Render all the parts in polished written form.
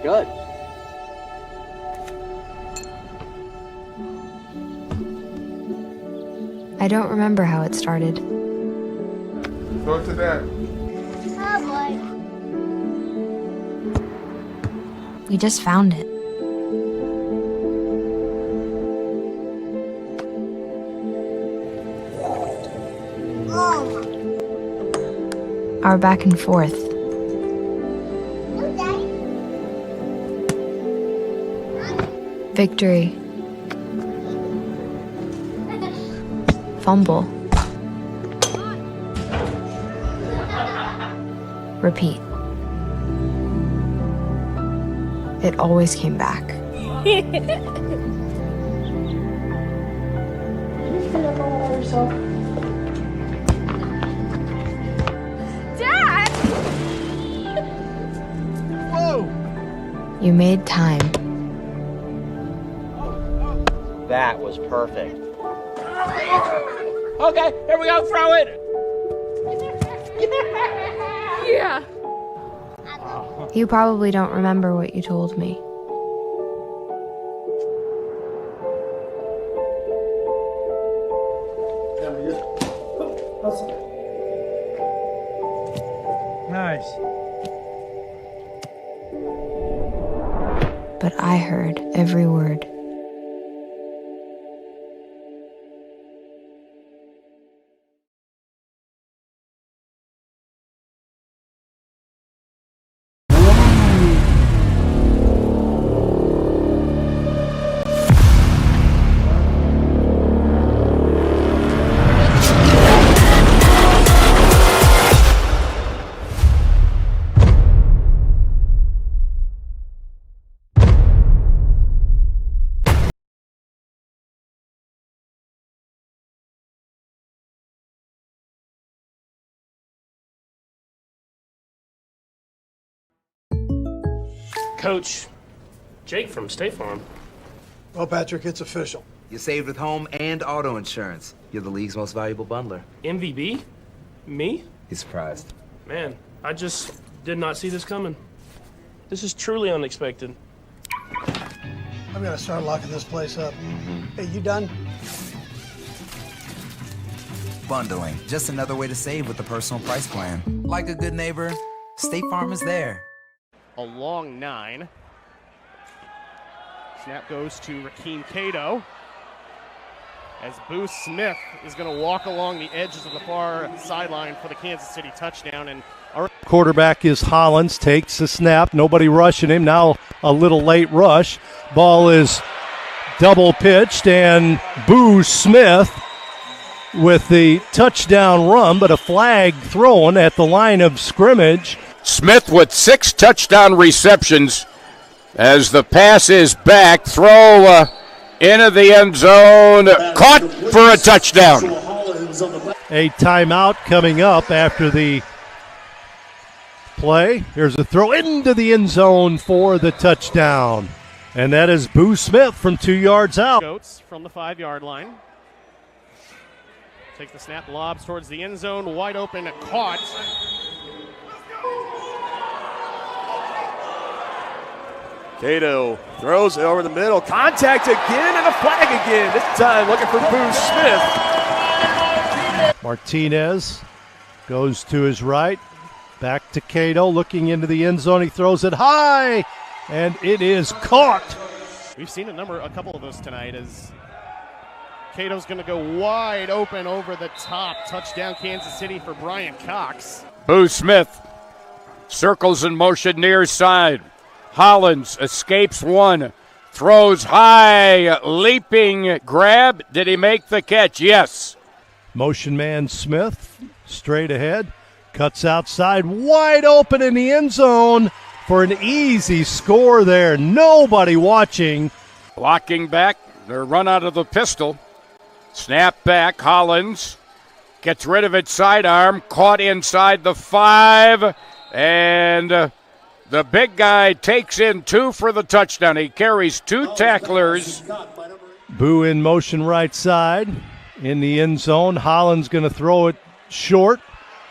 Good. I don't remember how it started. Go to that. Oh boy. We just found it. Our back and forth. Victory. Fumble. Repeat. It always came back. Dad! Whoa! You made time. That was perfect. Okay, here we go, throw it! Yeah. You probably don't remember what you told me. Nice. But I heard every word. Coach, Jake from State Farm. Well, Patrick, it's official. You saved with home and auto insurance. You're the league's most valuable bundler. MVB? Me? He's surprised. Man, I just did not see this coming. This is truly unexpected. I'm gonna start locking this place up. Hey, you done? Bundling. Just another way to save with the personal price plan. Like a good neighbor, State Farm is there. A long 9. Snap goes to Rakeem Cato. As Booth Smith is going to walk along the edges of the far sideline for the Kansas City touchdown. And our Quarterback is Hollins, takes the snap, nobody rushing him. Now a little late rush. Ball is double pitched, and Boo Smith with the touchdown run, but a flag thrown at the line of scrimmage. Smith with 6 touchdown receptions as the pass is back. Throw into the end zone. Caught for a touchdown. A timeout coming up after the play. Here's a throw into the end zone for the touchdown. And that is Boo Smith from 2 yards out. Goats from the 5-yard line. Takes the snap, lobs towards the end zone. Wide open, caught. Cato throws it over the middle. Contact again and a flag again. This time looking for Boo Smith. Martinez goes to his right. Back to Cato, looking into the end zone. He throws it high, and it is caught. We've seen a couple of those tonight as Cato's going to go wide open over the top. Touchdown Kansas City for Brian Cox. Boo Smith circles in motion near side. Hollins escapes one, throws high, leaping grab. Did he make the catch? Yes. Motion man Smith, straight ahead, cuts outside, wide open in the end zone for an easy score there. Nobody watching. Blocking back, their run out of the pistol. Snap back, Hollins gets rid of it, sidearm, caught inside the 5, and the big guy takes in 2 for the touchdown. He carries 2 tacklers. Boo in motion right side in the end zone. Hollins going to throw it short.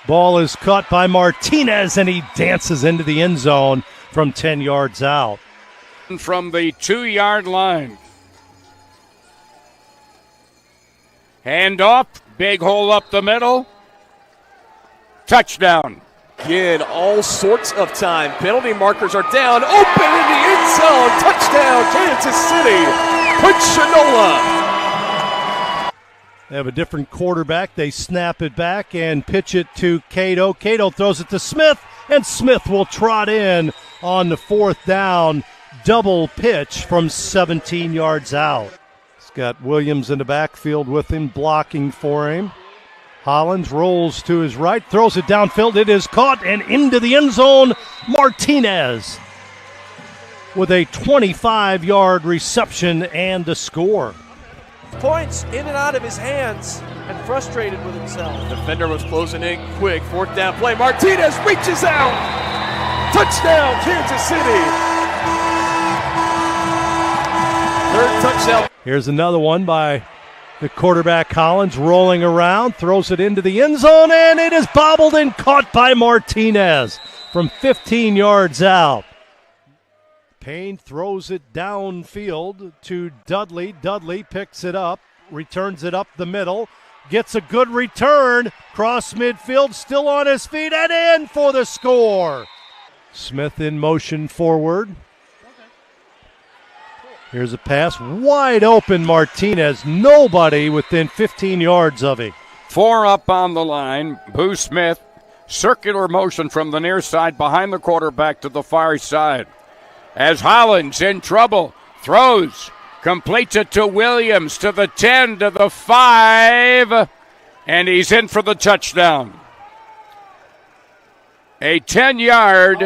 Ball is caught by Martinez, and he dances into the end zone from 10 yards out. From the 2-yard line. Hand off, big hole up the middle. Touchdown. Again, all sorts of time. Penalty markers are down. Open in the end zone. Touchdown, Kansas City. Puchinola. They have a different quarterback. They snap it back and pitch it to Cato. Cato throws it to Smith, and Smith will trot in on the 4th down. Double pitch from 17 yards out. He's got Williams in the backfield with him, blocking for him. Hollins rolls to his right, throws it downfield. It is caught and into the end zone. Martinez with a 25-yard reception and a score. Points in and out of his hands and frustrated with himself. Defender was closing in quick. 4th down play. Martinez reaches out. Touchdown, Kansas City. 3rd touchdown. Here's another one by the quarterback Hollins, rolling around, throws it into the end zone, and it is bobbled and caught by Martinez from 15 yards out. Payne throws it downfield to Dudley. Dudley picks it up, returns it up the middle, gets a good return, cross midfield, still on his feet, and in for the score. Smith in motion forward. Here's a pass, wide open Martinez, nobody within 15 yards of him. 4 up on the line. Boo Smith, circular motion from the near side behind the quarterback to the far side. As Hollins in trouble, throws, completes it to Williams, to the 10, to the 5, and he's in for the touchdown. A 10-yard.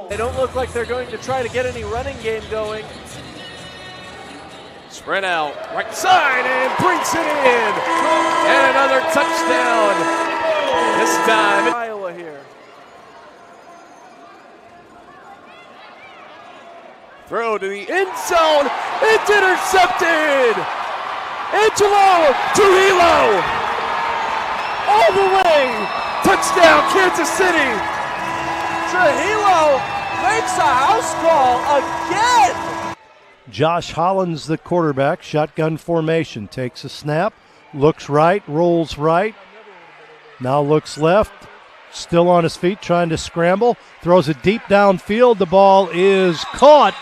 They don't look like they're going to try to get any running game going. Spread out, right side, and brings it in. And another touchdown. This time, Iowa here. Throw to the end zone. It's intercepted. Angelo Trujillo. All the way. Touchdown, Kansas City. Trujillo makes a house call again. Josh Hollins, the quarterback, shotgun formation, takes a snap, looks right, rolls right, now looks left, still on his feet, trying to scramble, throws it deep downfield. The ball is caught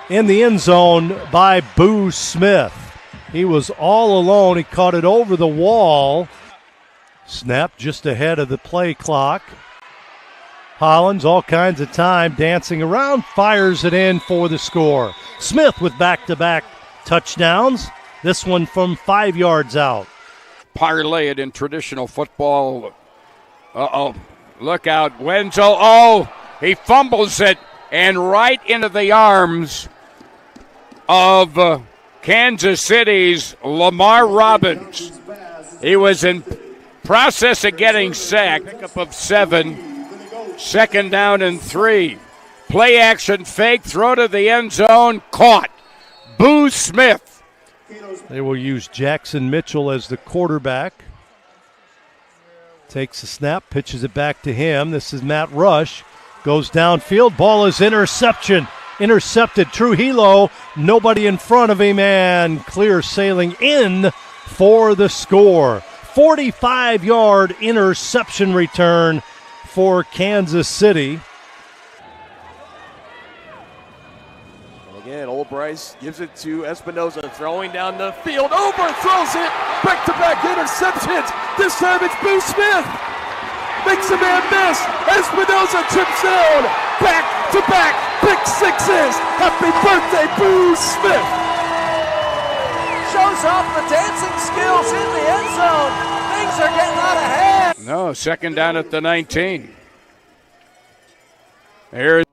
in the end zone by Boo Smith. He was all alone. He caught it over the wall. Snap just ahead of the play clock. Hollins, all kinds of time, dancing around, fires it in for the score. Smith with back-to-back touchdowns. This one from 5 yards out. Parlay it in traditional football. Look out. Wenzel. Oh, he fumbles it and right into the arms of Kansas City's Lamar Robbins. He was in process of getting sacked. Pickup of 7. 2nd down and 3. Play action fake. Throw to the end zone. Caught. Boo Smith. They will use Jackson Mitchell as the quarterback. Takes a snap, pitches it back to him. This is Matt Rush. Goes downfield. Ball is intercepted. Trujillo, nobody in front of him, and clear sailing in for the score. 45-yard interception return for Kansas City. And again, Old Bryce gives it to Espinoza, throwing down the field, overthrows it, back-to-back interceptions. This time it's Boo Smith. Makes a man miss. Espinoza trips down. Back-to-back pick sixes. Happy birthday, Boo Smith. Shows off the dancing skills in the end zone. Things are getting out of hand. No, 2nd down at the 19. Here's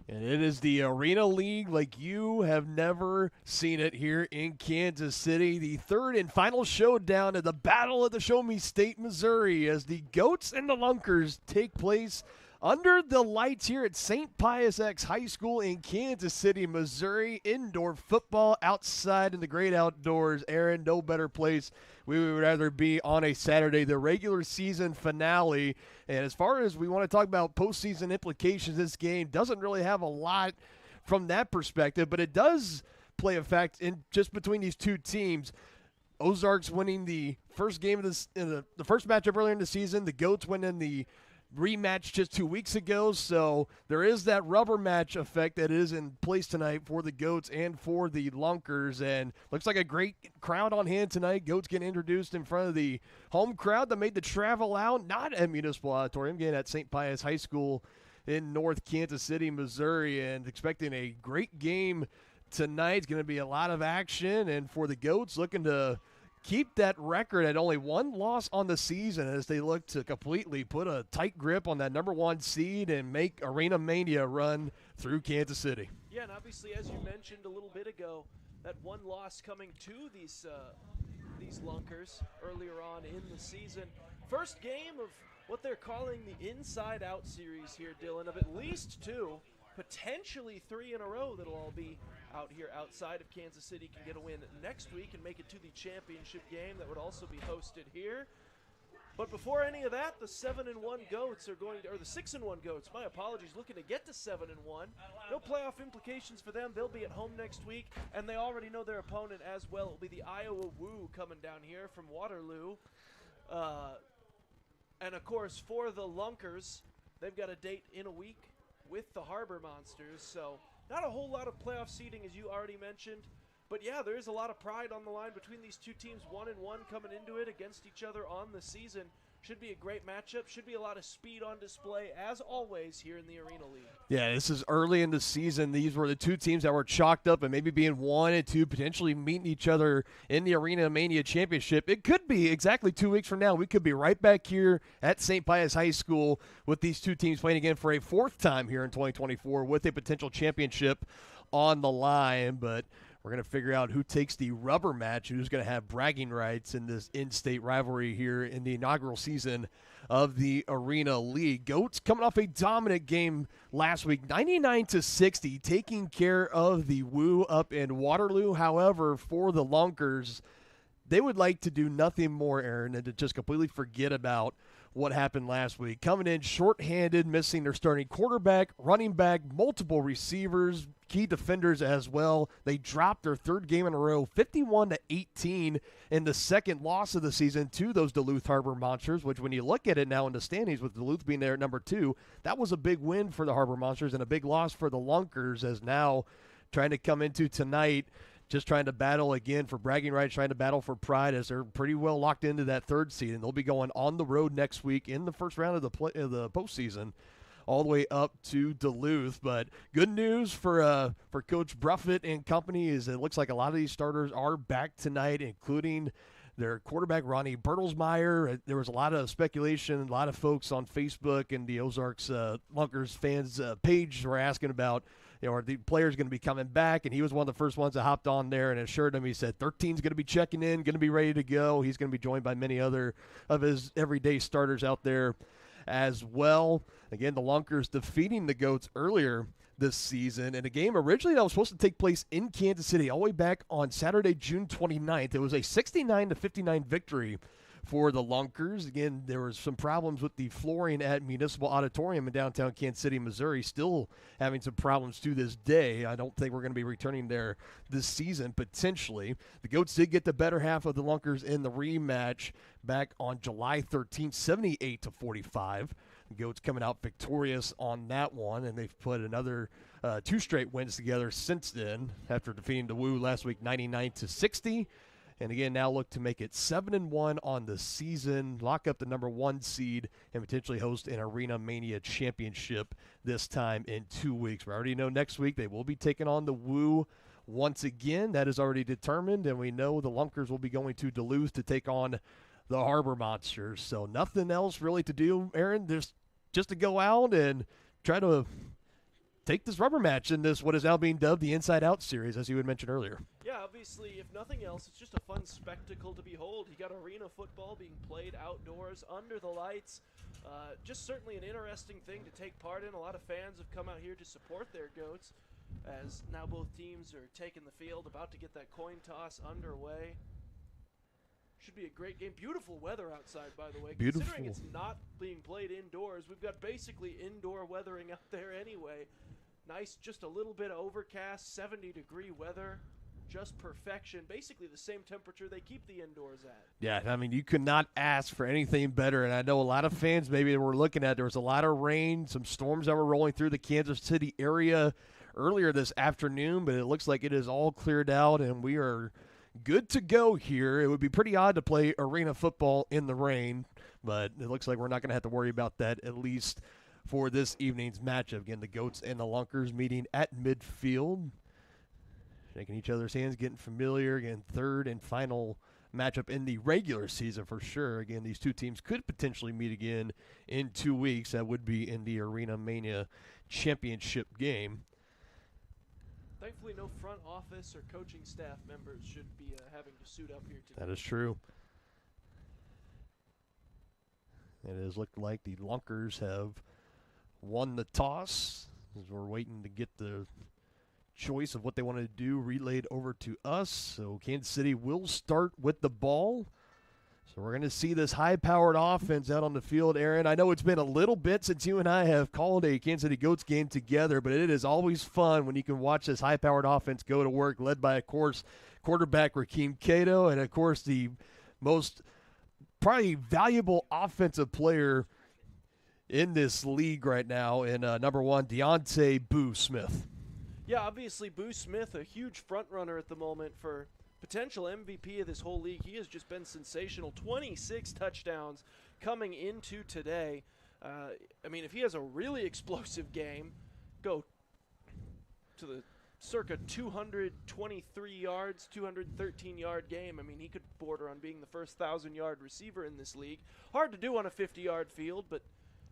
And it is the Arena League like you have never seen it here in Kansas City. The third and final showdown of the Battle of the Show Me State, Missouri, as the Goats and the Lunkers take place under the lights here at St. Pius X High School in Kansas City, Missouri. Indoor football outside in the great outdoors. Aaron, no better place we would rather be on a Saturday, the regular season finale. And as far as we want to talk about postseason implications, this game doesn't really have a lot from that perspective, but it does play a fact in just between these two teams. Ozarks winning the first game of the first matchup earlier in the season. The Goats winning the rematch just 2 weeks ago, so there is that rubber match effect that is in place tonight for the Goats and for the Lunkers, and looks like a great crowd on hand tonight. Goats getting introduced in front of the home crowd that made the travel out, not at Municipal Auditorium, again at St. Pius High School in North Kansas City, Missouri, and expecting a great game tonight. It's going to be a lot of action, and for the Goats looking to keep that record at only one loss on the season as they look to completely put a tight grip on that number one seed and make Arena Mania run through Kansas City. Yeah, and obviously, as you mentioned a little bit ago, that one loss coming to these Lunkers earlier on in the season. First game of what they're calling the Inside Out series here, Dylan, of at least two, potentially three in a row that'll all be out here outside of Kansas City. Can get a win next week and make it to the championship game that would also be hosted here. But before any of that, the 7-1 Goats are going to, or the 6-1 Goats, my apologies, looking to get to 7-1. No playoff implications for them. They'll be at home next week, and they already know their opponent as well. It'll be the Iowa Woo coming down here from Waterloo. And of course, for the Lunkers, they've got a date in a week with the Harbor Monsters, so not a whole lot of playoff seeding, as you already mentioned. But yeah, there is a lot of pride on the line between these two teams, 1-1 coming into it against each other on the season. Should be a great matchup. Should be a lot of speed on display, as always, here in the Arena League. Yeah, this is early in the season. These were the two teams that were chalked up and maybe being 1 and 2, potentially meeting each other in the Arena Mania Championship. It could be exactly 2 weeks from now. We could be right back here at St. Pius High School with these two teams playing again for a fourth time here in 2024 with a potential championship on the line. But we're going to figure out who takes the rubber match, who's going to have bragging rights in this in-state rivalry here in the inaugural season of the Arena League. Goats coming off a dominant game last week, 99-60, taking care of the Woo up in Waterloo. However, for the Lunkers, they would like to do nothing more, Aaron, than to just completely forget about what happened last week. Coming in shorthanded, missing their starting quarterback, running back, multiple receivers, key defenders as well. They dropped their third game in a row, 51-18 in the second loss of the season to those Duluth Harbor Monsters, which when you look at it now in the standings with Duluth being there at number 2, that was a big win for the Harbor Monsters and a big loss for the Lunkers, as now trying to come into tonight just trying to battle again for bragging rights, trying to battle for pride, as they're pretty well locked into that third seed, and they'll be going on the road next week in the first round of the postseason, all the way up to Duluth. But good news for Coach Bruffett and company is it looks like a lot of these starters are back tonight, including their quarterback, Ronnie Bertelsmeyer. There was a lot of speculation, a lot of folks on Facebook and the Ozarks Lunkers fans page were asking about, are the players going to be coming back? And he was one of the first ones that hopped on there and assured them, he said 13's going to be checking in, going to be ready to go. He's going to be joined by many other of his everyday starters out there as well. Again, the Lunkers defeating the Goats earlier this season in a game originally that was supposed to take place in Kansas City all the way back on Saturday, June 29th. It was a 69-59 victory for the Lunkers. Again, there was some problems with the flooring at Municipal Auditorium in downtown Kansas City, Missouri, still having some problems to this day. I don't think we're going to be returning there this season, potentially. The Goats did get the better half of the Lunkers in the rematch back on July 13th, 78-45. The Goats coming out victorious on that one, and they've put another 2 straight wins together since then after defeating the Woo last week 99-60. And again, now look to make it 7-1 on the season, lock up the number 1 seed, and potentially host an Arena Mania championship this time in 2 weeks. We already know next week they will be taking on the Woo once again. That is already determined, and we know the Lunkers will be going to Duluth to take on the Harbor Monsters. So nothing else really to do, Aaron. There's just to go out and try to take this rubber match in this what is now being dubbed the Inside Out series, as you had mentioned earlier. Yeah, obviously, if nothing else, it's just a fun spectacle to behold. You got arena football being played outdoors, under the lights. Just certainly an interesting thing to take part in. A lot of fans have come out here to support their goats, as now both teams are taking the field, about to get that coin toss underway. Should be a great game. Beautiful weather outside, by the way. Beautiful. Considering it's not being played indoors, we've got basically indoor weathering out there anyway. Nice, just a little bit of overcast, 70-degree weather. Just perfection. Basically the same temperature they keep the indoors at. Yeah, I mean, you could not ask for anything better. And I know a lot of fans maybe were looking at, there was a lot of rain, some storms that were rolling through the Kansas City area earlier this afternoon, but it looks like it is all cleared out, and we are good to go here. It would be pretty odd to play arena football in the rain, but it looks like we're not going to have to worry about that, at least for this evening's matchup. Again, the Goats and the Lunkers meeting at midfield, shaking each other's hands, getting familiar. Again, third and final matchup in the regular season for sure. Again, these two teams could potentially meet again in 2 weeks. That would be in the Arena Mania championship game. Thankfully, no front office or coaching staff members should be having to suit up here today. That is true. It has looked like the Lunkers have won the toss, as we're waiting to get the choice of what they want to do relayed over to us. So Kansas City will start with the ball. So we're going to see this high-powered offense out on the field, Aaron. I know it's been a little bit since you and I have called a Kansas City Goats game together, but it is always fun when you can watch this high-powered offense go to work, led by, of course, quarterback Rakeem Cato, and, of course, the most probably valuable offensive player in this league right now in number one, Deontay Boo Smith. Yeah, obviously Boo Smith, a huge front runner at the moment for potential MVP of this whole league. He has just been sensational. 26 touchdowns coming into today. I mean, if he has a really explosive game, go to the circa 223 yards, 213-yard game. I mean, he could border on being the first 1,000-yard receiver in this league. Hard to do on a 50-yard field, but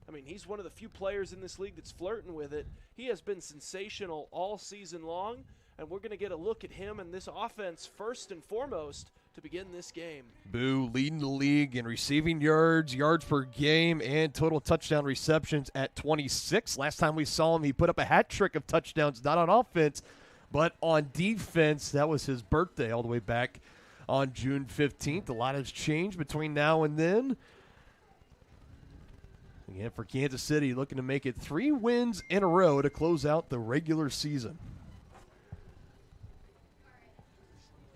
I mean, he's one of the few players in this league that's flirting with it. He has been sensational all season long, and we're going to get a look at him and this offense first and foremost to begin this game. Boo leading the league in receiving yards, yards per game, and total touchdown receptions at 26. Last time we saw him, he put up a hat trick of touchdowns, not on offense, but on defense. That was his birthday all the way back on June 15th. A lot has changed between now and then. Again, for Kansas City, looking to make it 3 wins in a row to close out the regular season.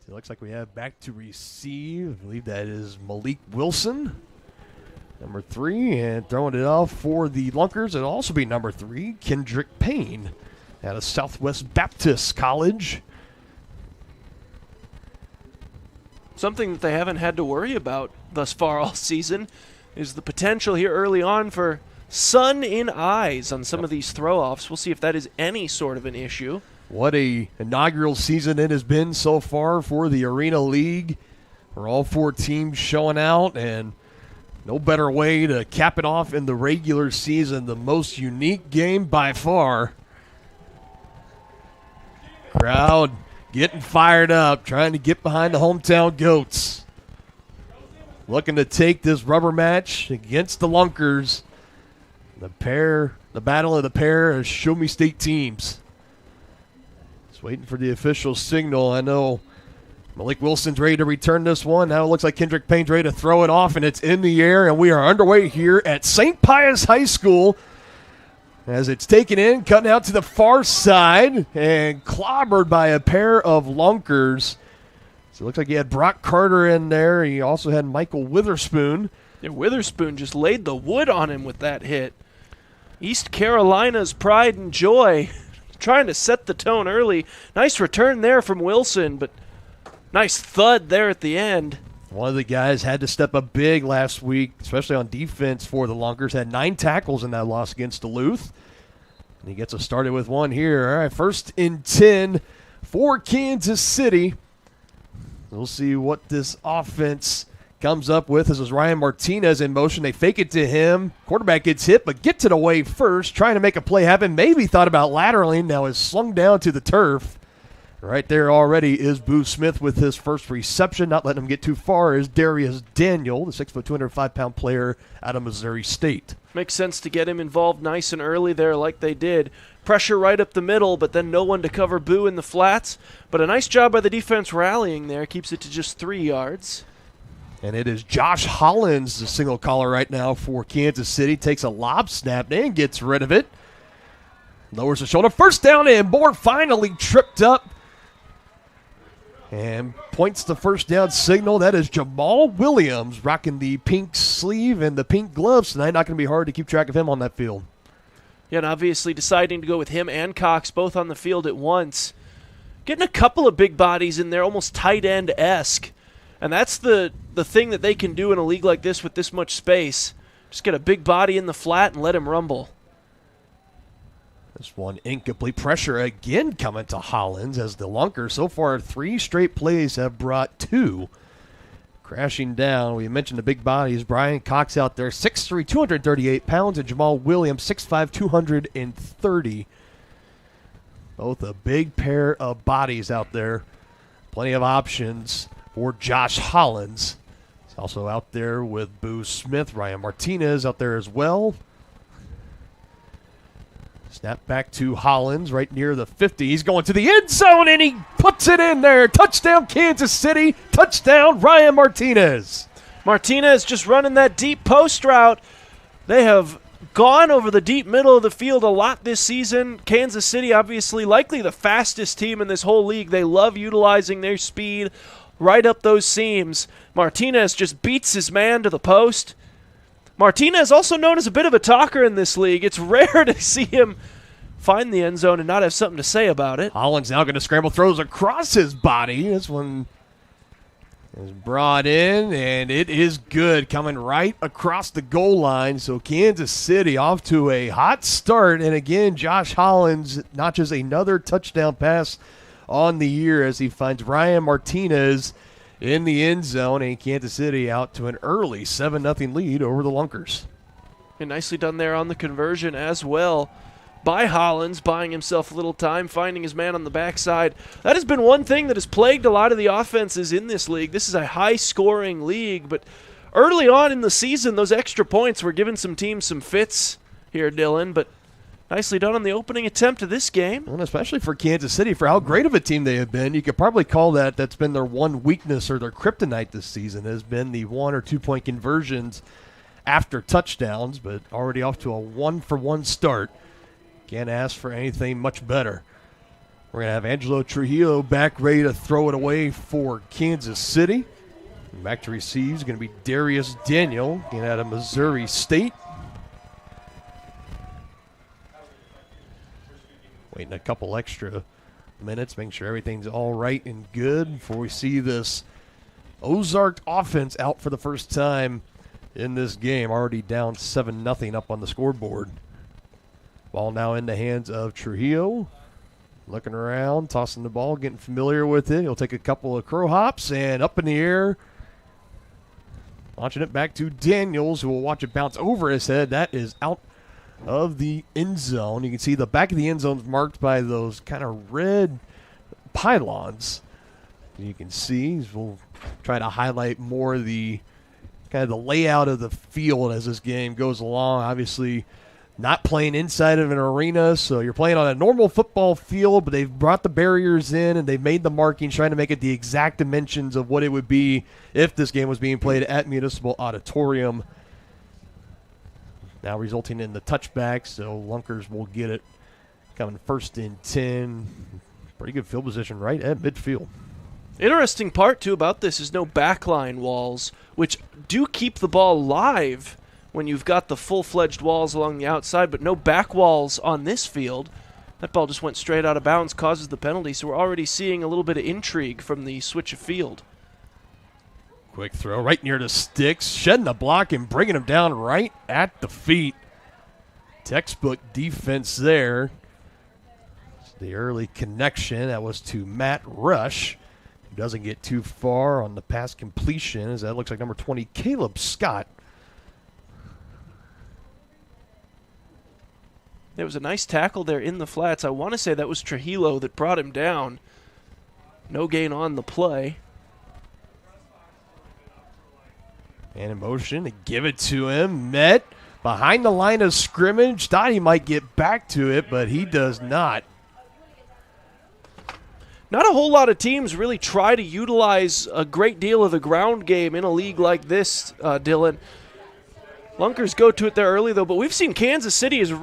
It looks like we have back to receive. I believe that is Malik Wilson, number 3, and throwing it off for the Lunkers. It'll also be number 3, Kendrick Payne, out of Southwest Baptist College. Something that they haven't had to worry about thus far all season is the potential here early on for sun in eyes on some of these throw-offs. We'll see if that is any sort of an issue. What a inaugural season it has been so far for the Arena League, for all 4 teams showing out, and no better way to cap it off in the regular season. The most unique game by far. Crowd getting fired up, trying to get behind the hometown Goats. Looking to take this rubber match against the Lunkers. The battle of the pair of Show Me State teams. Just waiting for the official signal. I know Malik Wilson's ready to return this one. Now it looks like Kendrick Payne's ready to throw it off, and it's in the air, and we are underway here at St. Pius High School as it's taken in, cutting out to the far side, and clobbered by a pair of Lunkers. So it looks like he had Brock Carter in there. He also had Michael Witherspoon. Yeah, Witherspoon just laid the wood on him with that hit. East Carolina's pride and joy, trying to set the tone early. Nice return there from Wilson, but nice thud there at the end. One of the guys had to step up big last week, especially on defense for the Lunkers. Had 9 tackles in that loss against Duluth. And he gets us started with one here. All right, 1st and 10 for Kansas City. We'll see what this offense comes up with. This is Ryan Martinez in motion. They fake it to him. Quarterback gets hit, but gets it away first, trying to make a play happen. Maybe thought about lateraling, now is slung down to the turf. Right there already is Boo Smith with his first reception. Not letting him get too far is Darius Daniel, the 6', 205-pound player out of Missouri State. Makes sense to get him involved nice and early there like they did. Pressure right up the middle, but then no one to cover Boo in the flats. But a nice job by the defense rallying there. Keeps it to just 3 yards. And it is Josh Hollins, the single caller right now for Kansas City. Takes a lob snap and gets rid of it. Lowers the shoulder. First down, and Moore finally tripped up. And points the first down signal. That is Jamal Williams rocking the pink sleeve and the pink gloves tonight. Not going to be hard to keep track of him on that field. Yeah, and obviously deciding to go with him and Cox both on the field at once. Getting a couple of big bodies in there, almost tight end-esque. And that's the thing that they can do in a league like this with this much space. Just get a big body in the flat and let him rumble. This one incomplete. Pressure again coming to Hollins as the Lunkers so far 3 straight plays have brought 2. Crashing down, we mentioned the big bodies. Brian Cox out there, 6'3", 238 pounds, and Jamal Williams, 6'5", 230. Both a big pair of bodies out there. Plenty of options for Josh Hollins. He's also out there with Boo Smith. Ryan Martinez out there as well. Snap back to Hollins right near the 50. He's going to the end zone, and he puts it in there. Touchdown, Kansas City. Touchdown, Ryan Martinez. Martinez just running that deep post route. They have gone over the deep middle of the field a lot this season. Kansas City, obviously, likely the fastest team in this whole league. They love utilizing their speed right up those seams. Martinez just beats his man to the post. Martinez, also known as a bit of a talker in this league. It's rare to see him find the end zone and not have something to say about it. Hollins now going to scramble, throws across his body. This one is brought in, and it is good, coming right across the goal line. So Kansas City off to a hot start. And again, Josh Hollins notches another touchdown pass on the year as he finds Ryan Martinez in the end zone, and Kansas City out to an early 7-0 lead over the Lunkers. And nicely done there on the conversion as well by Hollins, buying himself a little time, finding his man on the backside. That has been one thing that has plagued a lot of the offenses in this league. This is a high-scoring league, but early on in the season, those extra points were giving some teams some fits here, Dylan, but nicely done on the opening attempt of this game. And especially for Kansas City, for how great of a team they have been. You could probably call that's been their one weakness or their kryptonite this season, has been the 1 or 2 point conversions after touchdowns, but already off to a 1-for-1 start. Can't ask for anything much better. We're going to have Angelo Trujillo back ready to throw it away for Kansas City. And back to receive is going to be Darius Daniel, getting out of Missouri State. Waiting a couple extra minutes, making sure everything's all right and good before we see this Ozark offense out for the first time in this game. Already down 7-0 up on the scoreboard. Ball now in the hands of Trujillo. Looking around, tossing the ball, getting familiar with it. He'll take a couple of crow hops and up in the air. Launching it back to Daniels, who will watch it bounce over his head. That is out of the end zone. You can see the back of the end zone is marked by those kind of red pylons. You can see, we'll try to highlight more of the kind of the layout of the field as this game goes along. Obviously, not playing inside of an arena, so you're playing on a normal football field, but they've brought the barriers in and they've made the markings, trying to make it the exact dimensions of what it would be if this game was being played at Municipal Auditorium. Now resulting in the touchback, so Lunkers will get it coming 1st and 10. Pretty good field position right at midfield. Interesting part, too, about this is no backline walls, which do keep the ball live when you've got the full-fledged walls along the outside, but no back walls on this field. That ball just went straight out of bounds, causes the penalty, so we're already seeing a little bit of intrigue from the switch of field. Quick throw right near the sticks, shedding the block and bringing him down right at the feet. Textbook defense there. The early connection, that was to Matt Rush. Doesn't get too far on the pass completion, as that looks like number 20, Caleb Scott. There was a nice tackle there in the flats. I want to say that was Trujillo that brought him down. No gain on the play. And in motion to give it to him. Met behind the line of scrimmage. Thought he might get back to it, but he does not. Not a whole lot of teams really try to utilize a great deal of the ground game in a league like this, Dylan. Lunkers go to it there early, though, but we've seen Kansas City has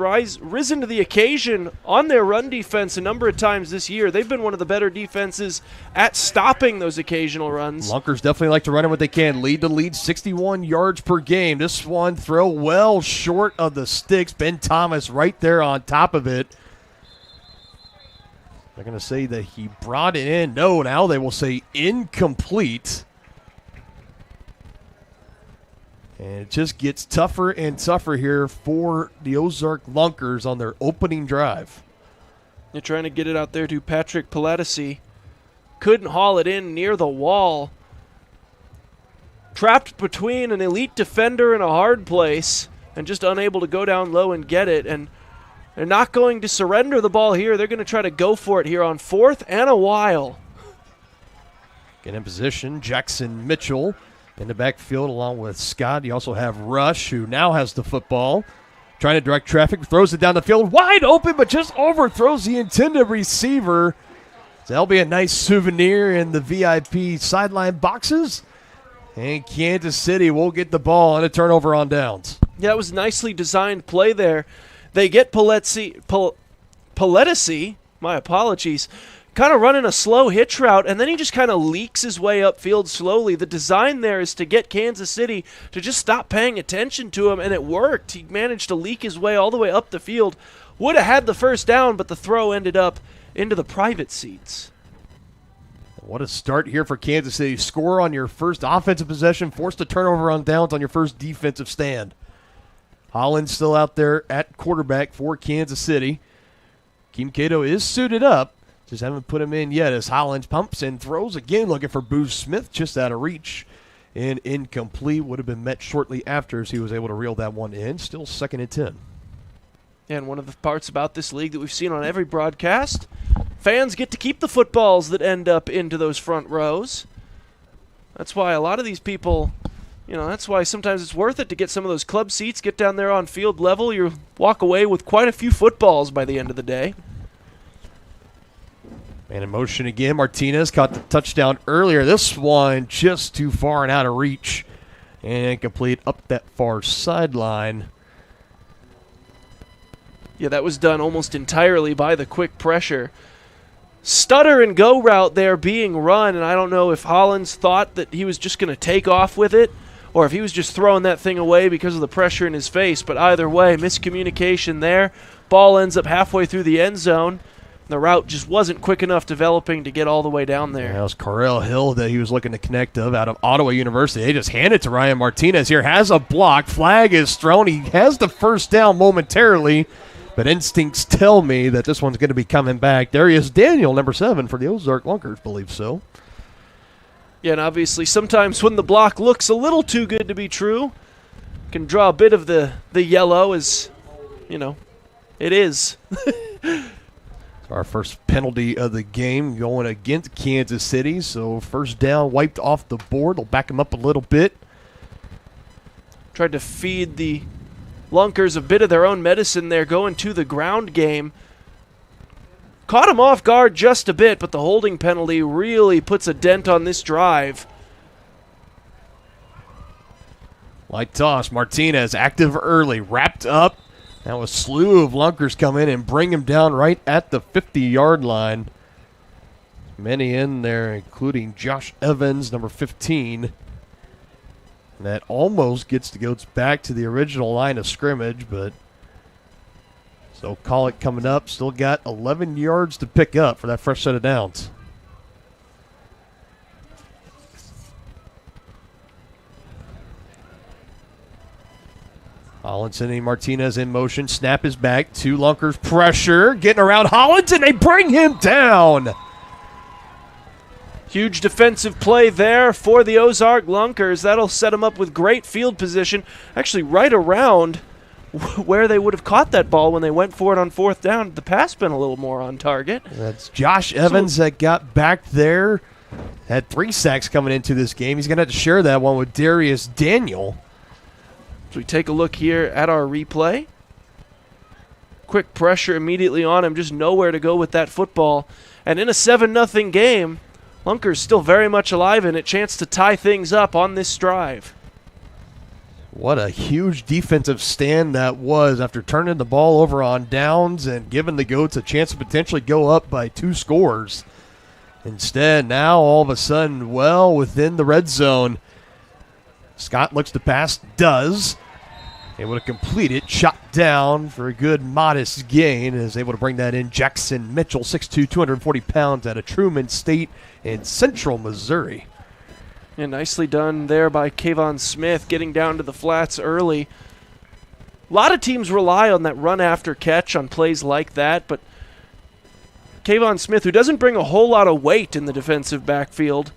risen to the occasion on their run defense a number of times this year. They've been one of the better defenses at stopping those occasional runs. Lunkers definitely like to run it what they can. Lead to lead, 61 yards per game. This one throw well short of the sticks. Ben Thomas right there on top of it. They're going to say that he brought it in. No, now they will say incomplete. And it just gets tougher and tougher here for the Ozark Lunkers on their opening drive. They're trying to get it out there to Patrick Paladisi. Couldn't haul it in near the wall. Trapped between an elite defender and a hard place and just unable to go down low and get it. And they're not going to surrender the ball here. They're going to try to go for it here on 4th and a while. Get in position, Jackson Mitchell in the backfield along with Scott. You also have Rush, who now has the football. Trying to direct traffic, throws it down the field. Wide open, but just overthrows the intended receiver. So that'll be a nice souvenir in the VIP sideline boxes. And Kansas City will get the ball on a turnover on downs. Yeah, it was a nicely designed play there. They get Paladisi, my apologies, kind of running a slow hitch route, and then he just kind of leaks his way upfield slowly. The design there is to get Kansas City to just stop paying attention to him, and it worked. He managed to leak his way all the way up the field. Would have had the first down, but the throw ended up into the private seats. What a start here for Kansas City. Score on your first offensive possession, forced a turnover on downs on your first defensive stand. Holland's still out there at quarterback for Kansas City. Keem Cato is suited up. Just haven't put him in yet as Hollins pumps and throws again, looking for Booz Smith, just out of reach. And incomplete. Would have been met shortly after as he was able to reel that one in. Still 2nd and 10. And one of the parts about this league that we've seen on every broadcast, fans get to keep the footballs that end up into those front rows. That's why a lot of these people, that's why sometimes it's worth it to get some of those club seats, get down there on field level. You walk away with quite a few footballs by the end of the day. Man in motion again. Martinez caught the touchdown earlier. This one just too far and out of reach. And incomplete up that far sideline. Yeah, that was done almost entirely by the quick pressure. Stutter and go route there being run, and I don't know if Hollins thought that he was just going to take off with it or if he was just throwing that thing away because of the pressure in his face. But either way, miscommunication there. Ball ends up halfway through the end zone. The route just wasn't quick enough developing to get all the way down there. That was Carell Hill that he was looking to connect out of Ottawa University. They just hand it to Ryan Martinez here. Has a block. Flag is thrown. He has the first down momentarily, but instincts tell me that this one's going to be coming back. There he is, Daniel, number 7 for the Ozark Lunkers, believe so. Yeah, and obviously sometimes when the block looks a little too good to be true, can draw a bit of the yellow as, it is. Our first penalty of the game going against Kansas City. So first down wiped off the board. They'll back him up a little bit. Tried to feed the Lunkers a bit of their own medicine there going to the ground game. Caught him off guard just a bit, but the holding penalty really puts a dent on this drive. Light toss. Martinez active early. Wrapped up. Now a slew of Lunkers come in and bring him down right at the 50-yard line. Many in there, including Josh Evans, number 15. And that almost gets the Goats back to the original line of scrimmage, but so call it coming up. Still got 11 yards to pick up for that fresh set of downs. Hollins sending Martinez in motion. Snap is back. 2 Lunkers pressure. Getting around Hollins, and they bring him down. Huge defensive play there for the Ozark Lunkers. That'll set them up with great field position, actually right around where they would have caught that ball when they went for it on fourth down. The pass been a little more on target. That's Josh Evans that got back there. Had 3 sacks coming into this game. He's going to have to share that one with Darius Daniel. So we take a look here at our replay. Quick pressure immediately on him, just nowhere to go with that football. And in a 7-0 game, Lunkers still very much alive in it. Chance to tie things up on this drive. What a huge defensive stand that was after turning the ball over on downs and giving the Goats a chance to potentially go up by 2 scores. Instead, now all of a sudden, well within the red zone. Scott looks to pass, does. Able to complete it, shot down for a good modest gain. Is able to bring that in. Jackson Mitchell, 6'2", 240 pounds out of Truman State in Central Missouri. And nicely done there by Kayvon Smith, getting down to the flats early. A lot of teams rely on that run after catch on plays like that, but Kayvon Smith, who doesn't bring a whole lot of weight in the defensive backfield,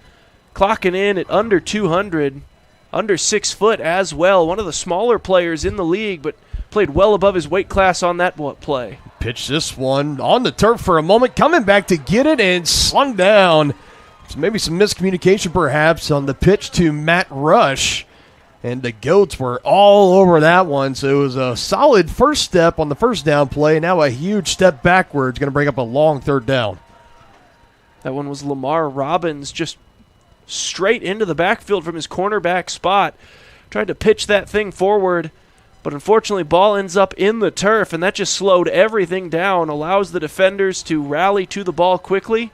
clocking in at under 200, under 6 foot as well. One of the smaller players in the league, but played well above his weight class on that play. Pitched this one on the turf for a moment, coming back to get it and slung down. So maybe some miscommunication perhaps on the pitch to Matt Rush. And the Goats were all over that one. So it was a solid first step on the first down play. Now a huge step backwards, going to bring up a long third down. That one was Lamar Robbins, just straight into the backfield from his cornerback spot. Tried to pitch that thing forward, but unfortunately ball ends up in the turf, and that just slowed everything down, allows the defenders to rally to the ball quickly.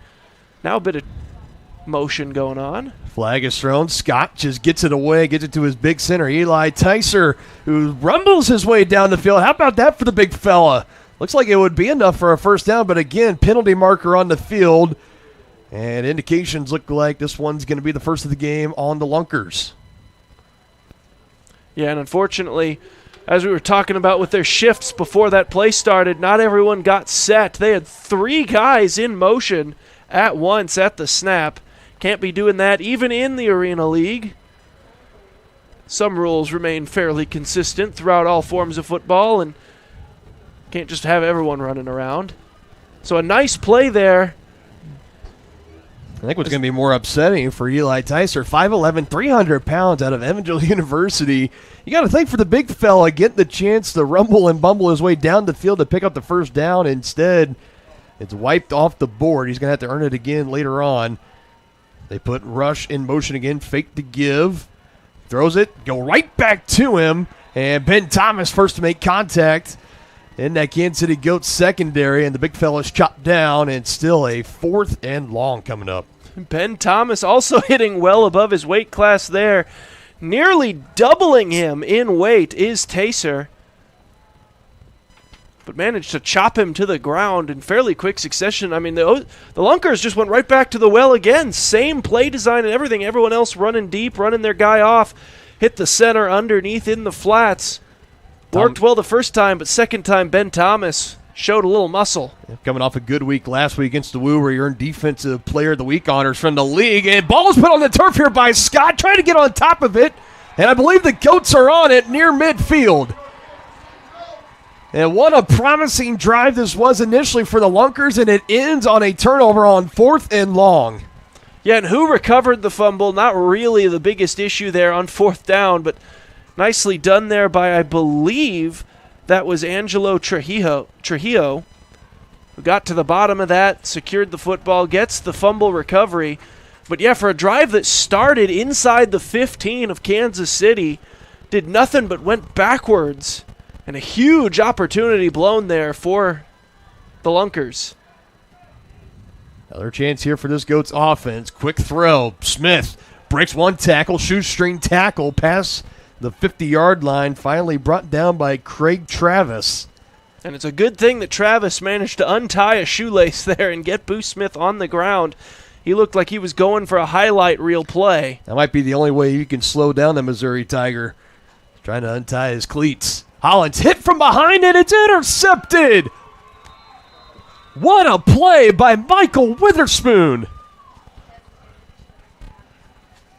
Now a bit of motion going on. Flag is thrown. Scott just gets it away, gets it to his big center, Eli Tyser, who rumbles his way down the field. How about that for the big fella? Looks like it would be enough for a first down, but again, penalty marker on the field. And indications look like this one's going to be the first of the game on the Lunkers. Yeah, and unfortunately, as we were talking about with their shifts before that play started, not everyone got set. They had 3 guys in motion at once at the snap. Can't be doing that even in the Arena League. Some rules remain fairly consistent throughout all forms of football, and can't just have everyone running around. So a nice play there. I think what's going to be more upsetting for Eli Tyser, 5'11", 300 pounds out of Evangel University. You got to think for the big fella getting the chance to rumble and bumble his way down the field to pick up the first down. Instead, it's wiped off the board. He's going to have to earn it again later on. They put Rush in motion again, fake to give. Throws it, go right back to him. And Ben Thomas first to make contact in that Kansas City Goats secondary. And the big fella's chopped down, and still a 4th and long coming up. Ben Thomas also hitting well above his weight class there. Nearly doubling him in weight is Taser, but managed to chop him to the ground in fairly quick succession. I mean, the Lunkers just went right back to the well again. Same play design and everything. Everyone else running deep, running their guy off. Hit the center underneath in the flats. Worked well the first time, but second time Ben Thomas showed a little muscle. Coming off a good week last week against the Woo, where he earned Defensive Player of the Week honors from the league. And ball is put on the turf here by Scott, trying to get on top of it. And I believe the Goats are on it near midfield. And what a promising drive this was initially for the Lunkers, and it ends on a turnover on 4th and long. Yeah, and who recovered the fumble? Not really the biggest issue there on 4th down, but nicely done there by, I believe, that was Angelo Trujillo, who got to the bottom of that, secured the football, gets the fumble recovery. But yeah, for a drive that started inside the 15 of Kansas City, did nothing but went backwards. And a huge opportunity blown there for the Lunkers. Another chance here for this Goats offense. Quick throw. Smith breaks one tackle, shoestring tackle past the 50-yard line. Finally brought down by Craig Travis. And it's a good thing that Travis managed to untie a shoelace there and get Boo Smith on the ground. He looked like he was going for a highlight reel play. That might be the only way you can slow down the Missouri Tiger. Trying to untie his cleats. Hollins hit from behind, and it's intercepted. What a play by Michael Witherspoon.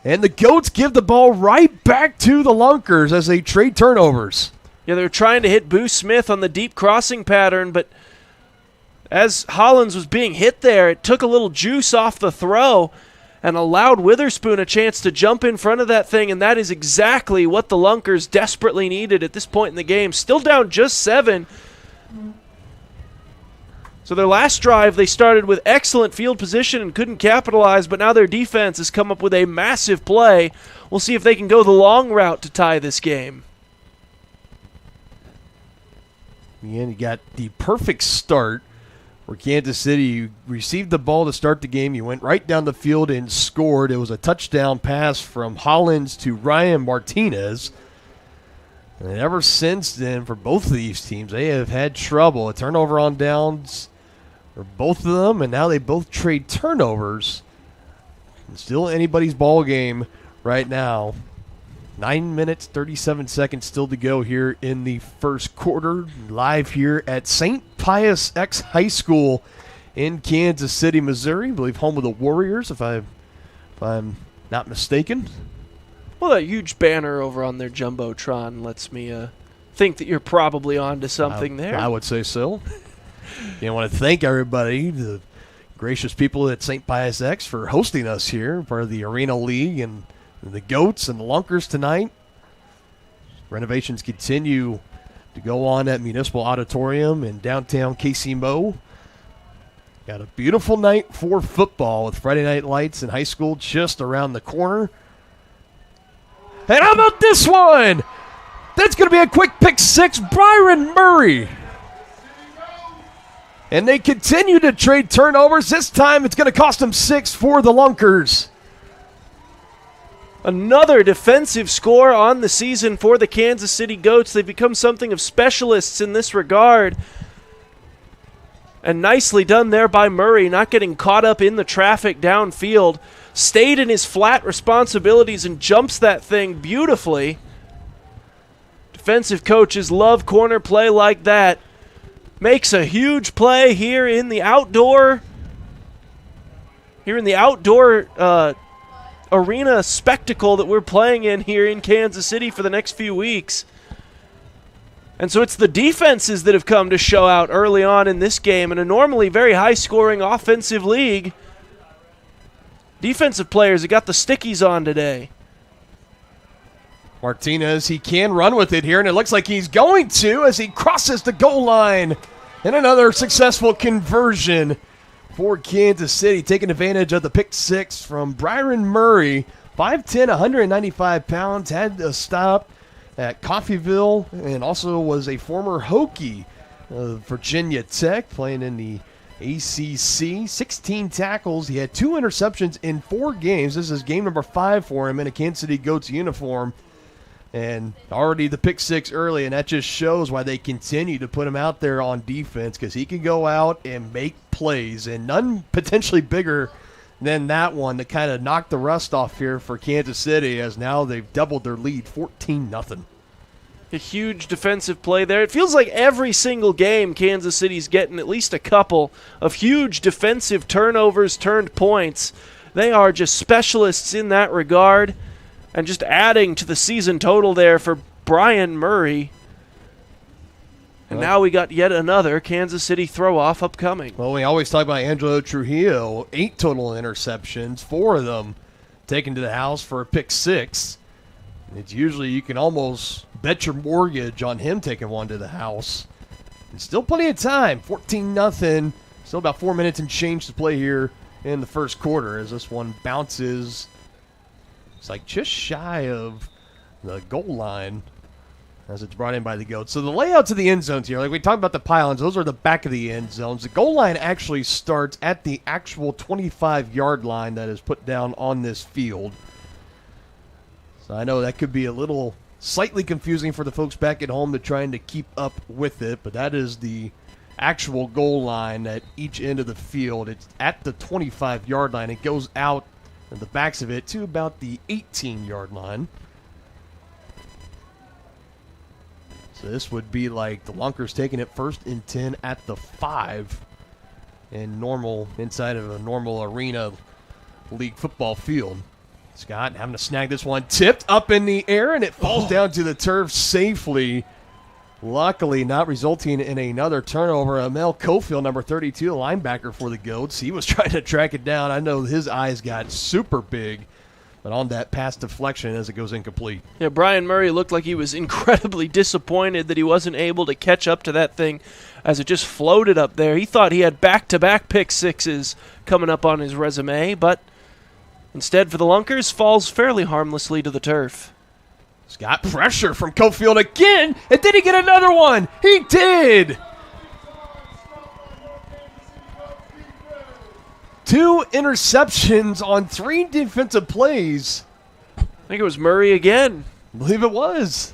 And the Goats give the ball right back to the Lunkers as they trade turnovers. Yeah, they were trying to hit Boo Smith on the deep crossing pattern, but as Hollins was being hit there, it took a little juice off the throw and allowed Witherspoon a chance to jump in front of that thing, and that is exactly what the Lunkers desperately needed at this point in the game. Still down just 7. So their last drive, they started with excellent field position and couldn't capitalize, but now their defense has come up with a massive play. We'll see if they can go the long route to tie this game. Again, you got the perfect start where Kansas City received the ball to start the game. You went right down the field and scored. It was a touchdown pass from Hollins to Ryan Martinez. And ever since then, for both of these teams, they have had trouble. A turnover on downs for both of them, and now they both trade turnovers. And still anybody's ball game right now. 9 minutes, 37 seconds still to go here in the first quarter. Live here at St. Pius X High School in Kansas City, Missouri. I believe home of the Warriors, if I'm not mistaken. Well, that huge banner over on their Jumbotron lets me think that you're probably on to something there. I would say so. I want to thank everybody, the gracious people at St. Pius X, for hosting us here, part of the Arena League, and the Goats and the Lunkers tonight. Renovations continue to go on at Municipal Auditorium in downtown KC-Mo. Got a beautiful night for football with Friday Night Lights in high school just around the corner. And how about this one? That's going to be a quick pick 6, Byron Murray. And they continue to trade turnovers. This time it's going to cost them 6 for the Lunkers. Another defensive score on the season for the Kansas City Goats. They've become something of specialists in this regard. And nicely done there by Murray, not getting caught up in the traffic downfield. Stayed in his flat responsibilities and jumps that thing beautifully. Defensive coaches love corner play like that. Makes a huge play here in the outdoor arena spectacle that we're playing in here in Kansas City for the next few weeks. And so it's the defenses that have come to show out early on in this game in a normally very high-scoring offensive league. Defensive players have got the stickies on today. Martinez, he can run with it here, and it looks like he's going to as he crosses the goal line. And another successful conversion for Kansas City, taking advantage of the pick 6 from Byron Murray. 5'10", 195 pounds, had a stop at Coffeyville, and also was a former Hokie of Virginia Tech, playing in the ACC. 16 tackles. He had 2 interceptions in 4 games. This is game number 5 for him in a Kansas City Goats uniform. And already the pick 6 early, and that just shows why they continue to put him out there on defense, because he can go out and make plays, and none potentially bigger than that one that kind of knocked the rust off here for Kansas City, as now they've doubled their lead 14-0. A huge defensive play there. It feels like every single game Kansas City's getting at least a couple of huge defensive turnovers turned points. They are just specialists in that regard. And just adding to the season total there for Brian Murray. And now we got yet another Kansas City throw-off upcoming. Well, we always talk about Angelo Trujillo. 8 total interceptions, 4 of them taken to the house for a pick 6. It's usually you can almost bet your mortgage on him taking one to the house. And still plenty of time. 14-0. Still about 4 minutes and change to play here in the first quarter as this one bounces. It's like just shy of the goal line as it's brought in by the Goats. So the layouts of the end zones here, like we talked about the pylons, those are the back of the end zones. The goal line actually starts at the actual 25-yard line that is put down on this field. So I know that could be a little slightly confusing for the folks back at home to trying to keep up with it, but that is the actual goal line at each end of the field. It's at the 25-yard line. It goes out at the backs of it to about the 18-yard line. So this would be like the Lunkers taking it 1st and 10 at the 5 in normal, inside of a normal arena league football field. Scott having to snag this one, tipped up in the air, and it falls down to the turf safely. Luckily, not resulting in another turnover. Amel Cofield, number 32, linebacker for the Goats. He was trying to track it down. I know his eyes got super big, but on that pass deflection as it goes incomplete. Yeah, Brian Murray looked like he was incredibly disappointed that he wasn't able to catch up to that thing as it just floated up there. He thought he had back-to-back pick sixes coming up on his resume, but instead for the Lunkers, falls fairly harmlessly to the turf. Scott, pressure from Cofield again, and did he get another one? He did! 2 interceptions on 3 defensive plays. I think it was Murray again. I believe it was.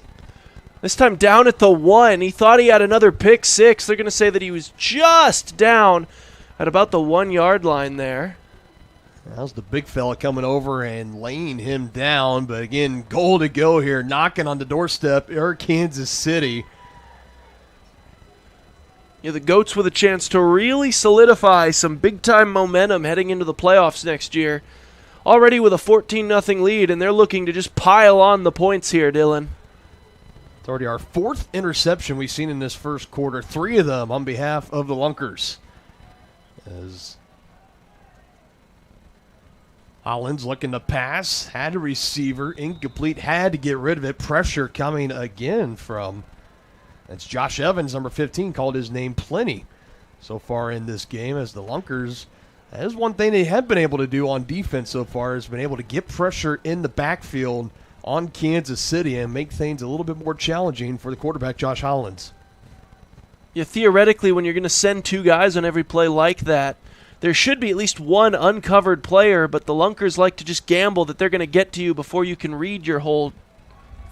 This time down at the 1. He thought he had another pick six. They're going to say that he was just down at about the 1 yard line there. That was the big fella coming over and laying him down. But again, goal to go here, knocking on the doorstep of Kansas City. Yeah, the Goats with a chance to really solidify some big-time momentum heading into the playoffs next year. Already with a 14-0 lead, and they're looking to just pile on the points here, Dylan. It's already our 4th interception we've seen in this first quarter. 3 of them on behalf of the Lunkers. As Hollins looking to pass, had a receiver, incomplete, had to get rid of it. Pressure coming again from, that's Josh Evans, number 15, called his name plenty so far in this game as the Lunkers, that is one thing they have been able to do on defense so far, has been able to get pressure in the backfield on Kansas City and make things a little bit more challenging for the quarterback, Josh Hollins. Yeah, theoretically, when you're going to send 2 guys on every play like that, there should be at least one uncovered player, but the Lunkers like to just gamble that they're going to get to you before you can read your whole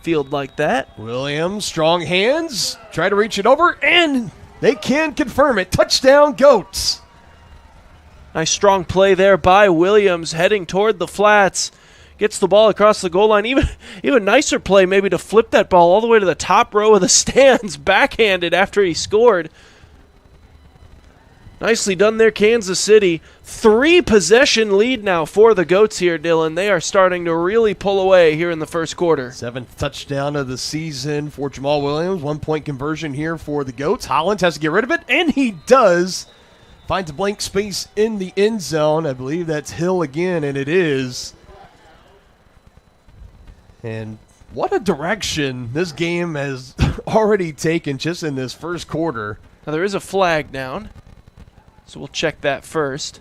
field like that. Williams, strong hands, try to reach it over, and they can confirm it. Touchdown, Goats. Nice strong play there by Williams, heading toward the flats. Gets the ball across the goal line. Even nicer play maybe to flip that ball all the way to the top row of the stands, backhanded after he scored. Nicely done there, Kansas City. 3 possession lead now for the Goats here, Dylan. They are starting to really pull away here in the first quarter. 7th touchdown of the season for Jamal Williams. 1-point conversion here for the Goats. Hollins has to get rid of it, and he does. Finds a blank space in the end zone. I believe that's Hill again, and it is. And what a direction this game has already taken just in this first quarter. Now there is a flag down, so we'll check that first.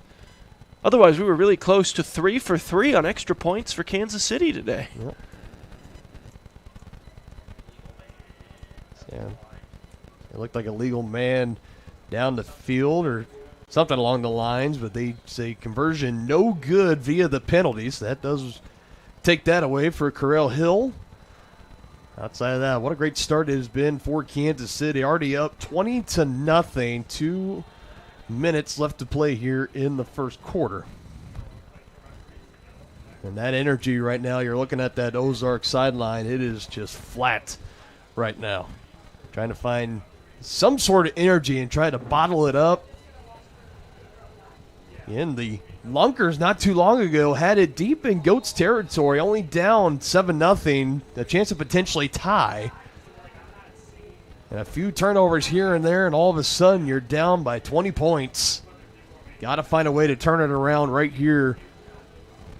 Otherwise, we were really close to 3 for 3 on extra points for Kansas City today. Yep. Yeah. It looked like a legal man down the field or something along the lines, but they say conversion no good via the penalties. That does take that away for Carell Hill. Outside of that, what a great start it has been for Kansas City. Already up 20-0. 2 minutes left to play here in the first quarter. And that energy right now, you're looking at that Ozark sideline, it is just flat right now. Trying to find some sort of energy and try to bottle it up. And the Lunkers not too long ago had it deep in Goats territory, only down 7-0, a chance to potentially tie. And a few turnovers here and there, and all of a sudden you're down by 20 points. Got to find a way to turn it around right here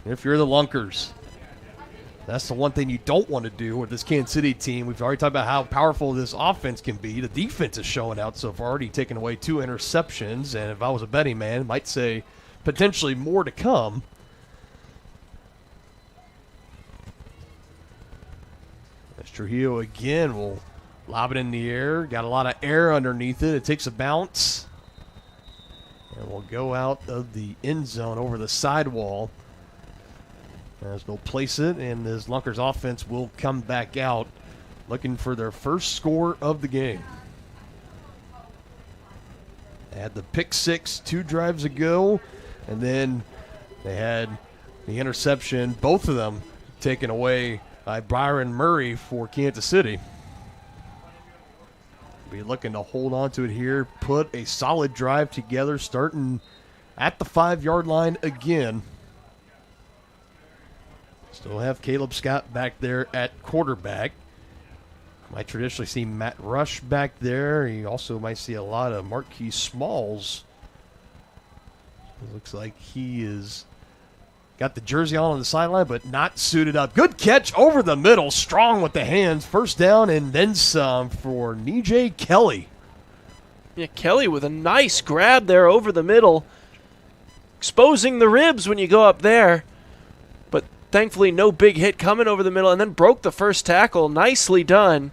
if you're the Lunkers. That's the one thing you don't want to do with this Kansas City team. We've already talked about how powerful this offense can be. The defense is showing out so far, already taking away 2 interceptions. And if I was a betting man, might say potentially more to come. As Trujillo again will lob it in the air. Got a lot of air underneath it. It takes a bounce. And will go out of the end zone over the sidewall. As they'll place it, and this Lunkers offense will come back out looking for their first score of the game. They had the pick six 2 drives ago, and then they had the interception, both of them taken away by Byron Murray for Kansas City. Be looking to hold on to it here, put a solid drive together, starting at the 5-yard line again. Still have Caleb Scott back there at quarterback. Might traditionally see Matt Rush back there. You also might see a lot of Marquise Smalls. It looks like he is got the jersey on the sideline, but not suited up. Good catch over the middle, strong with the hands. First down and then some for Nijay Kelly. Yeah, Kelly with a nice grab there over the middle, exposing the ribs when you go up there. But thankfully no big hit coming over the middle, and then broke the first tackle. Nicely done.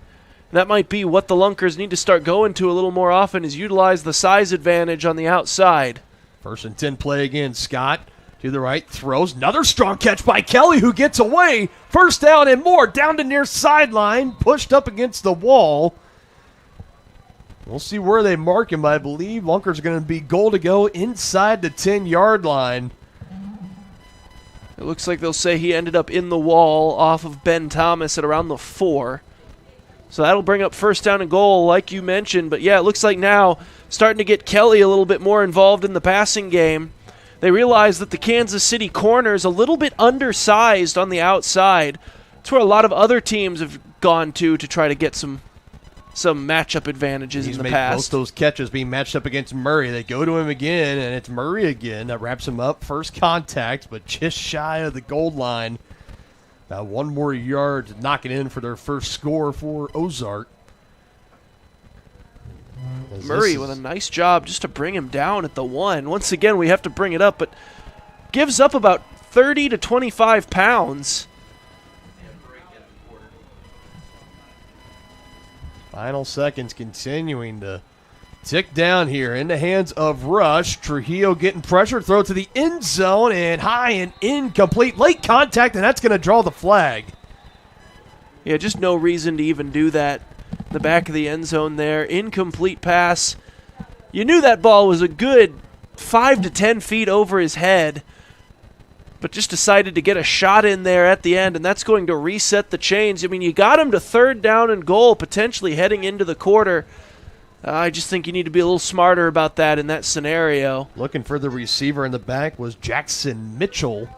That might be what the Lunkers need to start going to a little more often, is utilize the size advantage on the outside. 1st and 10 play again. Scott to the right, throws. Another strong catch by Kelly, who gets away. First down and more, down to near sideline, pushed up against the wall. We'll see where they mark him. I believe Lunkers are going to be goal to go inside the 10-yard line. It looks like they'll say he ended up in the wall off of Ben Thomas at around the 4. So that'll bring up first down and goal, like you mentioned. But, yeah, it looks like now starting to get Kelly a little bit more involved in the passing game. They realize that the Kansas City corner is a little bit undersized on the outside. That's where a lot of other teams have gone to try to get some matchup advantages in the past. Both those catches being matched up against Murray. They go to him again, and it's Murray again that wraps him up. First contact, but just shy of the goal line. About one more yard to knock it in for their first score for Ozark. Murray with a nice job just to bring him down at the 1. Once again, we have to bring it up, but gives up about 30 to 25 pounds. Final seconds continuing to tick down here in the hands of Rush. Trujillo getting pressure, throw to the end zone, and high and incomplete. Late contact, and that's going to draw the flag. Yeah, just no reason to even do that. The back of the end zone there, incomplete pass. You knew that ball was a good 5 to 10 feet over his head, but just decided to get a shot in there at the end, and that's going to reset the chains. I mean, you got him to 3rd down and goal, potentially heading into the quarter. I just think you need to be a little smarter about that in that scenario. Looking for the receiver in the back was Jackson Mitchell.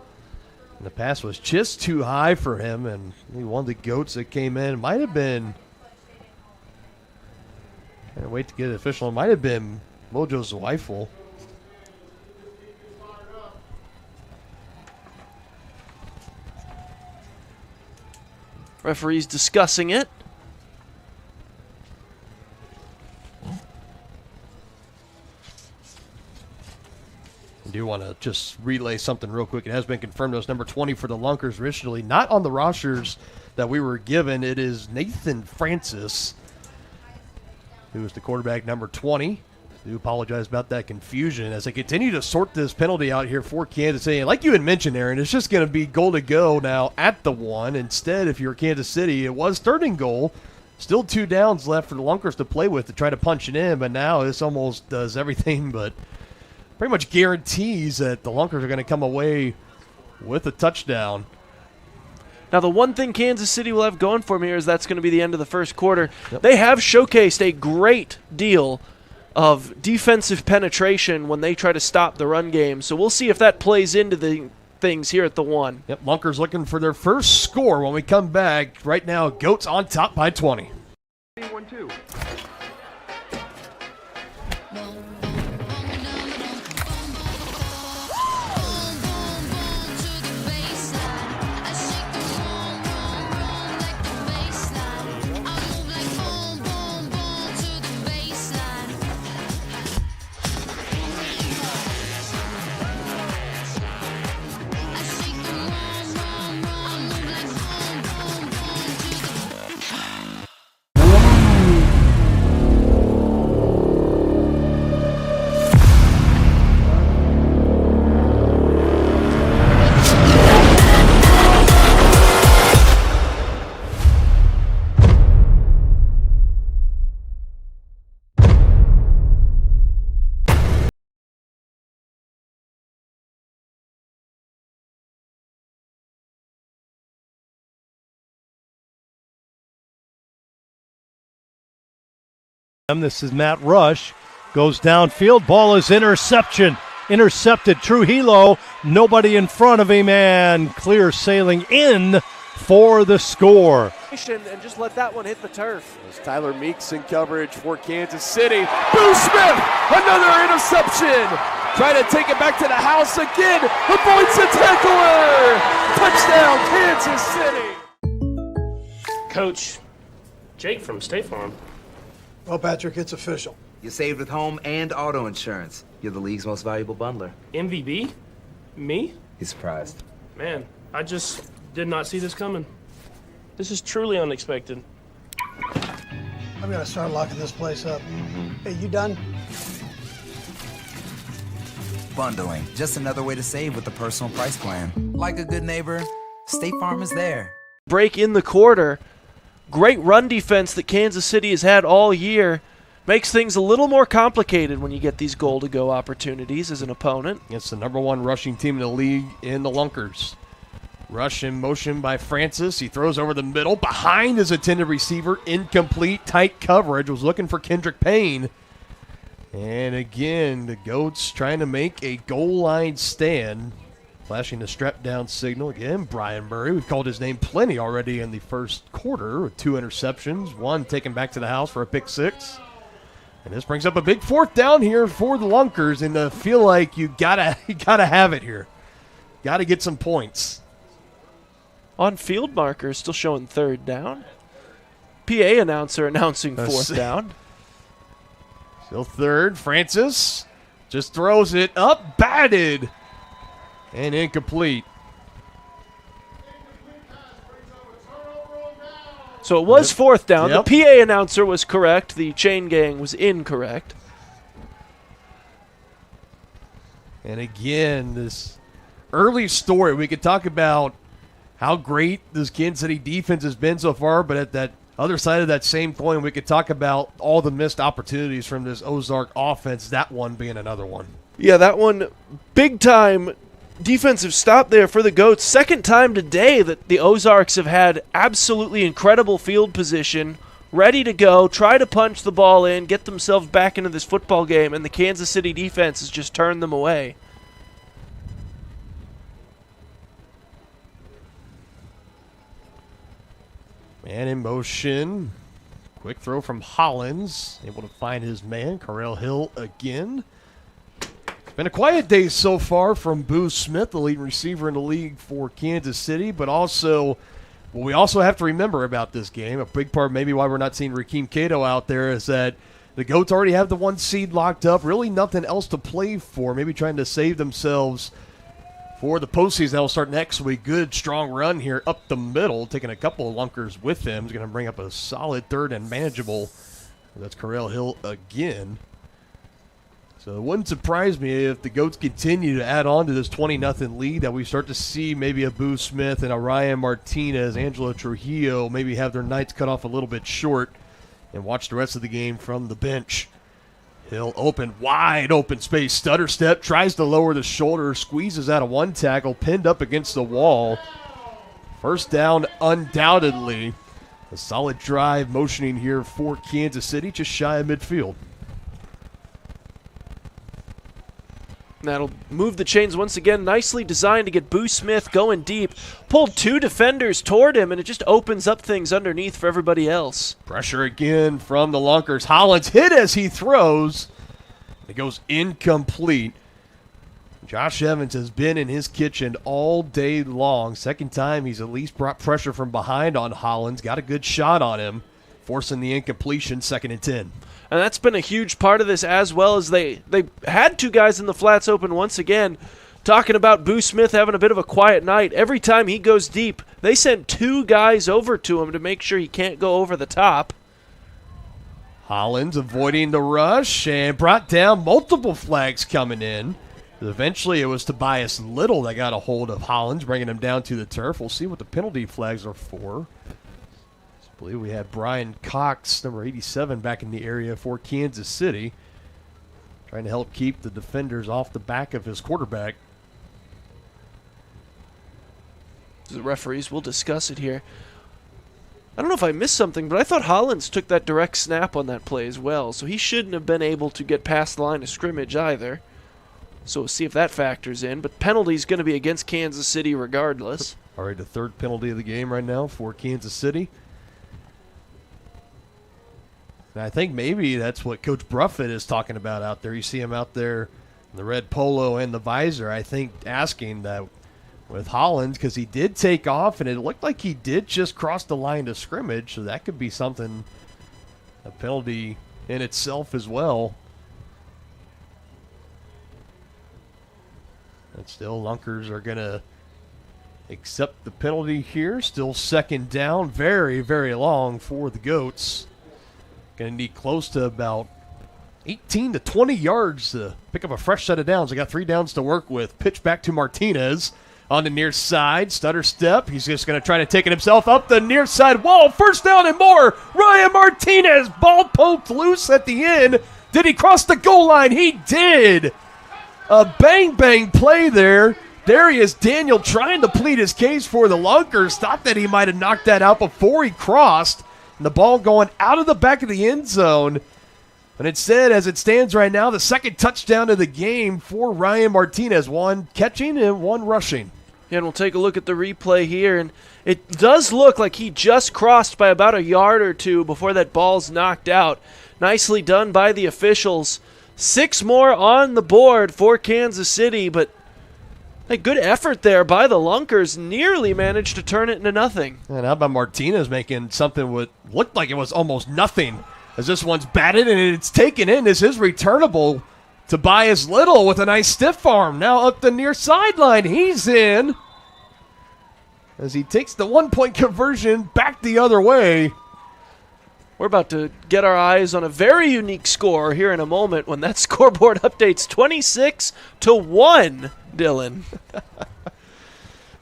And the pass was just too high for him, and one of the goats that came in might have been, can't wait to get it official, it might have been Mojo Zweifel. Referee's discussing it. I do want to just relay something real quick. It has been confirmed as number 20 for the Lunkers originally, not on the rosters that we were given. It is Nathan Francis, who is the quarterback number 20. I do apologize about that confusion as they continue to sort this penalty out here for Kansas City. And like you had mentioned, Aaron, it's just going to be goal to go now at the 1. Instead, if you're Kansas City, it was 3rd and goal. Still 2 downs left for the Lunkers to play with to try to punch it in, but now this almost does everything but pretty much guarantees that the Lunkers are going to come away with a touchdown. Now, the one thing Kansas City will have going for them here is that's going to be the end of the first quarter. Yep. They have showcased a great deal of defensive penetration when they try to stop the run game. So we'll see if that plays into the things here at the 1. Yep, Lunkers looking for their first score when we come back. Right now, Goats on top by 20. 1-2. This is Matt Rush. Goes downfield. Ball is interception. intercepted. Trujillo, nobody in front of him, and clear sailing in for the score. And just let that one hit the turf. As Tyler Meeks in coverage for Kansas City. Boo Smith, another interception. Trying to take it back to the house again. Avoids the tackler. Touchdown, Kansas City. Coach, Jake from State Farm. Well, Patrick, it's official. You saved with home and auto insurance. You're the league's most valuable bundler. MVB? Me? He's surprised. Man, I just did not see this coming. This is truly unexpected. I'm gonna start locking this place up. Hey, you done? Bundling, just another way to save with the personal price plan. Like a good neighbor, State Farm is there. Break in the quarter. Great run defense that Kansas City has had all year. Makes things a little more complicated when you get these goal-to-go opportunities as an opponent. It's the #1 rushing team in the league in the Lunkers. Rush in motion by Francis. He throws over the middle. Behind his intended receiver. Incomplete. Tight coverage. Was looking for Kendrick Payne. And again, the Goats trying to make a goal line stand. Flashing the strap down signal. Again, Brian Murray. We've called his name plenty already in the first quarter with 2 interceptions. 1 taken back to the house for a pick 6. And this brings up a big 4th down here for the Lunkers. And I feel like you gotta have it here. Gotta get some points. On field marker, still showing 3rd down. PA announcer announcing 4th down. Still 3rd. Francis just throws it up, batted, and incomplete. So it was 4th down. Yep. The PA announcer was correct. The chain gang was incorrect. And again, this early story, we could talk about how great this Kansas City defense has been so far, but at that other side of that same coin, we could talk about all the missed opportunities from this Ozark offense, that one being another one. Yeah, that one, big time defensive stop there for the Goats. 2nd time today that the Ozarks have had absolutely incredible field position, ready to go, try to punch the ball in, get themselves back into this football game, and the Kansas City defense has just turned them away. Man in motion. Quick throw from Hollins. Able to find his man. Carell Hill again. It's been a quiet day so far from Boo Smith, the leading receiver in the league for Kansas City. But also, what we also have to remember about this game, a big part maybe why we're not seeing Rakeem Cato out there, is that the Goats already have the 1 seed locked up. Really nothing else to play for. Maybe trying to save themselves for the postseason. That'll start next week. Good, strong run here up the middle, taking a couple of Lunkers with him. He's going to bring up a solid 3rd and manageable. That's Carell Hill again. So it wouldn't surprise me if the Goats continue to add on to this 20-0 lead, that we start to see maybe a Boo Smith and a Ryan Martinez, Angelo Trujillo maybe have their nights cut off a little bit short and watch the rest of the game from the bench. Hill open, wide open space, stutter step, tries to lower the shoulder, squeezes out of 1 tackle, pinned up against the wall. 1st down undoubtedly. A solid drive motioning here for Kansas City, just shy of midfield. That'll move the chains once again. Nicely designed to get Boo Smith going deep. Pulled 2 defenders toward him, and it just opens up things underneath for everybody else. Pressure again from the Lunkers. Hollins hit as he throws. It goes incomplete. Josh Evans has been in his kitchen all day long. 2nd time he's at least brought pressure from behind on Hollins. Got a good shot on him, forcing the incompletion, 2nd and 10. And that's been a huge part of this, as well as they had 2 guys in the flats open once again. Talking about Boo Smith having a bit of a quiet night. Every time he goes deep, they send 2 guys over to him to make sure he can't go over the top. Hollins avoiding the rush and brought down. Multiple flags coming in. Eventually it was Tobias Little that got a hold of Hollins, bringing him down to the turf. We'll see what the penalty flags are for. I believe we had Brian Cox, number 87, back in the area for Kansas City, trying to help keep the defenders off the back of his quarterback. The referees will discuss it here. I don't know if I missed something, but I thought Hollins took that direct snap on that play as well, so he shouldn't have been able to get past the line of scrimmage either. So we'll see if that factors in. But penalty's going to be against Kansas City regardless. All right, the third penalty of the game right now for Kansas City. And I think maybe that's what Coach Bruffett is talking about out there. You see him out there in the red polo and the visor, I think, asking that with Hollins, because he did take off, and it looked like he did just cross the line of scrimmage, so that could be something, a penalty in itself as well. And still, Lunkers are going to accept the penalty here. Still second down. Very, very long for the Goats. Going to need close to about 18 to 20 yards to pick up a fresh set of downs. They got 3 downs to work with. Pitch back to Martinez on the near side. Stutter step. He's just going to try to take it himself up the near side wall. First down and more. Ryan Martinez. Ball poked loose at the end. Did he cross the goal line? He did. A bang-bang play there. Darius Daniel trying to plead his case for the Lunkers. Thought that he might have knocked that out before he crossed. And the ball going out of the back of the end zone. But instead, as it stands right now, the second touchdown of the game for Ryan Martinez. 1 catching and 1 rushing. Yeah, and we'll take a look at the replay here. And it does look like he just crossed by about a yard or 2 before that ball's knocked out. Nicely done by the officials. 6 more on the board for Kansas City, but a good effort there by the Lunkers. Nearly managed to turn it into nothing. And how about Martinez making something what looked like it was almost nothing, as this one's batted and it's taken in as his returnable. Tobias Little with a nice stiff arm. Now up the near sideline. He's in as he takes the 1-point conversion back the other way. We're about to get our eyes on a very unique score here in a moment when that scoreboard updates 26-1, Dylan.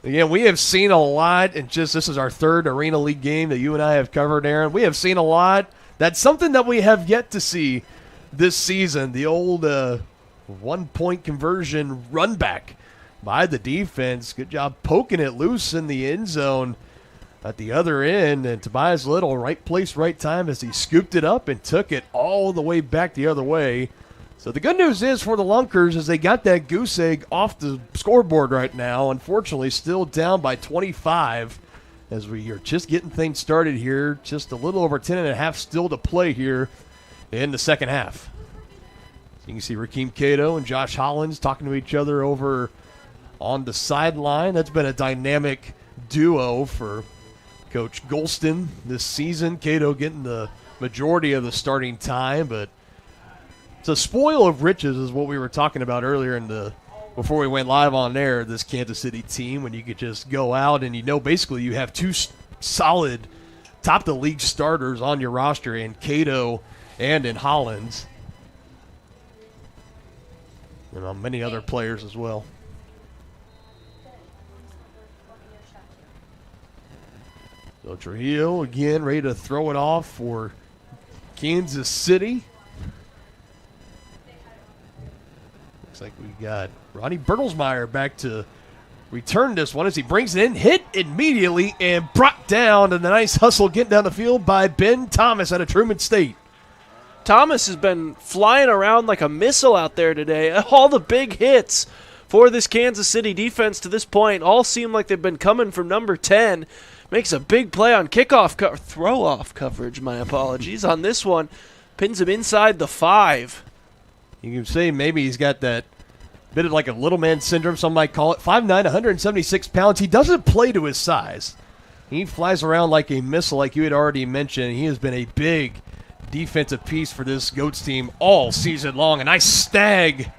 Again, we have seen a lot, and just this is our 3rd Arena League game that you and I have covered, Aaron. We have seen a lot. That's something that we have yet to see this season. The old 1-point conversion run back by the defense. Good job poking it loose in the end zone at the other end, and Tobias Little, right place, right time as he scooped it up and took it all the way back the other way. So the good news is for the Lunkers is they got that goose egg off the scoreboard right now. Unfortunately, still down by 25 as we are just getting things started here. Just a little over 10.5 still to play here in the second half. So you can see Rakeem Cato and Josh Hollins talking to each other over on the sideline. That's been a dynamic duo for Coach Golston this season. Cato getting the majority of the starting time, but it's a spoil of riches is what we were talking about earlier before we went live on air, this Kansas City team, when you could just go out and basically you have 2 solid top-of-the-league starters on your roster in Cato and in Hollins. And many other players as well. So Trujillo again ready to throw it off for Kansas City. Looks like we got Ronnie Bertelsmeyer back to return this one as he brings it in, hit immediately, and brought down, and the nice hustle getting down the field by Ben Thomas out of Truman State. Thomas has been flying around like a missile out there today. All the big hits for this Kansas City defense to this point all seem like they've been coming from number 10. Makes a big play on throw-off coverage, my apologies, on this one. Pins him inside the 5. You can say maybe he's got that bit of like a little man syndrome, some might call it. 5'9", 176 pounds. He doesn't play to his size. He flies around like a missile, like you had already mentioned. He has been a big defensive piece for this Goats team all season long. A nice snag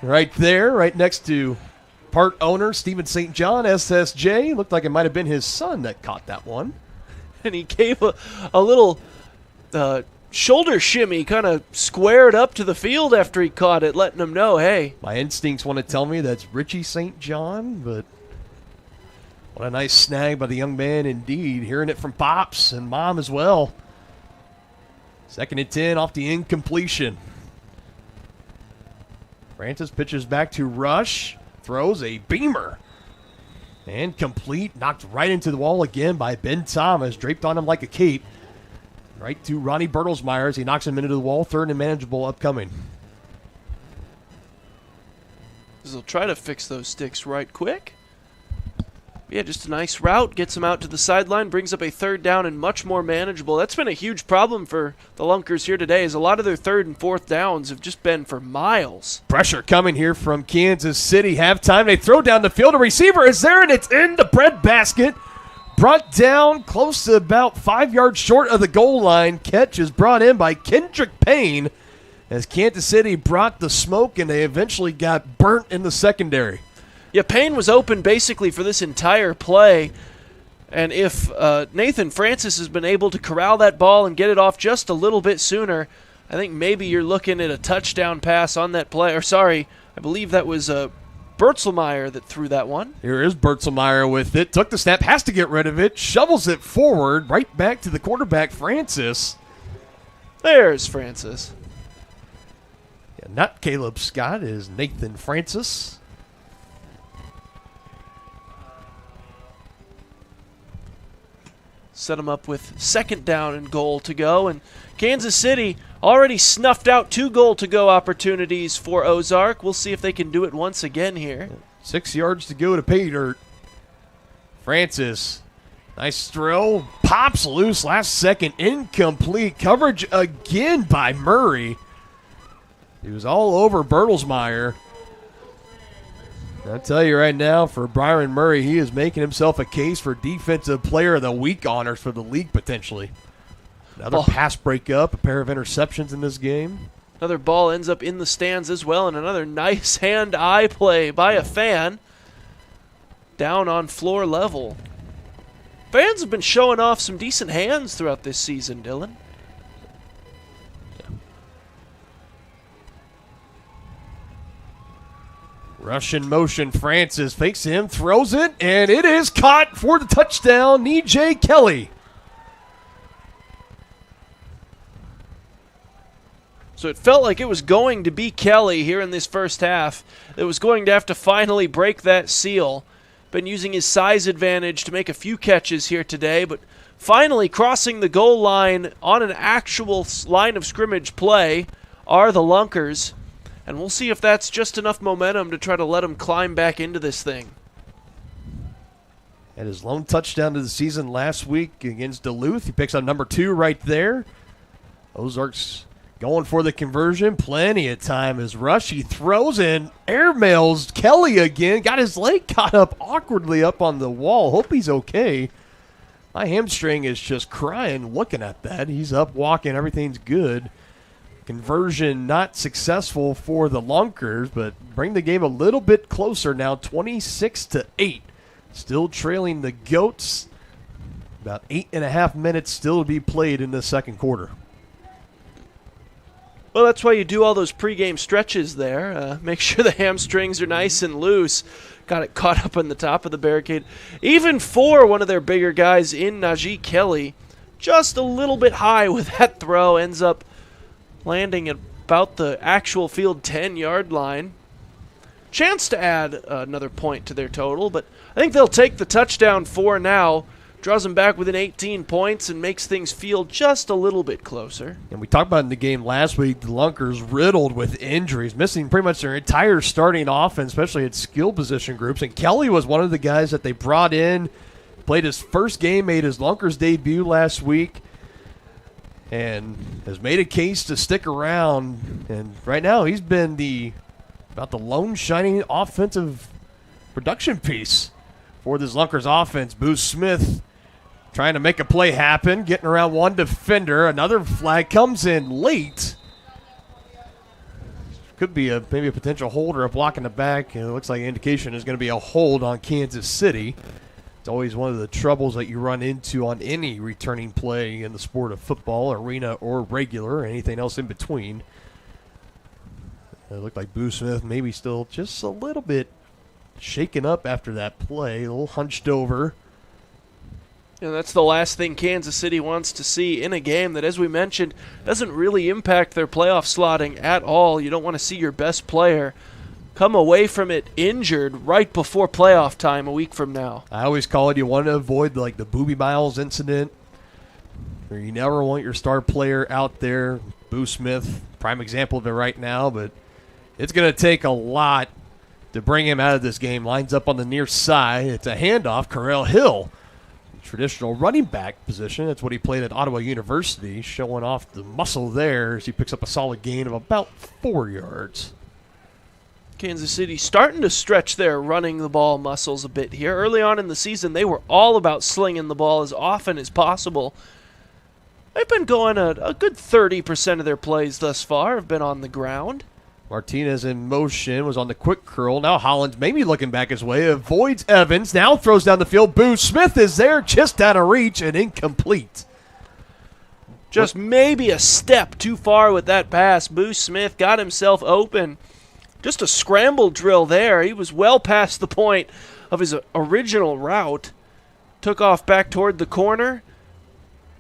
right there, right next to part owner Stephen St. John, SSJ. Looked like it might have been his son that caught that one. And he gave a little shoulder shimmy, kind of squared up to the field after he caught it, letting him know, hey. My instincts want to tell me that's Richie St. John, but what a nice snag by the young man indeed. Hearing it from Pops and Mom as well. 2nd and 10 off the incompletion. Francis pitches back to Rush. Throws a beamer. And complete. Knocked right into the wall again by Ben Thomas. Draped on him like a cape. Right to Ronnie Bertelsmeyer as he knocks him into the wall. 3rd and manageable upcoming. They'll try to fix those sticks right quick. Yeah, just a nice route, gets him out to the sideline, brings up a third down and much more manageable. That's been a huge problem for the Lunkers here today, as a lot of their third and fourth downs have just been for miles. Pressure coming here from Kansas City. Halftime, they throw down the field. A receiver is there, and it's in the breadbasket. Brought down close to about 5 yards short of the goal line. Catch is brought in by Kendrick Payne as Kansas City brought the smoke, and they eventually got burnt in the secondary. Yeah, Payne was open basically for this entire play, and if Nathan Francis has been able to corral that ball and get it off just a little bit sooner, I think maybe you're looking at a touchdown pass on that play. Or sorry, I believe that was Bertzelmeyer that threw that one. Here is Bertzelmeyer with it. Took the snap, has to get rid of it, shovels it forward, right back to the quarterback, Francis. There's Francis. Yeah, not Caleb Scott, it is Nathan Francis. Set him up with second down and goal to go. And Kansas City already snuffed out 2 goal-to-go opportunities for Ozark. We'll see if they can do it once again here. 6 yards to go to pay dirt. Francis, nice throw. Pops loose last second. Incomplete. Coverage again by Murray. He was all over Bertelsmeyer. I'll tell you right now, for Byron Murray, he is making himself a case for Defensive Player of the Week honors for the league potentially. Another pass breakup, a pair of interceptions in this game. Another ball ends up in the stands as well, and another nice hand-eye play by a fan down on floor level. Fans have been showing off some decent hands throughout this season, Dylan. Russian motion, Francis fakes him, throws it, and it is caught for the touchdown, E.J. Kelly. So it felt like it was going to be Kelly here in this first half that was going to have to finally break that seal. Been using his size advantage to make a few catches here today, but finally crossing the goal line on an actual line of scrimmage play are the Lunkers. And we'll see if that's just enough momentum to try to let him climb back into this thing. And his lone touchdown of the season last week against Duluth. He picks up number 2 right there. Ozarks going for the conversion. Plenty of time as Rush. He throws in, airmails Kelly again. Got his leg caught up awkwardly up on the wall. Hope he's okay. My hamstring is just crying looking at that. He's up walking. Everything's good. Conversion not successful for the Lunkers, but bring the game a little bit closer now, 26-8. Still trailing the Goats. About 8.5 minutes still to be played in the second quarter. Well, that's why you do all those pregame stretches there. Make sure the hamstrings are nice and loose. Got it caught up on the top of the barricade. Even for one of their bigger guys in Najee Kelly, just a little bit high with that throw, ends up landing at about the actual field 10-yard line. Chance to add another point to their total, but I think they'll take the touchdown for now. Draws them back within 18 points and makes things feel just a little bit closer. And we talked about in the game last week, the Lunkers riddled with injuries, missing pretty much their entire starting offense, especially at skill position groups. And Kelly was one of the guys that they brought in, played his first game, made his Lunkers debut last week, and has made a case to stick around. And right now he's been about the lone shining offensive production piece for this Lunkers offense. Booth Smith trying to make a play happen, getting around one defender. Another flag comes in late. Could be maybe a potential hold or a block in the back. And it looks like an indication is going to be a hold on Kansas City. It's always one of the troubles that you run into on any returning play in the sport of football, arena or regular, or anything else in between. It looked like Boo Smith maybe still just a little bit shaken up after that play, a little hunched over. And that's the last thing Kansas City wants to see in a game that, as we mentioned, doesn't really impact their playoff slotting at all. You don't want to see your best player come away from it injured right before playoff time a week from now. I always call it, you want to avoid like the Booby Miles incident, where you never want your star player out there. Boo Smith, prime example of it right now, but it's going to take a lot to bring him out of this game. Lines up on the near side. It's a handoff. Carell Hill, traditional running back position. That's what he played at Ottawa University, showing off the muscle there as he picks up a solid gain of about 4 yards. Kansas City starting to stretch their running the ball muscles a bit here. Early on in the season, they were all about slinging the ball as often as possible. They've been going a good 30% of their plays thus far have been on the ground. Martinez in motion, was on the quick curl. Now Hollins maybe looking back his way, avoids Evans, now throws down the field. Boo Smith is there, just out of reach and incomplete. Just maybe a step too far with that pass. Boo Smith got himself open. Just a scramble drill there. He was well past the point of his original route. Took off back toward the corner.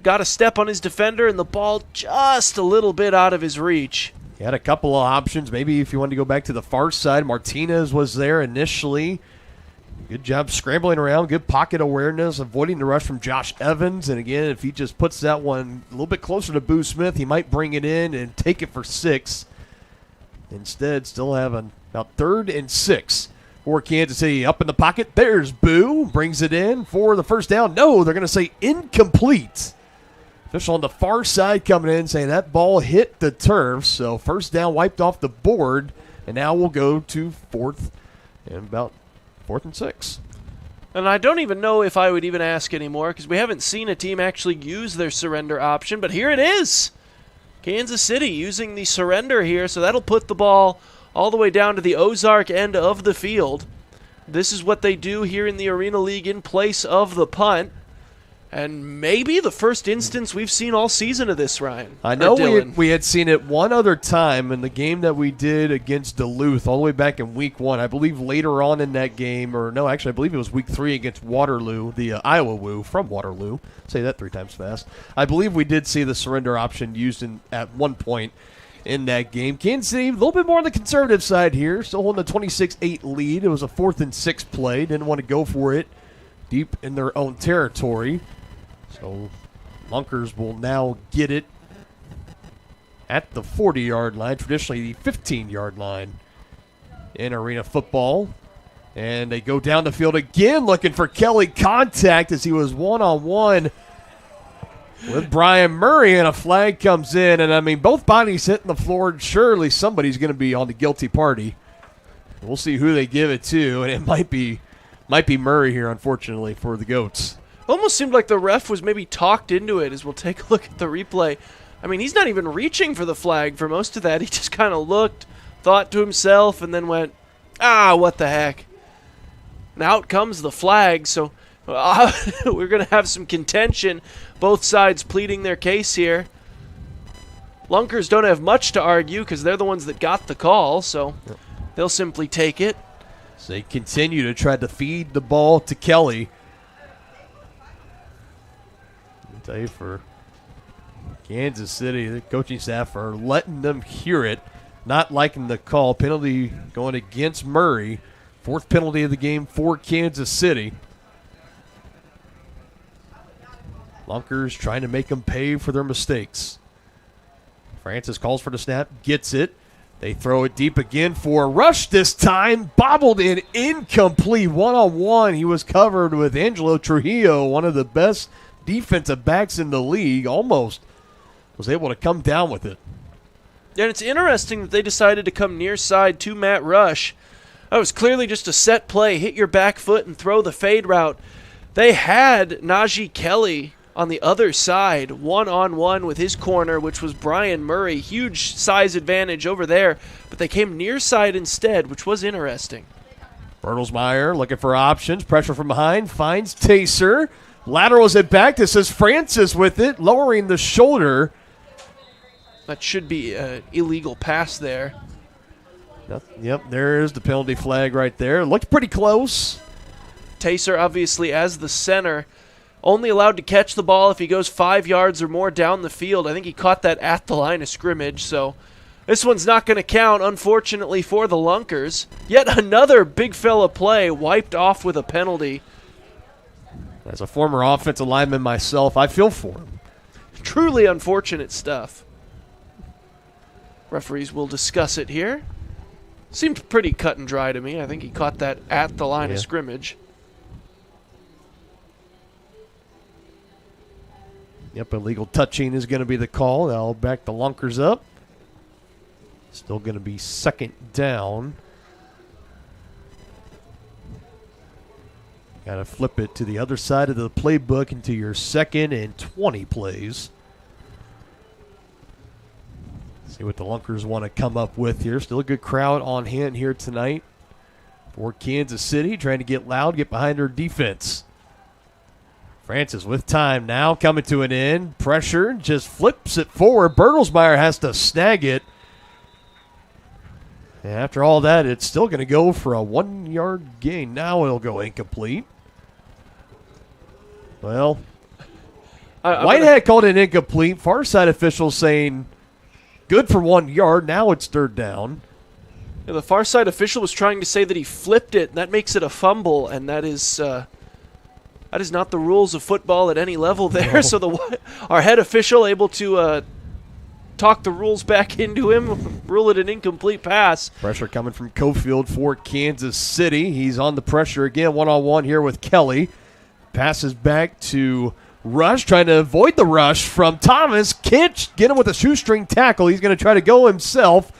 Got a step on his defender, and the ball just a little bit out of his reach. He had a couple of options. Maybe if you wanted to go back to the far side, Martinez was there initially. Good job scrambling around. Good pocket awareness, avoiding the rush from Josh Evans. And again, if he just puts that one a little bit closer to Boo Smith, he might bring it in and take it for 6. Instead, still having about 3rd and 6 for Kansas City. Up in the pocket, there's Boo. Brings it in for the first down. No, they're going to say incomplete. Official on the far side coming in saying that ball hit the turf. So first down wiped off the board. And now we'll go to 4th and about 4th and 6. And I don't even know if I would even ask anymore because we haven't seen a team actually use their surrender option. But here it is. Kansas City using the surrender here, so that'll put the ball all the way down to the Ozark end of the field. This is what they do here in the Arena League in place of the punt. And maybe the first instance we've seen all season of this, Ryan. I know we had seen it one other time in the game that we did against Duluth all the way back in week 1. I believe later on in that game, or no, actually I believe it was week 3 against Waterloo, the Iowa Woo from Waterloo. Say that 3 times fast. I believe we did see the surrender option used at one point in that game. Kansas City, a little bit more on the conservative side here, still holding a 26-8 lead. It was a 4th and 6 play. Didn't want to go for it deep in their own territory. So Lunkers will now get it at the 40-yard line, traditionally the 15-yard line in arena football. And they go down the field again looking for Kelly contact as he was one-on-one with Brian Murray, and a flag comes in. And, I mean, both bodies hitting the floor. Surely somebody's going to be on the guilty party. We'll see who they give it to, and it might be Murray here, unfortunately, for the Goats. Almost seemed like the ref was maybe talked into it as we'll take a look at the replay. I mean, he's not even reaching for the flag for most of that. He just kind of looked, thought to himself, and then went, what the heck. And out comes the flag, so we're going to have some contention. Both sides pleading their case here. Lunkers don't have much to argue because they're the ones that got the call, so they'll simply take it. So they continue to try to feed the ball to Kelly. I'll tell you, for Kansas City, the coaching staff are letting them hear it, not liking the call. Penalty going against Murray. 4th penalty of the game for Kansas City. Lunkers trying to make them pay for their mistakes. Francis calls for the snap, gets it. They throw it deep again for a rush this time. Bobbled in, incomplete. One-on-one, he was covered with Angelo Trujillo, one of the best defensive backs in the league. Almost was able to come down with it. And it's interesting that they decided to come near side to Matt Rush. That was clearly just a set play. Hit your back foot and throw the fade route. They had Najee Kelly on the other side, one-on-one with his corner, which was Brian Murray. Huge size advantage over there, but they came near side instead, which was interesting. Bertelsmeyer looking for options. Pressure from behind. Finds Taser. Laterals it back. This is Francis with it, lowering the shoulder. That should be an illegal pass there. Yep, there's the penalty flag right there. Looked pretty close. Taser, obviously, as the center, only allowed to catch the ball if he goes 5 yards or more down the field. I think he caught that at the line of scrimmage, so this one's not going to count, unfortunately, for the Lunkers. Yet another big fella play wiped off with a penalty. As a former offensive lineman myself, I feel for him. Truly unfortunate stuff. Referees will discuss it here. Seemed pretty cut and dry to me. I think he caught that at the line of scrimmage. Yep, illegal touching is going to be the call. They'll back the Lunkers up. Still going to be second down. Got to flip it to the other side of the playbook into your 2nd and 20 plays. See what the Lunkers want to come up with here. Still a good crowd on hand here tonight for Kansas City, trying to get loud, get behind their defense. Francis with time now, coming to an end. Pressure, just flips it forward. Bertelsmeyer has to snag it. And after all that, it's still going to go for a 1-yard gain. Now it'll go incomplete. Well, Whitehead called it incomplete. Far side officials saying good for 1 yard. Now it's 3rd down. Yeah, the far side official was trying to say that he flipped it, and that makes it a fumble, and that is not the rules of football at any level there. No. So our head official able to talk the rules back into him, rule it an incomplete pass. Pressure coming from Cofield for Kansas City. He's on the pressure again, one-on-one here with Kelly. Passes back to Rush, trying to avoid the rush from Thomas. Can't get him with a shoestring tackle. He's going to try to go himself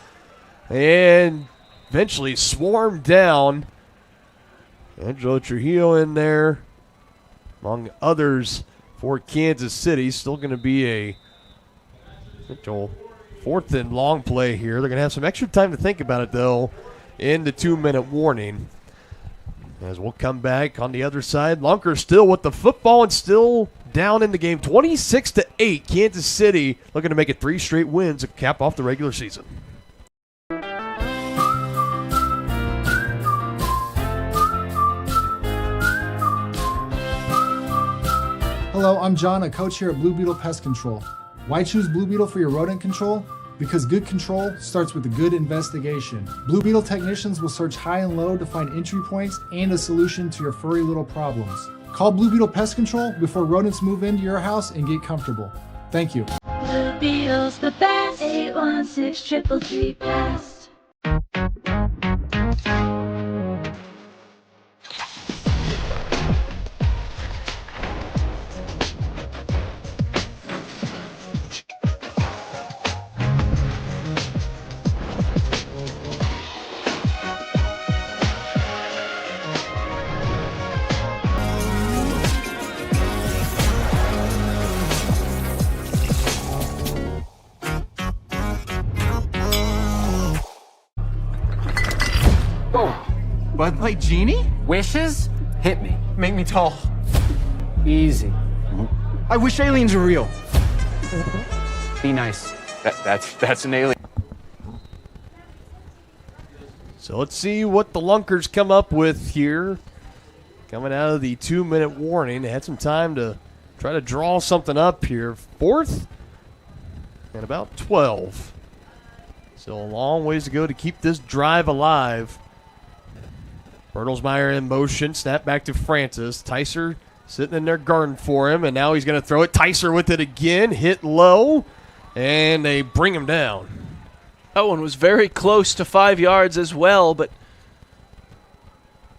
and eventually swarm down. Angelo Trujillo in there, among others, for Kansas City. Still going to be a 4th and long play here. They're going to have some extra time to think about it, though, in the 2-minute warning. As we'll come back on the other side. Lunkers still with the football and still down in the game. 26-8. Kansas City looking to make it 3 straight wins to cap off the regular season. Hello, I'm John, a coach here at Blue Beetle Pest Control. Why choose Blue Beetle for your rodent control? Because good control starts with a good investigation. Blue Beetle technicians will search high and low to find entry points and a solution to your furry little problems. Call Blue Beetle Pest Control before rodents move into your house and get comfortable. Thank you. Blue Beetle's the best. 816-333-PEST. Bud Light Genie? Wishes? Hit me. Make me tall. Easy. I wish aliens were real. Be nice. That's an alien. So let's see what the Lunkers come up with here. Coming out of the 2-minute warning. They had some time to try to draw something up here. 4th and about 12. So a long ways to go to keep this drive alive. Bertelsmeyer in motion. Snap back to Francis. Tyser sitting in there guarding for him, and now he's going to throw it. Tyser with it again. Hit low, and they bring him down. That one was very close to 5 yards as well, but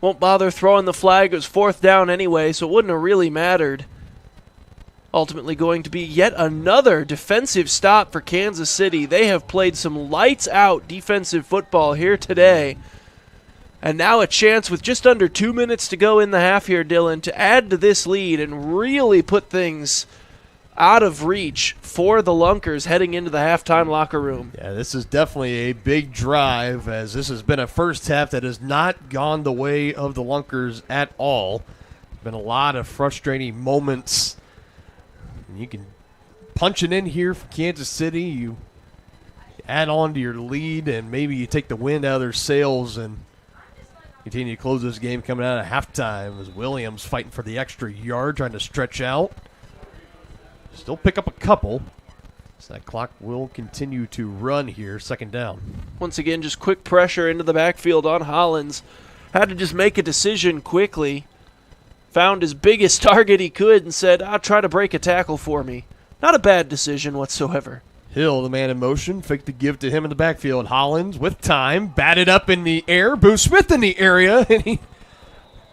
won't bother throwing the flag. It was 4th down anyway, so it wouldn't have really mattered. Ultimately going to be yet another defensive stop for Kansas City. They have played some lights-out defensive football here today. And now a chance with just under 2 minutes to go in the half here, Dylan, to add to this lead and really put things out of reach for the Lunkers heading into the halftime locker room. Yeah, this is definitely a big drive, as this has been a first half that has not gone the way of the Lunkers at all. Been a lot of frustrating moments. You can punch it in here for Kansas City. You add on to your lead, and maybe you take the wind out of their sails and continue to close this game coming out of halftime as Williams fighting for the extra yard, trying to stretch out. Still pick up a couple. So that clock will continue to run here, 2nd down. Once again, just quick pressure into the backfield on Hollins. Had to just make a decision quickly. Found his biggest target he could and said, I'll try to break a tackle for me. Not a bad decision whatsoever. Hill, the man in motion, fake the give to him in the backfield. Hollins with time, batted up in the air. Boo Smith in the area, and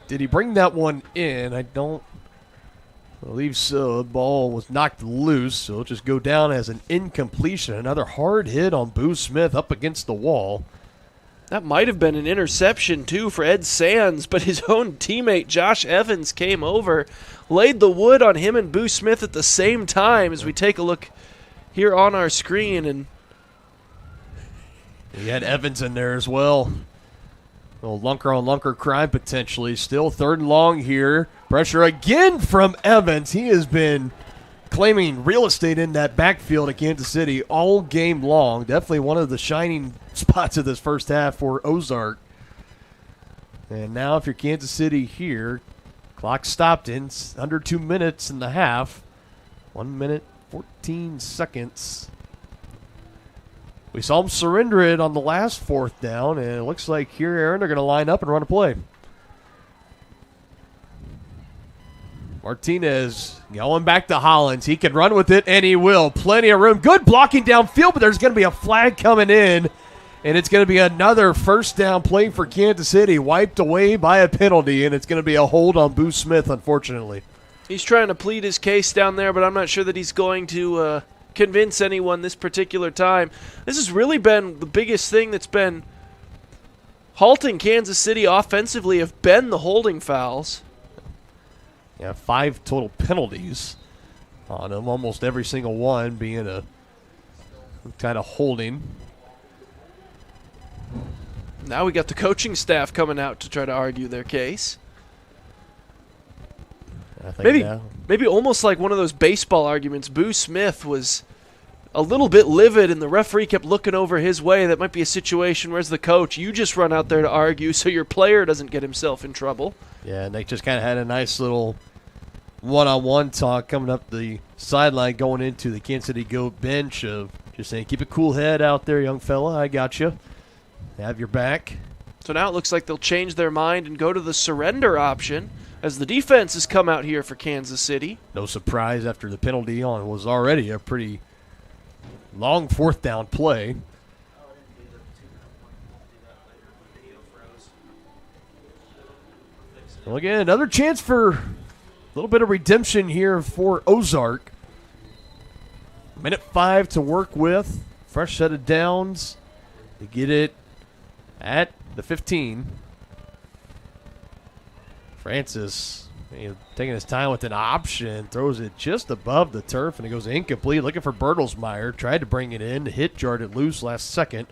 did he bring that one in? I don't believe so. The ball was knocked loose, so it'll just go down as an incompletion. Another hard hit on Boo Smith up against the wall. That might have been an interception, too, for Ed Sands, but his own teammate Josh Evans came over, laid the wood on him and Boo Smith at the same time as we take a look here on our screen. And he had Evans in there as well. A little lunker-on-lunker crime potentially. Still 3rd and long here. Pressure again from Evans. He has been claiming real estate in that backfield at Kansas City all game long. Definitely one of the shining spots of this first half for Ozark. And now if you're Kansas City here, clock stopped in under 2 minutes and a half. 1 minute, 14 seconds. We saw them surrender it on the last 4th down, and it looks like here, Aaron, they're going to line up and run a play. Martinez going back to Hollins. He can run with it, and he will. Plenty of room. Good blocking downfield, but there's going to be a flag coming in, and it's going to be another first down play for Kansas City, wiped away by a penalty, and it's going to be a hold on Boo Smith, unfortunately. He's trying to plead his case down there, but I'm not sure that he's going to convince anyone this particular time. This has really been the biggest thing that's been halting Kansas City offensively have been the holding fouls. Yeah, 5 total penalties on him, almost every single one being a kind of holding. Now we got the coaching staff coming out to try to argue their case. Maybe almost like one of those baseball arguments. Boo Smith was a little bit livid, and the referee kept looking over his way. That might be a situation where, as the coach, you just run out there to argue so your player doesn't get himself in trouble. Yeah, and they just kind of had a nice little one-on-one talk coming up the sideline going into the Kansas City Goat bench of just saying, keep a cool head out there, young fella. I got you. Have your back. So now it looks like they'll change their mind and go to the surrender option as the defense has come out here for Kansas City. No surprise after the penalty on what was already a pretty long 4th down play. Well, again, another chance for a little bit of redemption here for Ozark. 1:05 to work with. Fresh set of downs. They get it at the 15. Francis taking his time with an option, throws it just above the turf, and it goes incomplete. Looking for Bertelsmeyer. Tried to bring it in. Hit jarred it loose last second.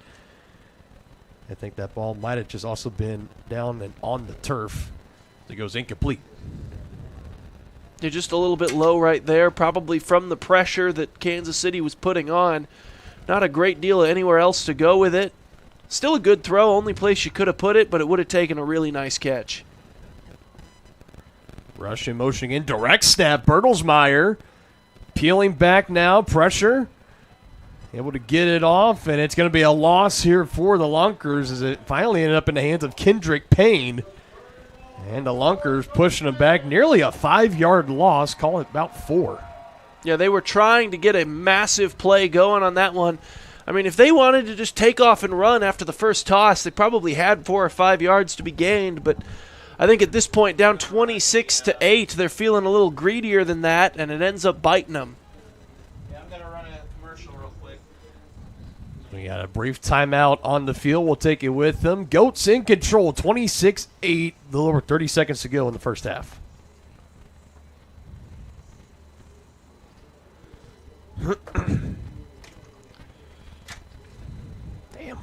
I think that ball might have just also been down and on the turf. It goes incomplete. They're just a little bit low right there, probably from the pressure that Kansas City was putting on. Not a great deal of anywhere else to go with it. Still a good throw, only place you could have put it, but it would have taken a really nice catch. Rush in motion in, direct snap. Bertelsmeyer peeling back now, pressure. Able to get it off, and it's going to be a loss here for the Lunkers as it finally ended up in the hands of Kendrick Payne. And the Lunkers pushing them back, nearly a 5-yard loss, call it about 4. Yeah, they were trying to get a massive play going on that one. I mean, if they wanted to just take off and run after the first toss, they probably had 4 or 5 yards to be gained, but I think at this point, down 26-8, they're feeling a little greedier than that, and it ends up biting them. Yeah, I'm going to run a commercial real quick. We got a brief timeout on the field. We'll take it with them. Goats in control, 26-8, a little over 30 seconds to go in the first half. Damn.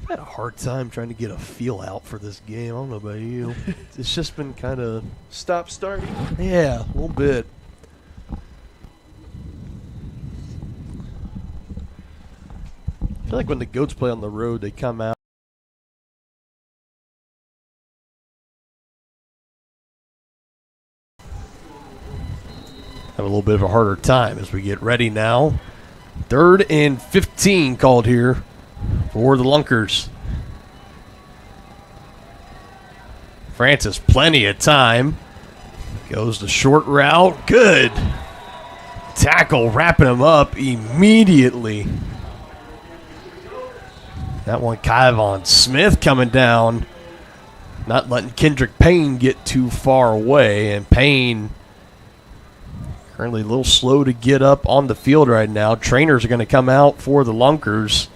I've had a hard time trying to get a feel out for this game. I don't know about you. It's just been kind of stop-starting. Yeah, a little bit. I feel like when the Goats play on the road, they come out. Have a little bit of a harder time as we get ready now. 3rd and 15 called here for the Lunkers. Francis, plenty of time. Goes the short route. Good tackle, wrapping him up immediately. That one, Kyvon Smith coming down, not letting Kendrick Payne get too far away. And Payne currently a little slow to get up on the field right now. Trainers are going to come out for the Lunkers.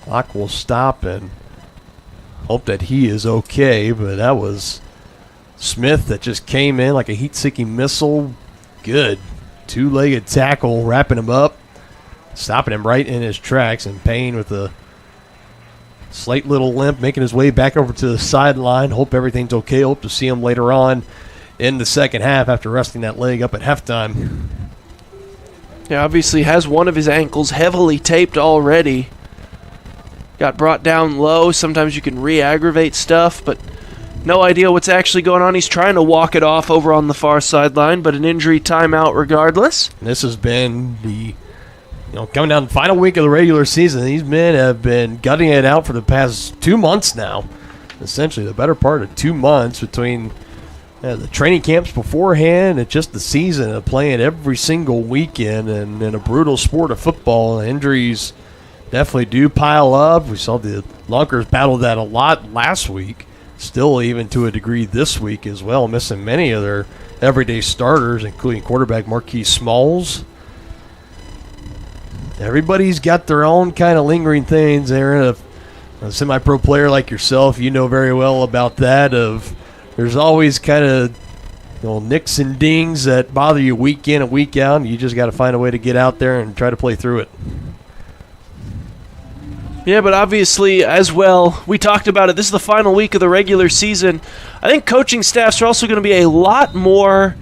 Clock will stop and hope that he is okay, but that was Smith that just came in like a heat-seeking missile. Good two-legged tackle, wrapping him up, stopping him right in his tracks. And Payne with a slight little limp, making his way back over to the sideline. Hope everything's okay. Hope to see him later on in the second half after resting that leg up at halftime. Yeah, obviously has one of his ankles heavily taped already. Got brought down low. Sometimes you can re-aggravate stuff, but no idea what's actually going on. He's trying to walk it off over on the far sideline, but an injury timeout regardless. This has been the, coming down the final week of the regular season. These men have been gutting it out for the past 2 months now. Essentially the better part of 2 months between the training camps beforehand and just the season of playing every single weekend and in a brutal sport of football. Injuries definitely do pile up. We saw the Lunkers battle that a lot last week. Still, even to a degree this week as well, missing many of their everyday starters, including quarterback Marquise Smalls. Everybody's got their own kind of lingering things. They're a semi-pro player like yourself. You know very well about that. There's always kind of nicks and dings that bother you week in and week out. And you just got to find a way to get out there and try to play through it. Yeah, but obviously, as well, we talked about it. This is the final week of the regular season. I think coaching staffs are also going to be a lot more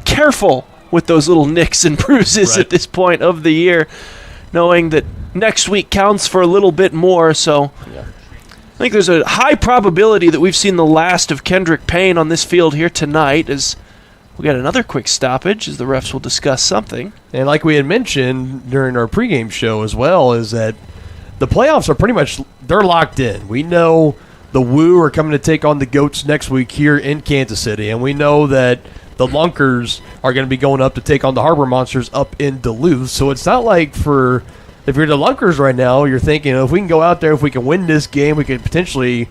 careful with those little nicks and bruises at this point of the year, knowing that next week counts for a little bit more. So I think there's a high probability that we've seen the last of Kendrick Payne on this field here tonight, as we got another quick stoppage as the refs will discuss something. And like we had mentioned during our pregame show as well, is that the playoffs are pretty much, they're locked in. We know the Woo are coming to take on the Goats next week here in Kansas City, and we know that the Lunkers are going to be going up to take on the Harbor Monsters up in Duluth. So it's not like if you're the Lunkers right now, you're thinking, if we can go out there, if we can win this game, we could potentially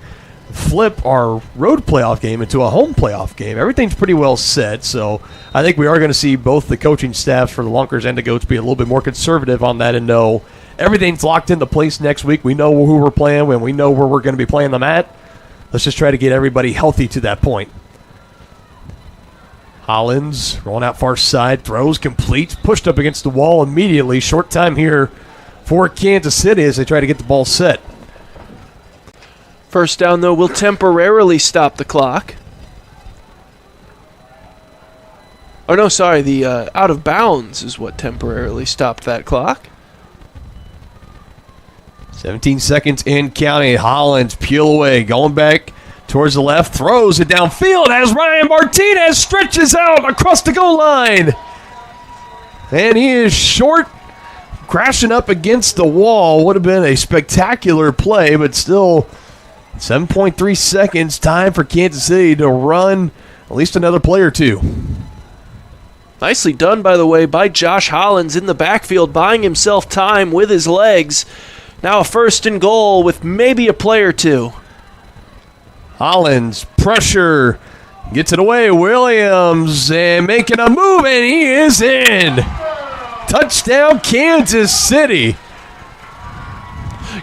flip our road playoff game into a home playoff game. Everything's pretty well set, so I think we are going to see both the coaching staffs for the Lunkers and the Goats be a little bit more conservative on that and know everything's locked into place next week. We know who we're playing and we know where we're going to be playing them at. Let's just try to get everybody healthy to that point. Hollins rolling out far side, throws, complete, pushed up against the wall immediately. Short time here for Kansas City as they try to get the ball set. First down, though, will temporarily stop the clock. Oh, no, sorry, the out of bounds is what temporarily stopped that clock. 17 seconds in counting. Hollins peel away, going back towards the left, throws it downfield as Ryan Martinez stretches out across the goal line. And he is short, crashing up against the wall. Would have been a spectacular play, but still 7.3 seconds. Time for Kansas City to run at least another play or two. Nicely done, by the way, by Josh Hollins in the backfield, buying himself time with his legs. Now a first and goal with maybe a play or two. Hollins, pressure, gets it away. Williams, and making a move, and he is in. Touchdown, Kansas City.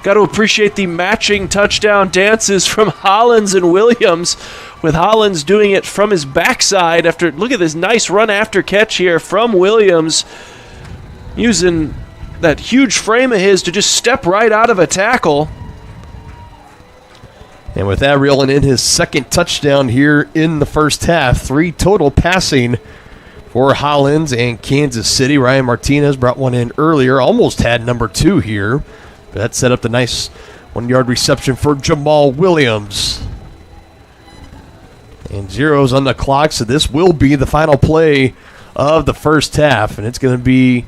Got to appreciate the matching touchdown dances from Hollins and Williams, with Hollins doing it from his backside after, look at this nice run after catch here from Williams, using that huge frame of his to just step right out of a tackle. And with that, reeling in his second touchdown here in the first half. 3 total passing for Hollins and Kansas City. Ryan Martinez brought one in earlier. Almost had number 2 here. But that set up the nice 1-yard reception for Jamal Williams. And zeros on the clock, so this will be the final play of the first half. And it's going to be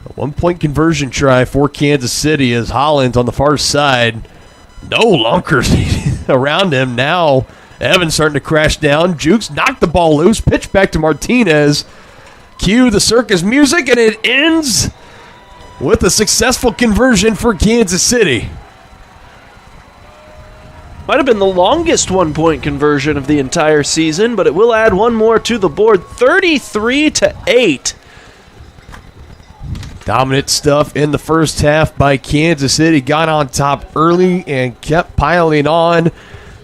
a 1-point conversion try for Kansas City as Hollins on the far side No Lunkers around him. Now Evans starting to crash down. Jukes knocked the ball loose. Pitch back to Martinez. Cue the circus music, and it ends with a successful conversion for Kansas City. Might have been the longest one-point conversion of the entire season, but it will add one more to the board. 33-8. Dominant stuff in the first half by Kansas City. Got on top early and kept piling on.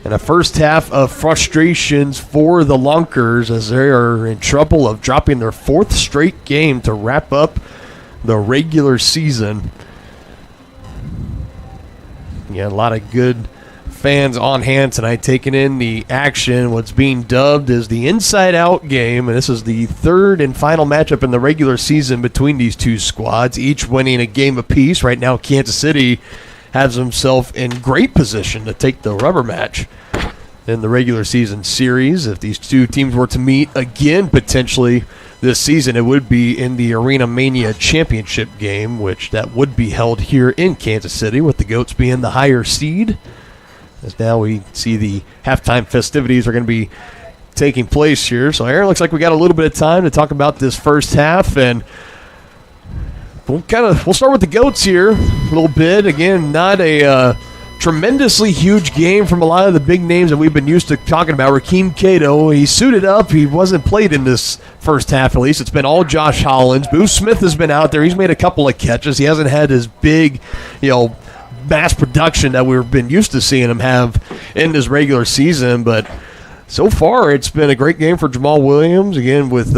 And a first half of frustrations for the Lunkers as they are in trouble of dropping their 4th straight game to wrap up the regular season. Yeah, a lot of good fans on hand tonight taking in the action. What's being dubbed as the inside-out game, and this is the 3rd and final matchup in the regular season between these two squads, each winning a game apiece. Right now, Kansas City has himself in great position to take the rubber match in the regular season series. If these two teams were to meet again potentially this season, it would be in the Arena Mania Championship game, which that would be held here in Kansas City, with the Goats being the higher seed. As now we see the halftime festivities are going to be taking place here. So, Aaron, looks like we got a little bit of time to talk about this first half, and we'll start with the Goats here a little bit. Again, not a tremendously huge game from a lot of the big names that we've been used to talking about. Rakeem Cato, he suited up. He wasn't played in this first half, at least. It's been all Josh Hollins. Booth Smith has been out there. He's made a couple of catches. He hasn't had his big, mass production that we've been used to seeing him have in this regular season. But so far, it's been a great game for Jamal Williams, again, with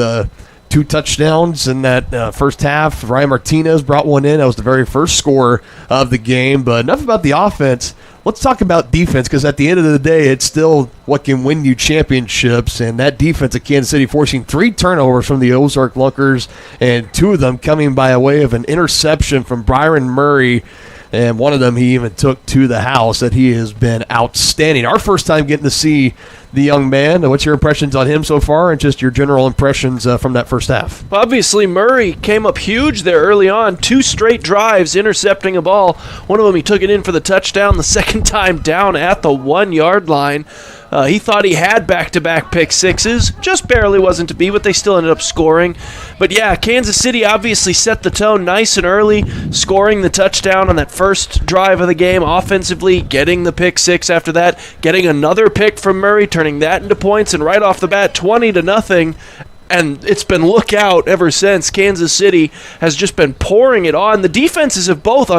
2 touchdowns in that first half. Ryan Martinez brought one in. That was the very first score of the game. But enough about the offense. Let's talk about defense, because at the end of the day, it's still what can win you championships. And that defense at Kansas City forcing 3 turnovers from the Ozarks Lunkers, and 2 of them coming by way of an interception from Byron Murray. And one of them he even took to the house. That he has been outstanding. Our first time getting to see the young man. What's your impressions on him so far, and just your general impressions from that first half? Obviously, Murray came up huge there early on. 2 straight drives intercepting a ball. One of them he took it in for the touchdown. The second time down at the 1-yard line. He thought he had back-to-back pick sixes. Just barely wasn't to be, but they still ended up scoring. But yeah, Kansas City obviously set the tone nice and early, scoring the touchdown on that first drive of the game offensively, getting the pick six after that, getting another pick from Murray, turning that into points, and right off the bat, 20-0. And it's been look out ever since. Kansas City has just been pouring it on. The defenses have both,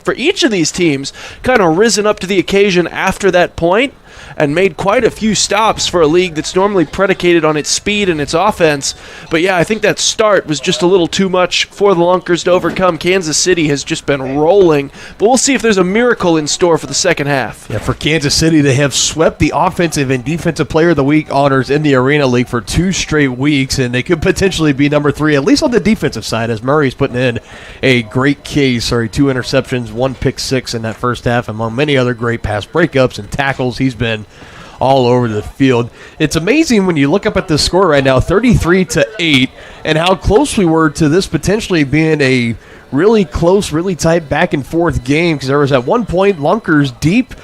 for each of these teams, kind of risen up to the occasion after that point and made quite a few stops for a league that's normally predicated on its speed and its offense. But yeah, I think that start was just a little too much for the Lunkers to overcome. Kansas City has just been rolling, but we'll see if there's a miracle in store for the second half. Yeah, for Kansas City, they have swept the Offensive and Defensive Player of the Week honors in the Arena League for 2 straight weeks, and they could potentially be number 3, at least on the defensive side, as Murray's putting in a great case. 2 interceptions, 1 pick six in that first half, among many other great pass breakups and tackles. He's been all over the field. It's amazing when you look up at the score right now, 33-8, and how close we were to this potentially being a really close, really tight back-and-forth game, because there was at one point Lunkers deep,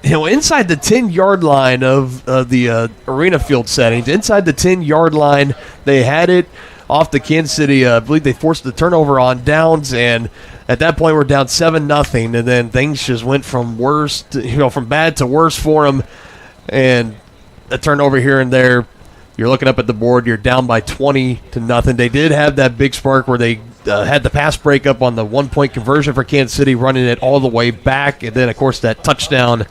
inside the 10-yard line of the arena field settings. Inside the 10-yard line, they had it off the Kansas City. I believe they forced the turnover on downs, and at that point we're down 7-0, and then things just went from from bad to worse for them. And a turnover here and there, you're looking up at the board, you're down by 20-0. They did have that big spark where they had the pass breakup on the 1-point conversion for Kansas City, running it all the way back. And then, of course, that touchdown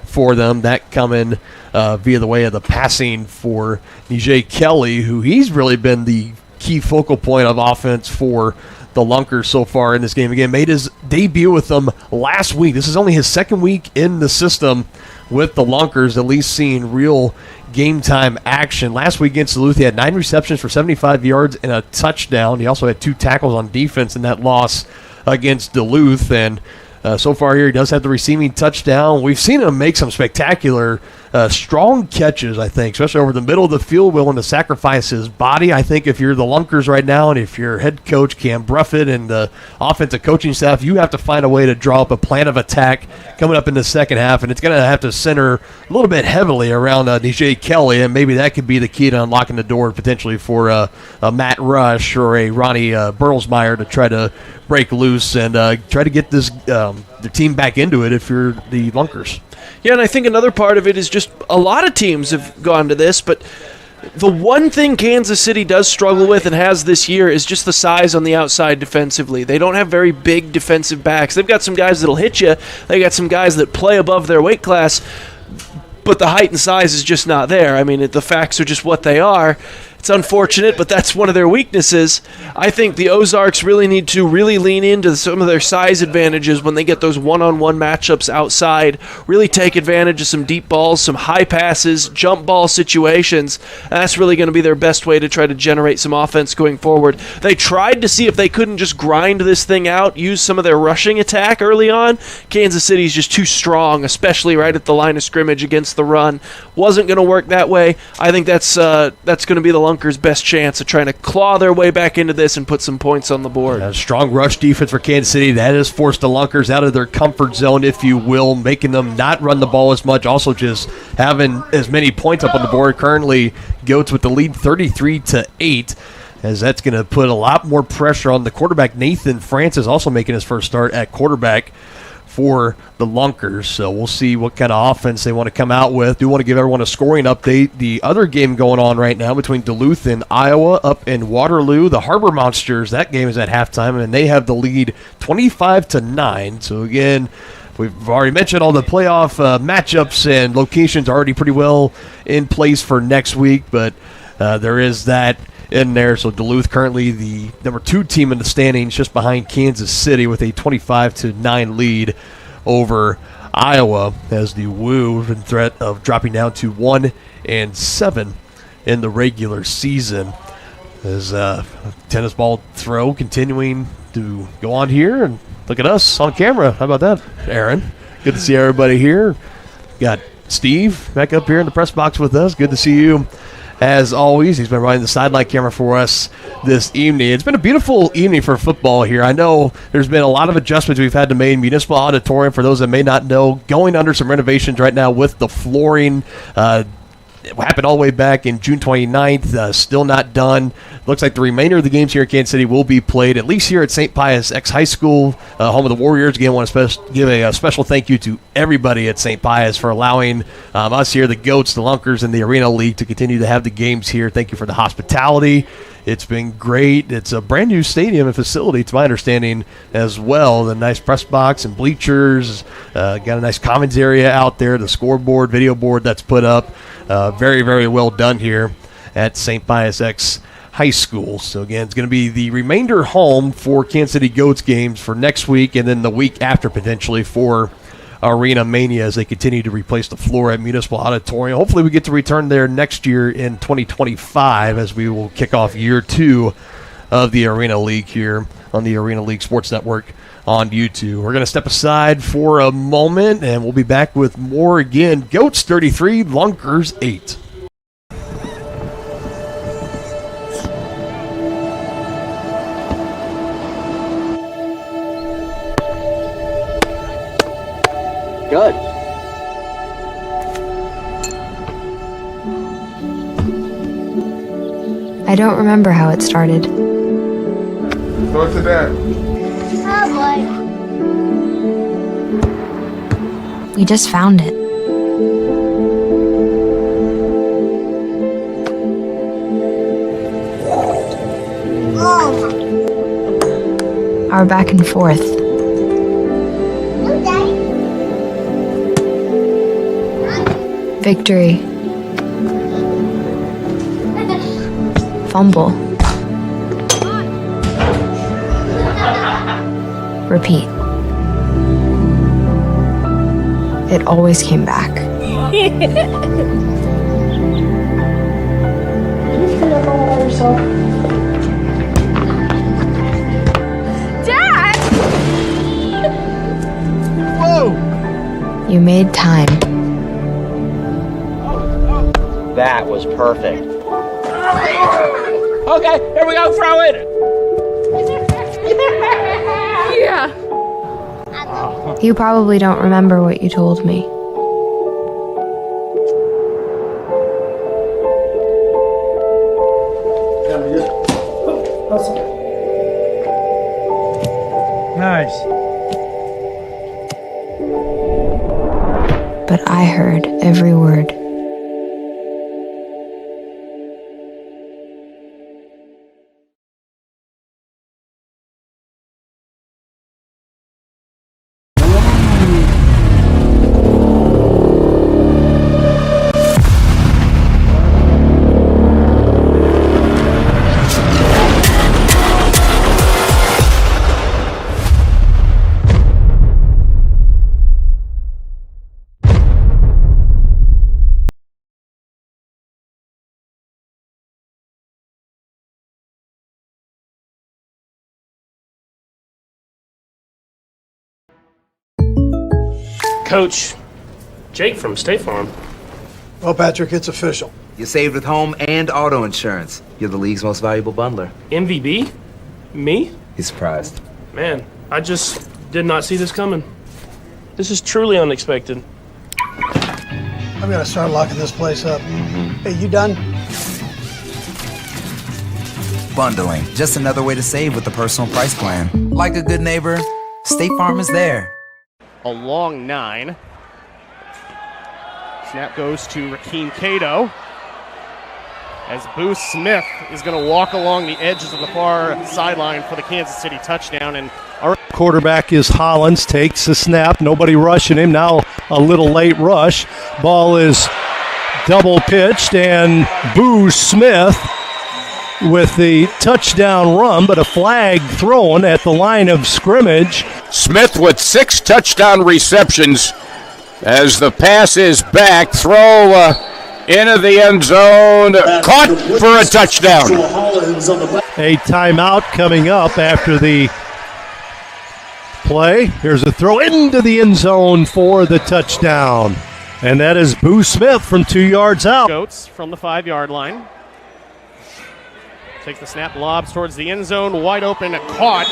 for them, that coming via the way of the passing for Nijay Kelly, who he's really been the key focal point of offense for the Lunkers so far in this game. Again, made his debut with them last week. This is only his second week in the system with the Lunkers, at least seeing real game-time action. Last week against Duluth, he had 9 receptions for 75 yards and a touchdown. He also had 2 tackles on defense in that loss against Duluth. And so far here, he does have the receiving touchdown. We've seen him make some spectacular strong catches, I think, especially over the middle of the field, willing to sacrifice his body. I think if you're the Lunkers right now and if you're head coach Cam Bruffett and the offensive coaching staff, you have to find a way to draw up a plan of attack coming up in the second half, and it's going to have to center a little bit heavily around DJ Kelly, and maybe that could be the key to unlocking the door potentially for a Matt Rush or a Ronnie Burlsmeyer to try to break loose and try to get this the team back into it if you're the Lunkers. Yeah, and I think another part of it is just a lot of teams have gone to this, but the one thing Kansas City does struggle with and has this year is just the size on the outside defensively. They don't have very big defensive backs. They've got some guys that'll hit you. They got some guys that play above their weight class, but the height and size is just not there. I mean, the facts are just what they are. It's unfortunate, but that's one of their weaknesses. I think the Ozarks really need to lean into some of their size advantages when they get those one-on-one matchups outside, really take advantage of some deep balls, some high passes, jump ball situations. And that's really going to be their best way to try to generate some offense going forward. They tried to see if they couldn't just grind this thing out, use some of their rushing attack early on. Kansas City's just too strong, especially right at the line of scrimmage against the run. Wasn't going to work that way. I think that's going to be the Lunkers' best chance of trying to claw their way back into this and put some points on the board. A strong rush defense for Kansas City. That has forced the Lunkers out of their comfort zone, if you will, making them not run the ball as much, also just having as many points up on the board. Currently, Goats with the lead 33-8, as that's going to put a lot more pressure on the quarterback. Nathan Francis also making his first start at quarterback for the Lunkers. So we'll see what kind of offense they want to come out with. Do want to give everyone a scoring update. The other game going on right now between Duluth and Iowa up in Waterloo, the Harbor Monsters, that game is at halftime, and they have the lead 25-9. So again, we've already mentioned all the playoff matchups and locations are already pretty well in place for next week, but there is that in there. So Duluth currently the number 2 team in the standings, just behind Kansas City with a 25-9 lead over Iowa, as the Woo in threat of dropping down to 1-7 in the regular season. As tennis ball throw continuing to go on here, and look at us on camera. How about that, Aaron? Good to see everybody here. Got Steve back up here in the press box with us. Good to see you. As always, he's been running the sideline camera for us this evening. It's been a beautiful evening for football here. I know there's been a lot of adjustments we've had to make. Municipal Auditorium, for those that may not know, going under some renovations right now with the flooring. It happened all the way back in June 29th, still not done. Looks like the remainder of the games here in Kansas City will be played, at least here at St. Pius X High School, home of the Warriors. Again, I want to give a special thank you to everybody at St. Pius for allowing us here, the Goats, the Lunkers, and the Arena League to continue to have the games here. Thank you for the hospitality. It's been great. It's a brand new stadium and facility, to my understanding, as well. The nice press box and bleachers. Got a nice commons area out there. The scoreboard, video board that's put up. Very, very well done here at St. Pius X High School. So, again, it's going to be the remainder home for Kansas City Goats games for next week, and then the week after potentially for Arena Mania as they continue to replace the floor at Municipal Auditorium. Hopefully we get to return there next year in 2025 as we will kick off year 2 of the Arena League here on the Arena League Sports Network on YouTube. We're going to step aside for a moment, and we'll be back with more again. Goats 33, Lunkers 8. Good. I don't remember how it started. Go to that. Oh boy. We just found it. Our back and forth. Victory. Fumble. Repeat. It always came back. Dad! Whoa! You made time. That was perfect. Okay, here we go, throw it. Yeah. You probably don't remember what you told me. Nice. But I heard every word. Coach, Jake from State Farm. Well, Patrick, it's official. You saved with home and auto insurance. You're the league's most valuable bundler. MVB? Me? He's surprised. Man, I just did not see this coming. This is truly unexpected. I'm gonna start locking this place up. Hey, you done? Bundling, just another way to save with the personal price plan. Like a good neighbor, State Farm is there. A long 9. Snap goes to Rakeem Cato. As Booth Smith is going to walk along the edges of the far sideline for the Kansas City touchdown. And our quarterback is Hollins, takes the snap, nobody rushing him. Now a little late rush. Ball is double pitched, and Boo Smith with the touchdown run, but a flag thrown at the line of scrimmage. Smith with 6 touchdown receptions as the pass is back. Throw into the end zone. Caught for a touchdown. A timeout coming up after the play. Here's a throw into the end zone for the touchdown. And that is Boo Smith from 2 yards out. Goats from the 5-yard line. Takes the snap, lobs towards the end zone, wide open, caught.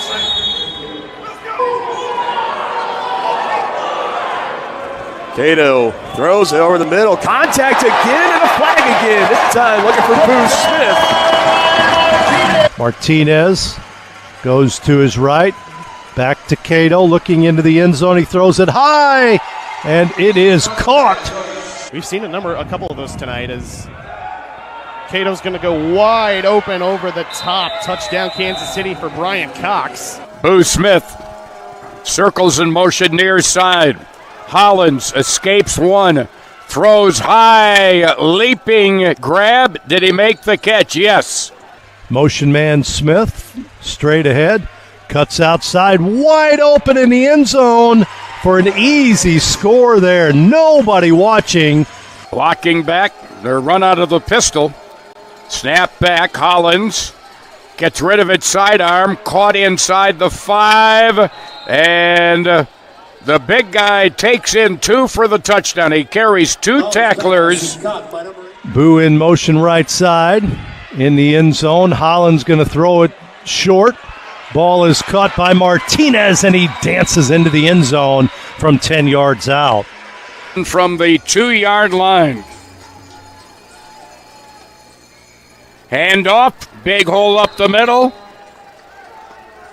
Cato throws it over the middle. Contact again and a flag again. This time looking for Boo Smith. Martinez goes to his right. Back to Cato, looking into the end zone. He throws it high, and it is caught. We've seen a couple of those tonight as Cato's going to go wide open over the top. Touchdown Kansas City for Brian Cox. Boo Smith circles in motion near side. Hollins escapes one. Throws high, leaping grab. Did he make the catch? Yes. Motion man Smith straight ahead. Cuts outside, wide open in the end zone for an easy score there. Nobody watching. Blocking back. Their run out of the pistol. Snap back, Hollins gets rid of it, sidearm, caught inside the 5, and the big guy takes in 2 for the touchdown. He carries 2 tacklers. Boo in motion right side in the end zone. Hollins going to throw it short. Ball is caught by Martinez, and he dances into the end zone from 10 yards out. From the 2-yard line. Hand off, big hole up the middle.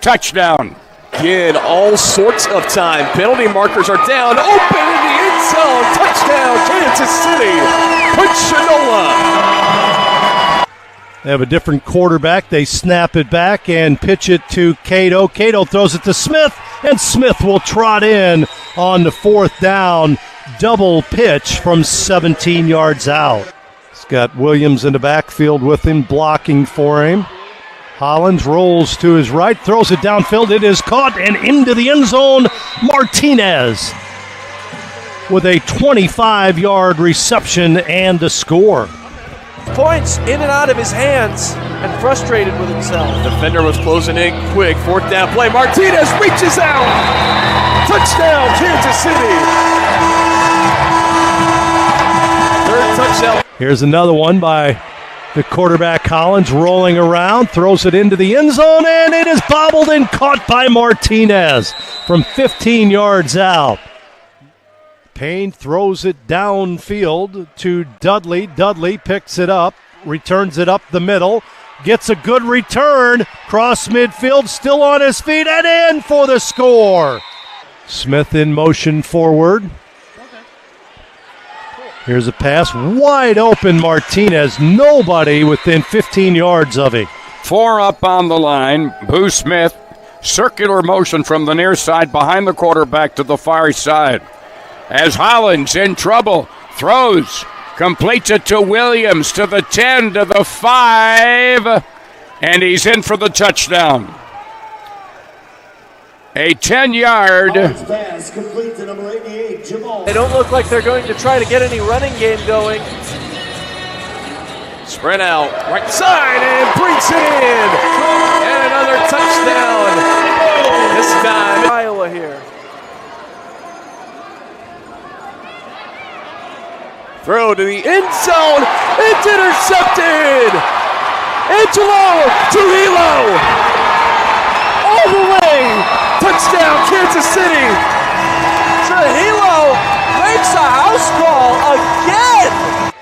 Touchdown. Again, all sorts of time. Penalty markers are down. Open in the end zone. Touchdown, Kansas City. Punchinella. They have a different quarterback. They snap it back and pitch it to Cato. Cato throws it to Smith, and Smith will trot in on the 4th down. Double pitch from 17 yards out. He's got Williams in the backfield with him, blocking for him. Hollins rolls to his right, throws it downfield. It is caught and into the end zone. Martinez with a 25-yard reception and a score. Points in and out of his hands and frustrated with himself. Defender was closing in quick. 4th down play. Martinez reaches out. Touchdown, Kansas City. 3rd touchdown. Here's another one by the quarterback Collins, rolling around, throws it into the end zone, and it is bobbled and caught by Martinez from 15 yards out. Payne throws it downfield to Dudley. Dudley picks it up, returns it up the middle, gets a good return, cross midfield, still on his feet, and in for the score. Smith in motion forward. Here's a pass, wide open Martinez, nobody within 15 yards of him. 4 up on the line. Boo Smith, circular motion from the near side behind the quarterback to the far side. As Hollins in trouble, throws, completes it to Williams, to the 10, to the 5, and he's in for the touchdown. A 10-yard. They don't look like they're going to try to get any running game going. Sprint out, right side, and brings it in. And another touchdown. This time, Iowa here. Throw to the end zone. It's intercepted. Angelo Trujillo. All the way. Touchdown, Kansas City. Trujillo makes a house call again.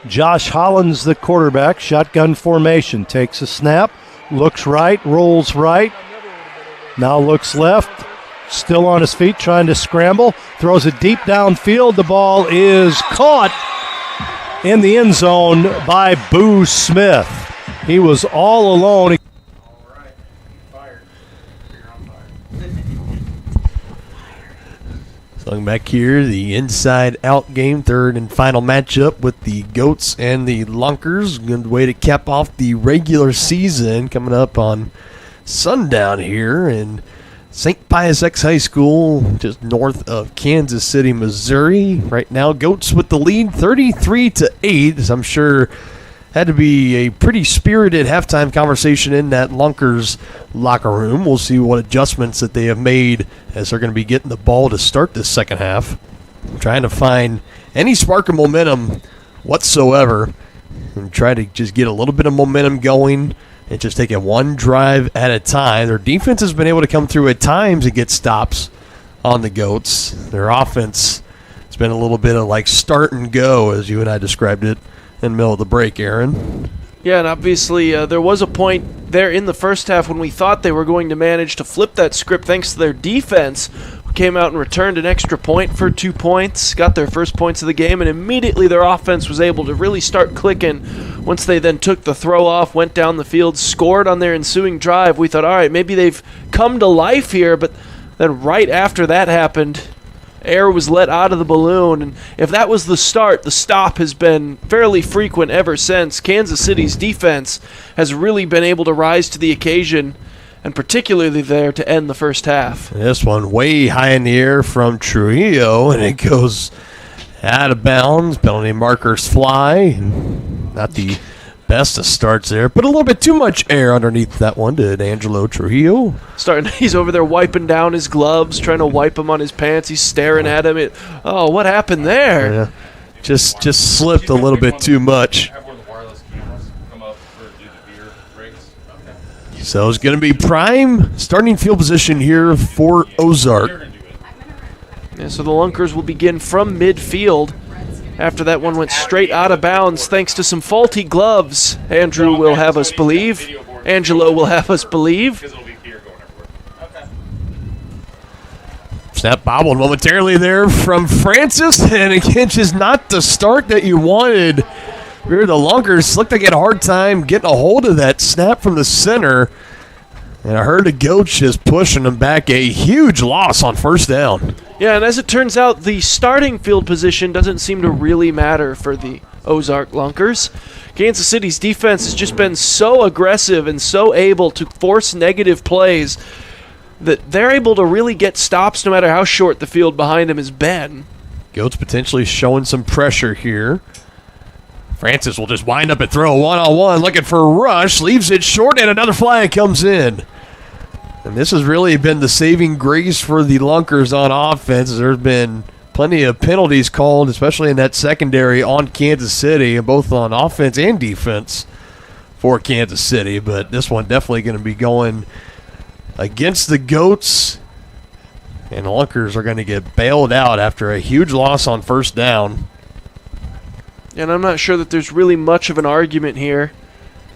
Josh Hollins, the quarterback, shotgun formation, takes a snap, looks right, rolls right, now looks left, still on his feet, trying to scramble, throws it deep downfield. The ball is caught in the end zone by Boo Smith. He was all alone. So back here, the inside-out game, third and final matchup with the Goats and the Lunkers. Good way to cap off the regular season coming up on sundown here in St. Pius X High School, just north of Kansas City, Missouri. Right now, Goats with the lead, 33-8, as I'm sure had to be a pretty spirited halftime conversation in that Lunkers locker room. We'll see what adjustments that they have made as they're going to be getting the ball to start this second half. Trying to find any spark of momentum whatsoever and try to just get a little bit of momentum going and just take it one drive at a time. Their defense has been able to come through at times and get stops on the Goats. Their offense has been a little bit of like start and go, as you and I described it in the middle of the break, Aaron. Yeah, and obviously there was a point there in the first half when we thought they were going to manage to flip that script thanks to their defense, who came out and returned an extra point for 2 points, got their first points of the game, and immediately their offense was able to really start clicking. Once they then took the throw off, went down the field, scored on their ensuing drive, we thought, all right, maybe they've come to life here, but then right after that happened, air was let out of the balloon, and if that was the start, the stop has been fairly frequent ever since. Kansas City's defense has really been able to rise to the occasion, and particularly there to end the first half. This one way high in the air from Trujillo, and it goes out of bounds. Penalty markers fly. Not the best of starts there, but a little bit too much air underneath that one to Angelo Trujillo. He's over there wiping down his gloves, trying to wipe them on his pants. He's staring at him. What happened there? Yeah. Just slipped a little bit too much. So it's going to be prime starting field position here for Ozark. Yeah, so the Lunkers will begin from midfield. After that one went straight out of bounds thanks to some faulty gloves, Angelo will have us believe. Snap bobbled momentarily there from Francis, and again, just not the start that you wanted. Here the Lunkers looked like they had a hard time getting a hold of that snap from the center, and I heard the Goats just pushing them back. A huge loss on first down. Yeah, and as it turns out, the starting field position doesn't seem to really matter for the Ozark Lunkers. Kansas City's defense has just been so aggressive and so able to force negative plays that they're able to really get stops no matter how short the field behind them has been. Goats potentially showing some pressure here. Francis will just wind up and throw a one-on-one, looking for a rush, leaves it short, and another flag comes in. And this has really been the saving grace for the Lunkers on offense. There's been plenty of penalties called, especially in that secondary on Kansas City, both on offense and defense for Kansas City. But this one definitely going to be going against the Goats, and the Lunkers are going to get bailed out after a huge loss on first down. And I'm not sure that there's really much of an argument here,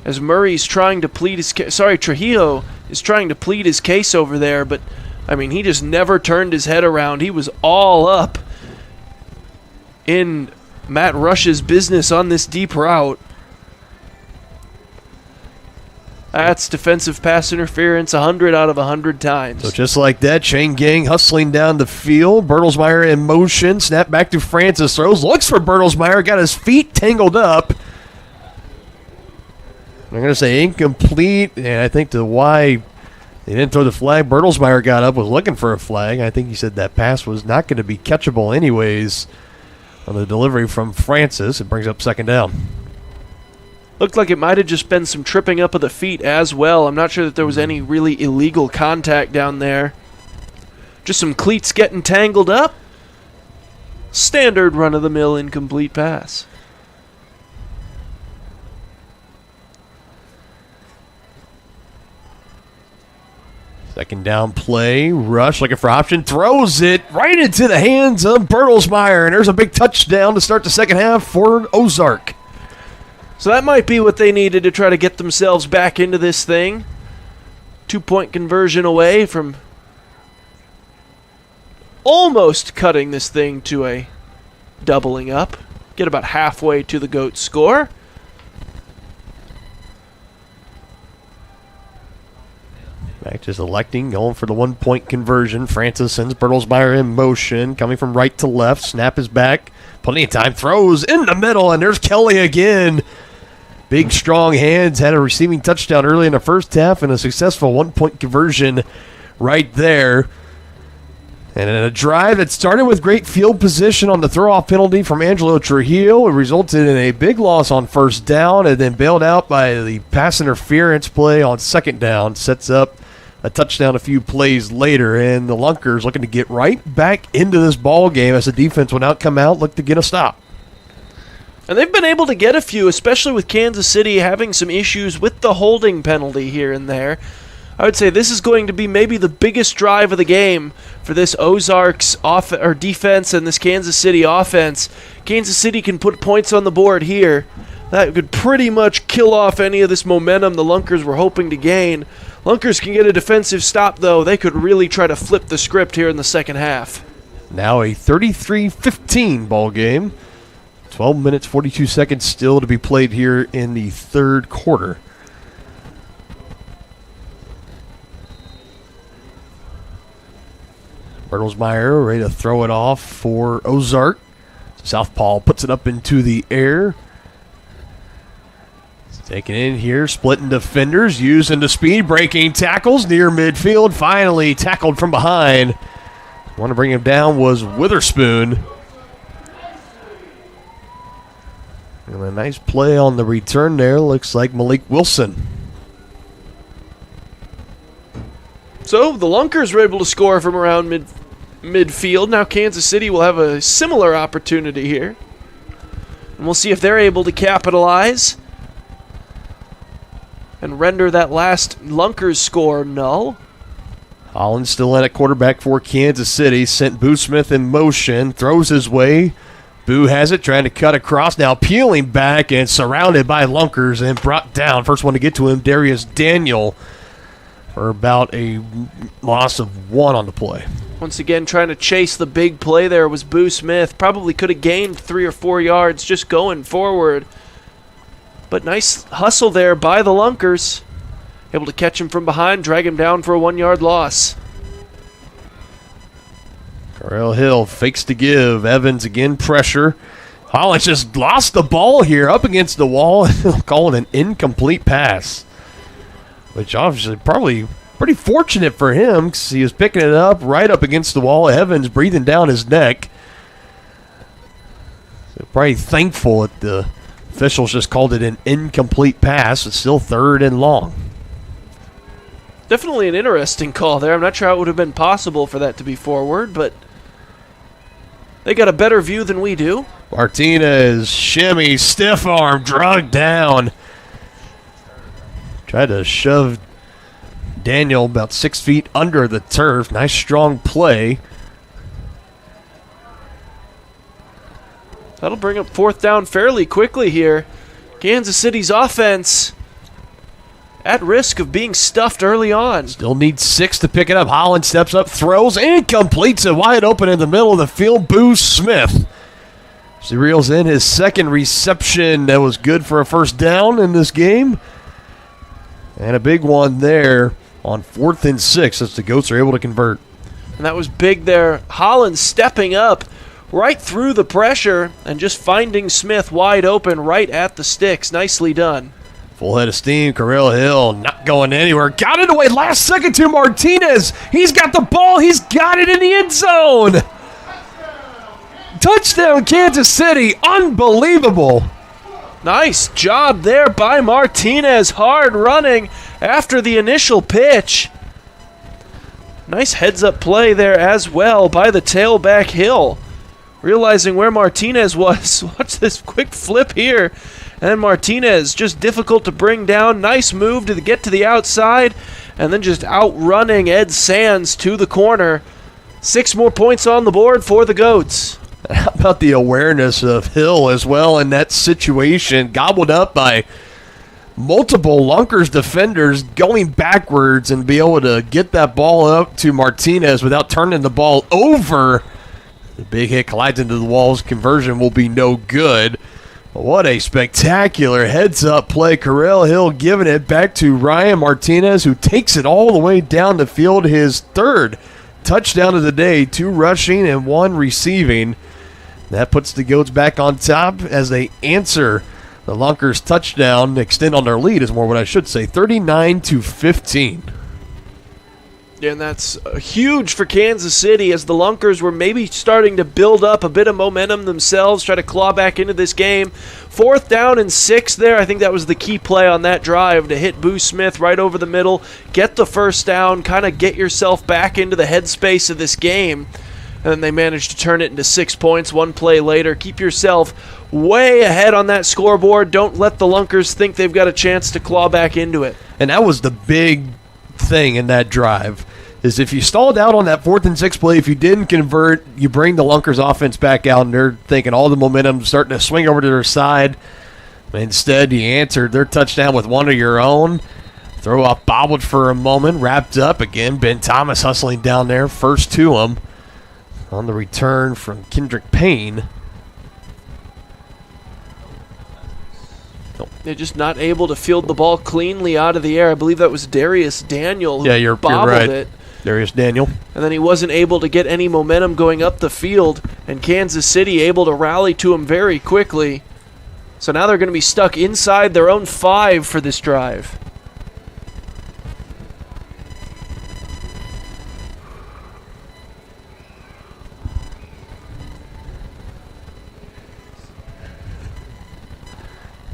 as Murray's trying to plead his case. Trujillo is trying to plead his case over there, but I mean, he just never turned his head around. He was all up in Matt Rush's business on this deep route. That's defensive pass interference 100 out of 100 times. So just like that, Chain Gang hustling down the field. Bertelsmeyer in motion. Snap back to Francis. Throws. Looks for Bertelsmeyer. Got his feet tangled up. I'm going to say incomplete. And I think the why they didn't throw the flag, Bertelsmeyer got up, was looking for a flag. I think he said that pass was not going to be catchable anyways on the delivery from Francis. It brings up second down. Looked like it might have just been some tripping up of the feet as well. I'm not sure that there was any really illegal contact down there. Just some cleats getting tangled up. Standard run-of-the-mill incomplete pass. Second down play. Rush looking for option. Throws it right into the hands of Bertelsmeyer. And there's a big touchdown to start the second half for Ozark. So that might be what they needed to try to get themselves back into this thing. 2-point conversion away from almost cutting this thing to a doubling up. Get about halfway to the Goats' score. Back just electing, going for the 1-point conversion. Francis sends Bertelsmeyer in motion, coming from right to left. Snap is back. Plenty of time. Throws in the middle, and there's Kelly again. Big, strong hands. Had a receiving touchdown early in the first half and a successful 1-point conversion right there. And in a drive that started with great field position on the throw-off penalty from Angelo Trujillo, it resulted in a big loss on first down and then bailed out by the pass interference play on second down. Sets up a touchdown a few plays later, and the Lunkers looking to get right back into this ball game as the defense will now come out, look to get a stop. And they've been able to get a few, especially with Kansas City having some issues with the holding penalty here and there. I would say this is going to be maybe the biggest drive of the game for this Ozarks defense and this Kansas City offense. Kansas City can put points on the board here. That could pretty much kill off any of this momentum the Lunkers were hoping to gain. Lunkers can get a defensive stop, though. They could really try to flip the script here in the second half. Now a 33-15 ball game. 12 minutes, 42 seconds still to be played here in the third quarter. Bertelsmeyer ready to throw it off for Ozark. Southpaw puts it up into the air. Taking in here, splitting defenders, using the speed, breaking tackles near midfield. Finally tackled from behind. Want to bring him down was Witherspoon. And a nice play on the return there. Looks like Malik Wilson. So the Lunkers were able to score from around midfield. Now Kansas City will have a similar opportunity here. And we'll see if they're able to capitalize and render that last Lunkers score null. Holland still in at quarterback for Kansas City. Sent Boo Smith in motion. Throws his way. Boo has it, trying to cut across. Now peeling back and surrounded by Lunkers and brought down. First one to get to him, Darius Daniel, for about a loss of 1 on the play. Once again, trying to chase the big play there was Boo Smith. Probably could have gained 3 or 4 yards just going forward. But nice hustle there by the Lunkers. Able to catch him from behind, drag him down for a 1-yard loss. Carell Hill fakes to give. Evans again pressure. Holland just lost the ball here up against the wall. Calling an incomplete pass. Which obviously probably pretty fortunate for him because he was picking it up right up against the wall. Evans breathing down his neck. So probably thankful that the officials just called it an incomplete pass. It's still 3rd and long. Definitely an interesting call there. I'm not sure how it would have been possible for that to be forward, but They got a better view than we do. Martinez, shimmy, stiff arm, drug down. Tried to shove Daniel about 6 feet under the turf. Nice strong play. That'll bring up 4th down fairly quickly here. Kansas City's offense at risk of being stuffed early on. Still needs 6 to pick it up. Holland steps up, throws, and completes it wide open in the middle of the field. Boo Smith. She reels in his second reception. That was good for a first down in this game. And a big one there on 4th and 6 as the Goats are able to convert. And that was big there. Holland stepping up right through the pressure and just finding Smith wide open right at the sticks. Nicely done. Full head of steam. Corral Hill not going anywhere. Got it away last second to Martinez. He's got the ball. He's got it in the end zone. Touchdown, Kansas City. Unbelievable. Nice job there by Martinez. Hard running after the initial pitch. Nice heads-up play there as well by the tailback Hill. Realizing where Martinez was. Watch this quick flip here. And Martinez just difficult to bring down. Nice move to get to the outside. And then just outrunning Ed Sands to the corner. 6 more points on the board for the Goats. How about the awareness of Hill as well in that situation? Gobbled up by multiple Lunkers defenders going backwards and be able to get that ball up to Martinez without turning the ball over. The big hit collides into the walls. Conversion will be no good. But what a spectacular heads-up play. Corral Hill giving it back to Ryan Martinez, who takes it all the way down the field. His 3rd touchdown of the day, 2 rushing and 1 receiving. That puts the Goats back on top as they answer the Lunkers touchdown. Extend on their lead is more what I should say, 39-15. Yeah, and that's huge for Kansas City as the Lunkers were maybe starting to build up a bit of momentum themselves, try to claw back into this game. 4th down and 6 there. I think that was the key play on that drive, to hit Boo Smith right over the middle, get the first down, kind of get yourself back into the headspace of this game. And then they managed to turn it into 6 points 1 play later. Keep yourself way ahead on that scoreboard. Don't let the Lunkers think they've got a chance to claw back into it. And that was the big thing in that drive, is if you stalled out on that 4th and 6 play, if you didn't convert, you bring the Lunkers offense back out, and they're thinking all the momentum starting to swing over to their side. Instead, you answered their touchdown with one of your own. Throw up bobbled for a moment, wrapped up again. Ben Thomas hustling down there, first to him on the return from Kendrick Payne. They're just not able to field the ball cleanly out of the air. I believe that was Darius Daniel who you're bobbled right. it. Darius Daniel. And then he wasn't able to get any momentum going up the field, and Kansas City able to rally to him very quickly. So now they're going to be stuck inside their own 5 for this drive.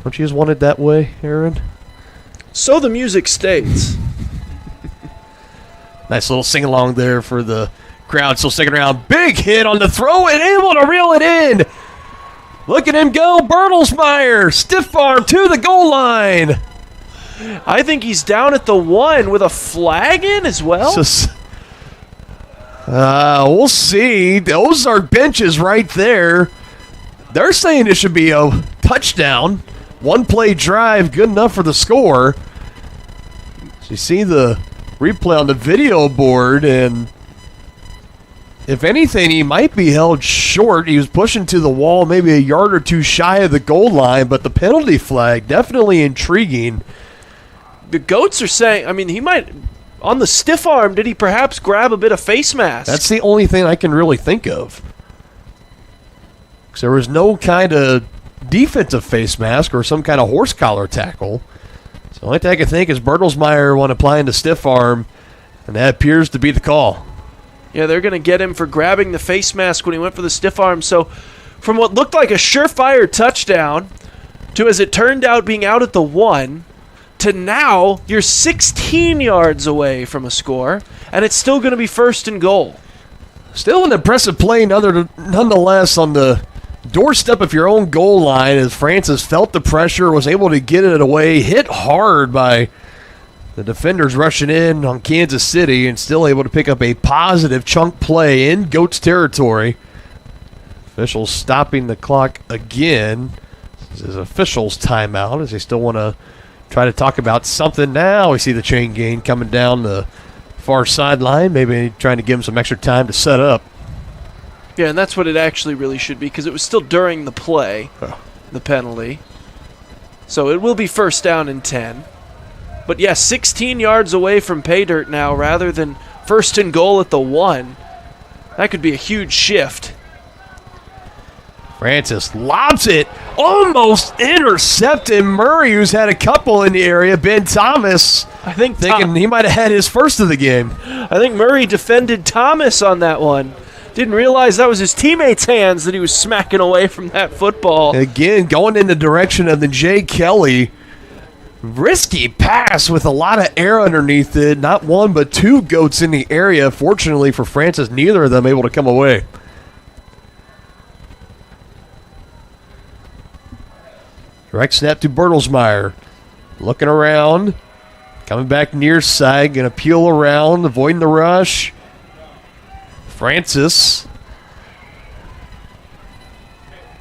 Don't you just want it that way, Aaron? So the music states. Nice little sing-along there for the crowd. Still sticking around. Big hit on the throw and able to reel it in. Look at him go. Bertelsmeyer. Stiff arm to the goal line. I think he's down at the 1 with a flag in as well. We'll see. The Ozark bench is right there. They're saying it should be a touchdown. 1-play drive, good enough for the score. So you see the replay on the video board, and if anything, he might be held short. He was pushing to the wall, maybe a yard or 2 shy of the goal line, but the penalty flag, definitely intriguing. The Goats are saying, I mean, he might, on the stiff arm, did he perhaps grab a bit of face mask? That's the only thing I can really think of. Because there was no kind of defensive face mask or some kind of horse collar tackle. So the only thing I can think is Bertelsmeyer when applying the stiff arm, and that appears to be the call. Yeah, they're going to get him for grabbing the face mask when he went for the stiff arm. So from what looked like a surefire touchdown to, as it turned out, being out at the 1, to now you're 16 yards away from a score, and it's still going to be 1st and goal. Still an impressive play nonetheless on the doorstep of your own goal line as Francis felt the pressure, was able to get it away, hit hard by the defenders rushing in on Kansas City, and still able to pick up a positive chunk play in Goats territory. Officials stopping the clock again. This is officials' timeout as they still want to try to talk about something. Now we see the chain gain coming down the far sideline, maybe trying to give him some extra time to set up. Yeah, and that's what it actually really should be, because it was still during the play, the penalty. So it will be first down and 10. But yeah, 16 yards away from pay dirt now rather than first and goal at the 1. That could be a huge shift. Francis lobs it, almost intercepted Murray, who's had a couple in the area. Ben Thomas, thinking he might have had his first of the game. I think Murray defended Thomas on that one. Didn't realize that was his teammate's hands that he was smacking away from that football. Again, going in the direction of the Jay Kelly. Risky pass with a lot of air underneath it. Not one, but two Goats in the area. Fortunately for Francis, neither of them able to come away. Direct snap to Bertelsmeyer. Looking around. Coming back near side. Going to peel around. Avoiding the rush. Francis.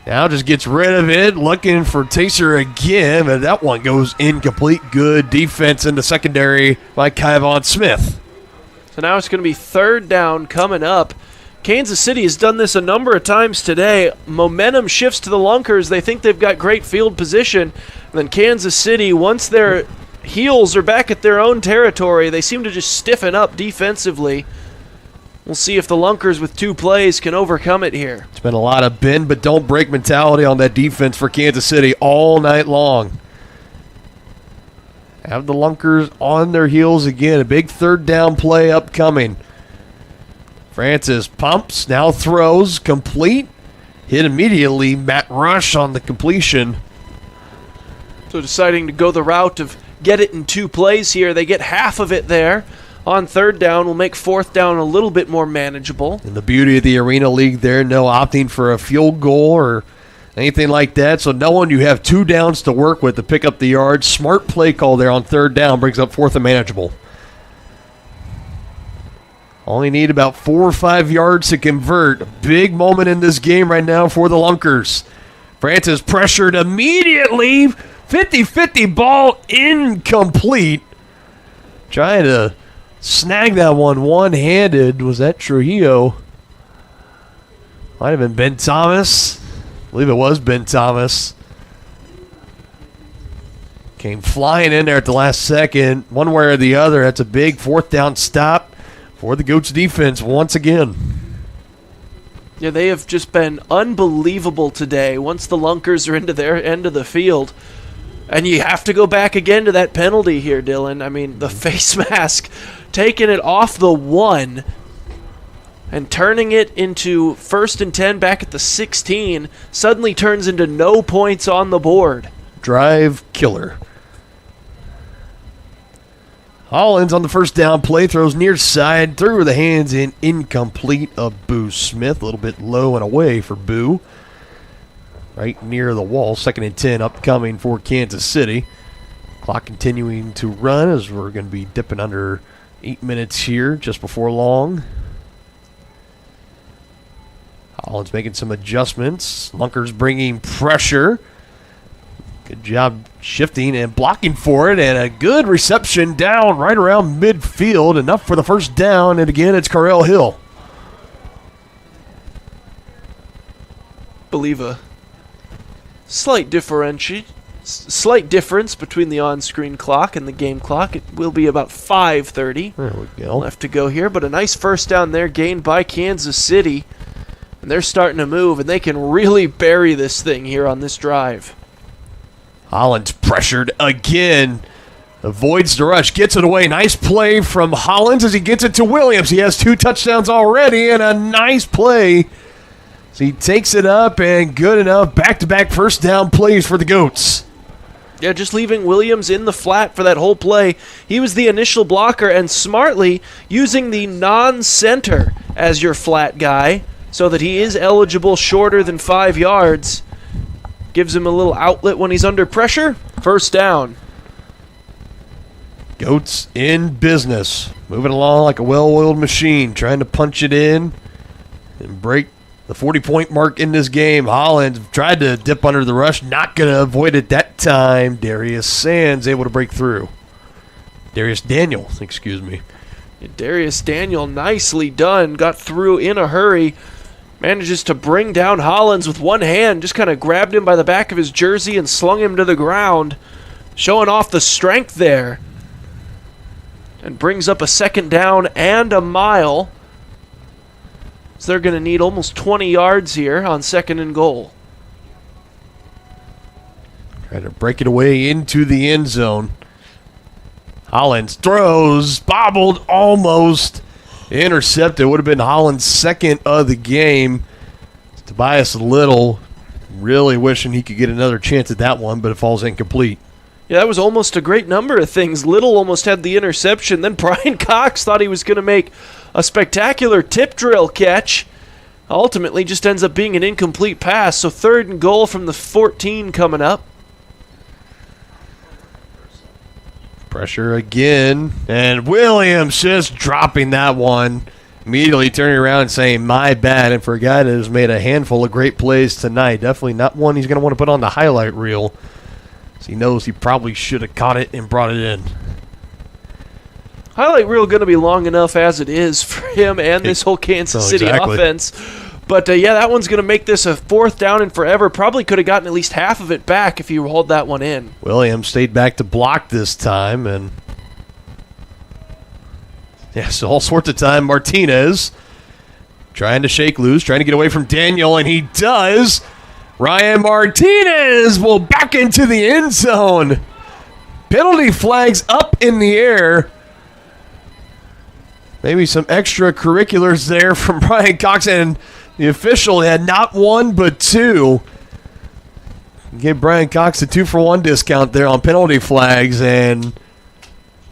Now just gets rid of it. Looking for Taser again. But that one goes incomplete. Good defense in the secondary by Kyvon Smith. So now it's going to be third down coming up. Kansas City has done this a number of times today. Momentum shifts to the Lunkers. They think they've got great field position. And then Kansas City, once their heels are back at their own territory, they seem to just stiffen up defensively. We'll see if the Lunkers with 2 plays can overcome it here. It's been a lot of bend but don't break mentality on that defense for Kansas City all night long. Have the Lunkers on their heels again. A big third down play upcoming. Francis pumps, now throws, complete. Hit immediately, Matt Rush on the completion. So deciding to go the route of get it in 2 plays here. They get half of it there. On third down will make fourth down a little bit more manageable. And the beauty of the Arena League there, no opting for a field goal or anything like that. So knowing you have 2 downs to work with to pick up the yards. Smart play call there on third down brings up fourth and manageable. Only need about 4 or 5 yards to convert. A big moment in this game right now for the Lunkers. Francis pressured immediately. 50-50 ball incomplete. Trying to snag that one-handed. Was that Trujillo? Might have been Ben Thomas. I believe it was Ben Thomas. Came flying in there at the last second. One way or the other. That's a big fourth down stop for the Goats defense once again. Yeah, they have just been unbelievable today once the Lunkers are into their end of the field. And you have to go back again to that penalty here, Dylan. I mean, the face mask, taking it off the 1 and turning it into first and 10 back at the 16 suddenly turns into no points on the board. Drive killer. Hollins on the first down play, throws near side, through with the hands in, incomplete of Boo Smith. A little bit low and away for Boo. Right near the wall, 2nd and 10 upcoming for Kansas City. Clock continuing to run as we're going to be dipping under 8 minutes here just before long. Hollins making some adjustments. Lunkers bringing pressure. Good job shifting and blocking for it, and a good reception down right around midfield. Enough for the first down, and again, it's Carell Hill. Believe a slight difference between the on-screen clock and the game clock. It will be about 5:30 there we go. Left to go here, but a nice first down there gained by Kansas City, and they're starting to move, and they can really bury this thing here on this drive. Hollins pressured again. Avoids the rush, gets it away. Nice play from Hollins as he gets it to Williams. He has 2 touchdowns already, and a nice play. So he takes it up, and good enough. Back-to-back first down plays for the Goats. Yeah, just leaving Williams in the flat for that whole play. He was the initial blocker, and smartly using the non-center as your flat guy so that he is eligible shorter than 5 yards. Gives him a little outlet when he's under pressure. First down. Goats in business. Moving along like a well-oiled machine, trying to punch it in and break the 40-point mark in this game. Holland tried to dip under the rush, not going to avoid it that time. Darius Sands able to break through. Darius Daniel, excuse me. Darius Daniel, nicely done. Got through in a hurry. Manages to bring down Hollins with one hand. Just kind of grabbed him by the back of his jersey and slung him to the ground. Showing off the strength there. And brings up a second down and a mile. So they're going to need almost 20 yards here on 2nd and goal. Trying to break it away into the end zone. Hollins throws, bobbled, almost intercepted. Would have been Hollins' second of the game. Tobias Little really wishing he could get another chance at that one, but it falls incomplete. Yeah, that was almost a great number of things. Little almost had the interception. Then Brian Cox thought he was going to make a spectacular tip drill catch. Ultimately just ends up being an incomplete pass. So 3rd and goal from the 14 coming up. Pressure again. And Williams just dropping that one. Immediately turning around and saying, my bad. And for a guy that has made a handful of great plays tonight, definitely not one he's going to want to put on the highlight reel. He knows he probably should have caught it and brought it in. Highlight reel going to be long enough as it is for him and this whole Kansas City offense. But, yeah, that one's going to make this a 4th down and forever. Probably could have gotten at least half of it back if you hold that one in. Williams stayed back to block this time. And, yeah, so all sorts of time. Martinez trying to shake loose, trying to get away from Daniel, and he does. Ryan Martinez will back into the end zone. Penalty flags up in the air. Maybe some extracurriculars there from Brian Cox, and the official had not one but two. Give Brian Cox a 2-for-1 discount there on penalty flags, and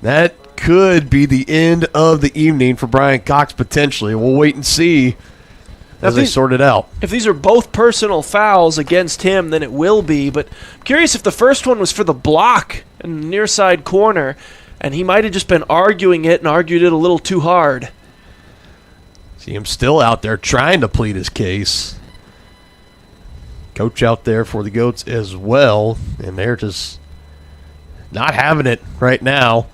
that could be the end of the evening for Brian Cox potentially. We'll wait and see as they sort it out. If these are both personal fouls against him, then it will be. But I'm curious if the first one was for the block in the near side corner, and he might have just been arguing it and argued it a little too hard. See him still out there trying to plead his case. Coach out there for the Goats as well, and they're just not having it right now.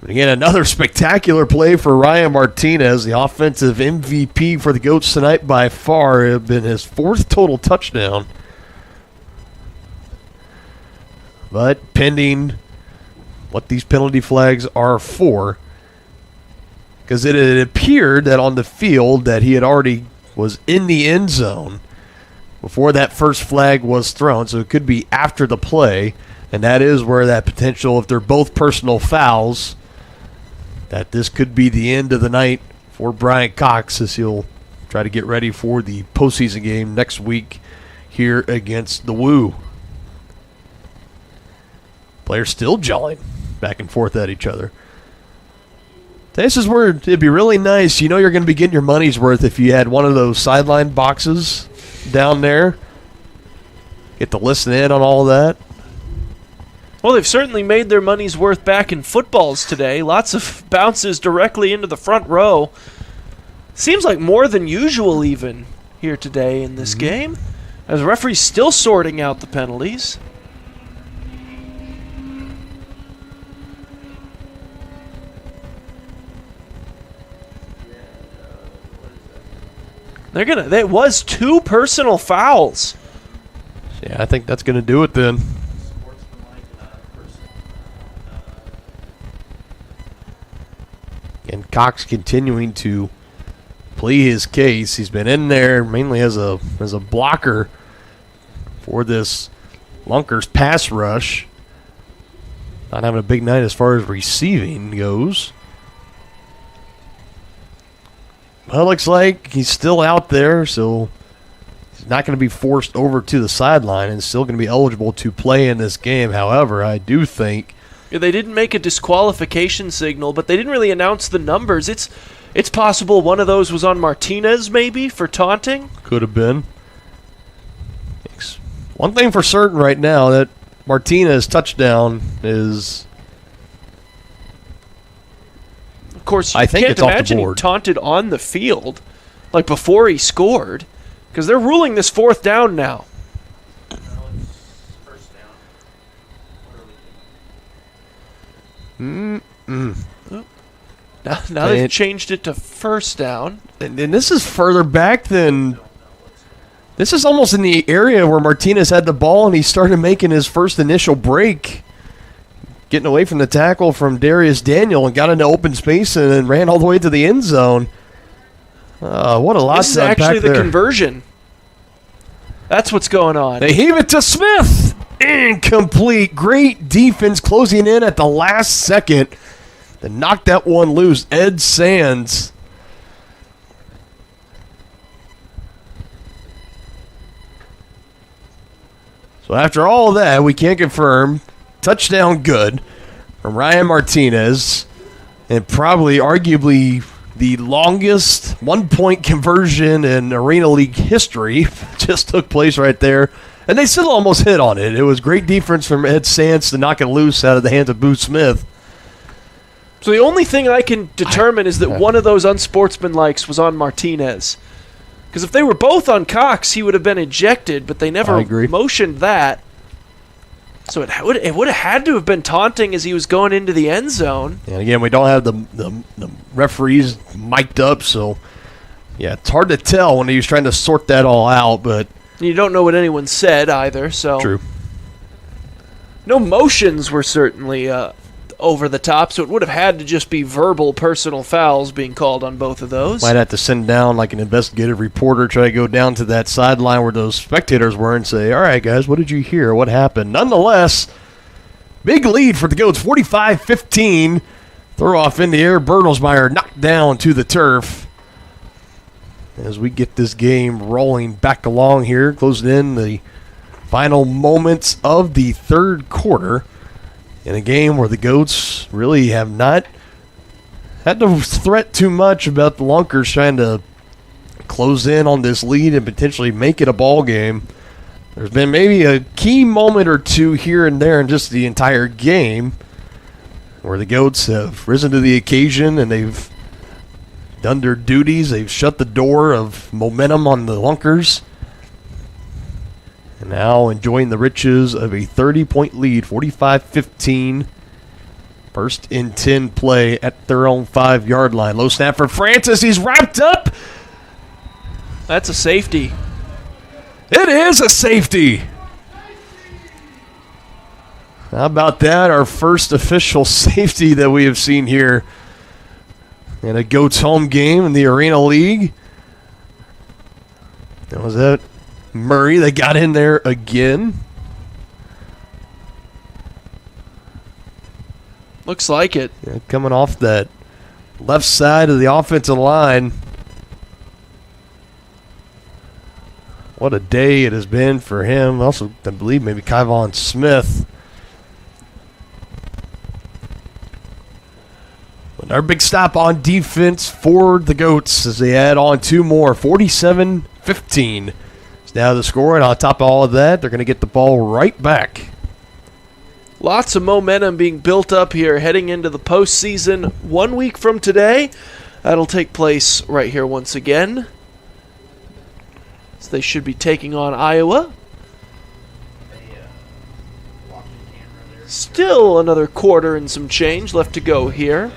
But again, another spectacular play for Ryan Martinez, the offensive MVP for the Goats tonight by far. It had been his 4th total touchdown. But pending what these penalty flags are for, because it had appeared that on the field that he had already was in the end zone before that first flag was thrown, so it could be after the play, and that is where that potential, if they're both personal fouls, that this could be the end of the night for Brian Cox as he'll try to get ready for the postseason game next week here against the Woo. Players still jawing back and forth at each other. This is where it'd be really nice. You know you're going to be getting your money's worth if you had one of those sideline boxes down there. Get to listen in on all that. Well, they've certainly made their money's worth back in footballs today. Lots of bounces directly into the front row. Seems like more than usual even here today in this game, as the referee's still sorting out the penalties. That was 2 personal fouls. Yeah, I think that's going to do it then. And Cox continuing to plead his case. He's been in there mainly as a blocker for this Lunkers pass rush. Not having a big night as far as receiving goes. Well, it looks like he's still out there, so he's not going to be forced over to the sideline and still going to be eligible to play in this game. However, I do think... Yeah, they didn't make a disqualification signal, but they didn't really announce the numbers. It's It's possible one of those was on Martinez, maybe, for taunting. Could have been. One thing for certain right now, that Martinez touchdown is... Of course, you I think can't it's off the imagine he board. taunted on the field, like before he scored, because they're ruling this 4th down now. Now they've changed it to 1st down. And this is further back than... This is almost in the area where Martinez had the ball and he started making his first initial break. Getting away from the tackle from Darius Daniel and got into open space and then ran all the way to the end zone. What a lot This is actually the conversion. That's what's going on. They heave it to Smith. Incomplete. Great defense closing in at the last second. They knocked that one loose. Ed Sands. So after all of that, we can confirm touchdown good from Ryan Martinez, and probably arguably the longest 1-point conversion in Arena League history just took place right there. And they still almost hit on it. It was great defense from Ed Sands to knock it loose out of the hands of Boo Smith. So the only thing I can determine is that one of those unsportsmanlikes was on Martinez. Because if they were both on Cox, he would have been ejected, but they never motioned that. So it would have had to have been taunting as he was going into the end zone. And again, we don't have the referees mic'd up, so yeah, it's hard to tell when he was trying to sort that all out, but... You don't know what anyone said either, so... True. No motions were certainly over the top, so it would have had to just be verbal personal fouls being called on both of those. Might have to send down like an investigative reporter, try to go down to that sideline where those spectators were and say, all right, guys, what did you hear? What happened? Nonetheless, big lead for the Goats, 45-15. Throw off in the air. Bertelsmeyer knocked down to the turf. As we get this game rolling back along here, closing in the final moments of the third quarter. In a game where the Goats really have not had to threat too much about the Lunkers trying to close in on this lead and potentially make it a ball game. There's been maybe a key moment or two here and there in just the entire game where the Goats have risen to the occasion and they've done their duties. They've shut the door of momentum on the Lunkers. And now enjoying the riches of a 30-point lead, 45-15. First and 10 play at their own 5-yard line. Low snap for Francis. He's wrapped up. That's a safety. It is a safety. How about that? Our first official safety that we have seen here in a Goats home game in the Arena League. That was it. Murray, they got in there again. Looks like it. Yeah, coming off that left side of the offensive line. What a day it has been for him. Also, I believe maybe Kyvon Smith. Our big stop on defense for the Goats as they add on 2 more. 47-15. Now the score, and on top of all of that, they're going to get the ball right back. Lots of momentum being built up here heading into the postseason 1 week from today. That'll take place right here once again. So they should be taking on Iowa. Still another quarter and some change left to go here.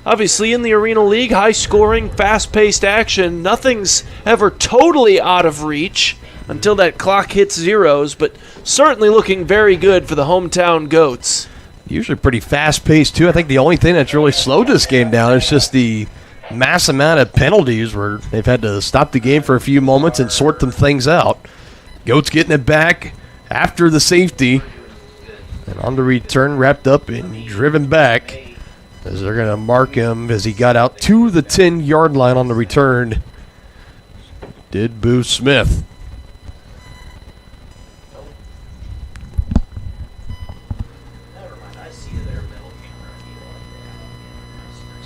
Obviously, in the Arena League, high-scoring, fast-paced action. Nothing's ever totally out of reach until that clock hits zeros, but certainly looking very good for the hometown Goats. Usually pretty fast-paced, too. I think the only thing that's really slowed this game down is just the mass amount of penalties where they've had to stop the game for a few moments and sort them things out. Goats getting it back after the safety. And on the return, wrapped up and driven back as they're going to mark him as he got out to the 10-yard line on the return. Did Boo Smith.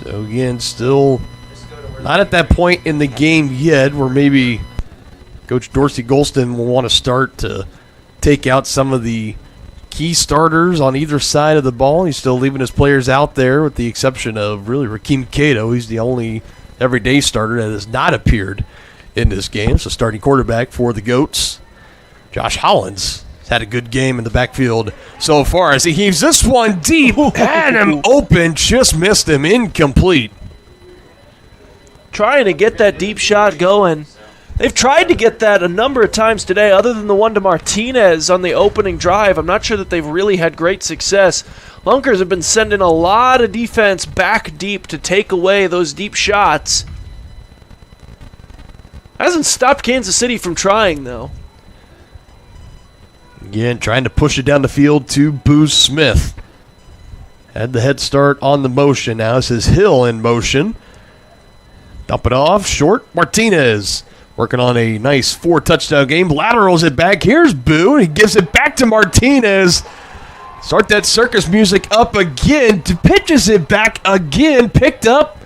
So again, still Not at that point in the game yet where maybe Coach Dorsey Golston will want to start to take out some of the key starters on either side of the ball. He's still leaving his players out there with the exception of really Rakeem Cato. He's the only everyday starter that has not appeared in this game. So starting quarterback for the Goats, Josh Hollins, has had a good game in the backfield so far as he heaves this one deep. Had him open, just missed him, incomplete. Trying to get that deep shot going. They've tried to get that a number of times today, other than the one to Martinez on the opening drive. I'm not sure that they've really had great success. Lunkers have been sending a lot of defense back deep to take away those deep shots. Hasn't stopped Kansas City from trying, though. Again, trying to push it down the field to Booz Smith. Had the head start on the motion. Now this is Hill in motion. Dump it off, short. Martinez working on a nice 4-touchdown game. Laterals it back. Here's Boo. He gives it back to Martinez. Start that circus music up again. Pitches it back again. Picked up.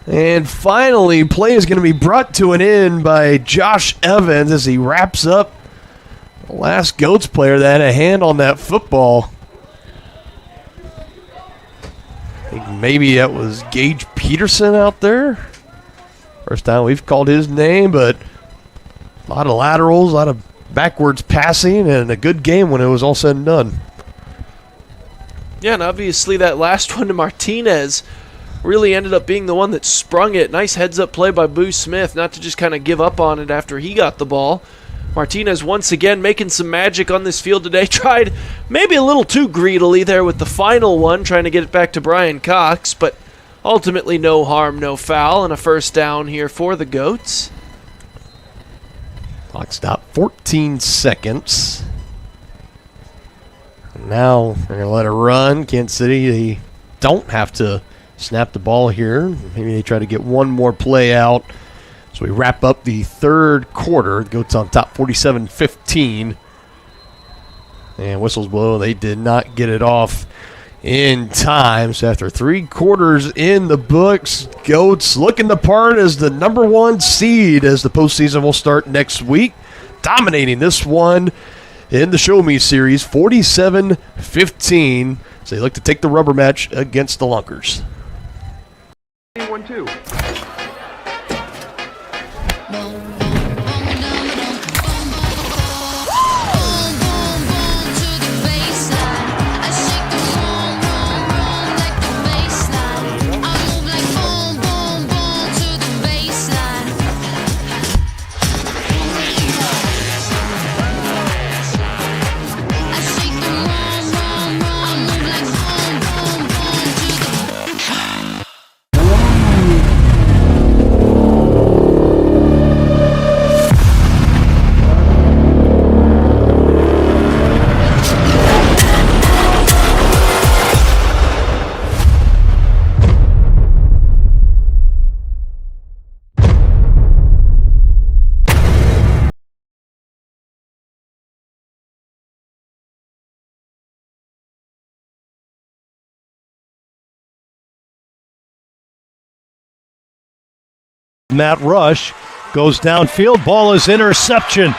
And finally, play is going to be brought to an end by Josh Evans as he wraps up the last Goats player that had a hand on that football. I think maybe that was Gage Peterson out there. First time we've called his name, but a lot of laterals, a lot of backwards passing, and a good game when it was all said and done. Yeah, and obviously that last one to Martinez really ended up being the one that sprung it. Nice heads-up play by Boo Smith, not to just kind of give up on it after he got the ball. Martinez once again making some magic on this field today. Tried maybe a little too greedily there with the final one, trying to get it back to Brian Cox, but ultimately no harm, no foul, and a first down here for the Goats. Clock stop, 14 seconds. Now they're going to let it run. Kansas City, they don't have to snap the ball here. Maybe they try to get one more play out. So we wrap up the third quarter. The Goats on top 47-15. And whistles blow. They did not get it off in time. So after 3 quarters in the books, Goats looking the part as the number 1 seed as the postseason will start next week. Dominating this one in the Show Me series, 47-15. So they look to take the rubber match against the Lunkers. 1-2. Matt Rush goes downfield. Ball is intercepted.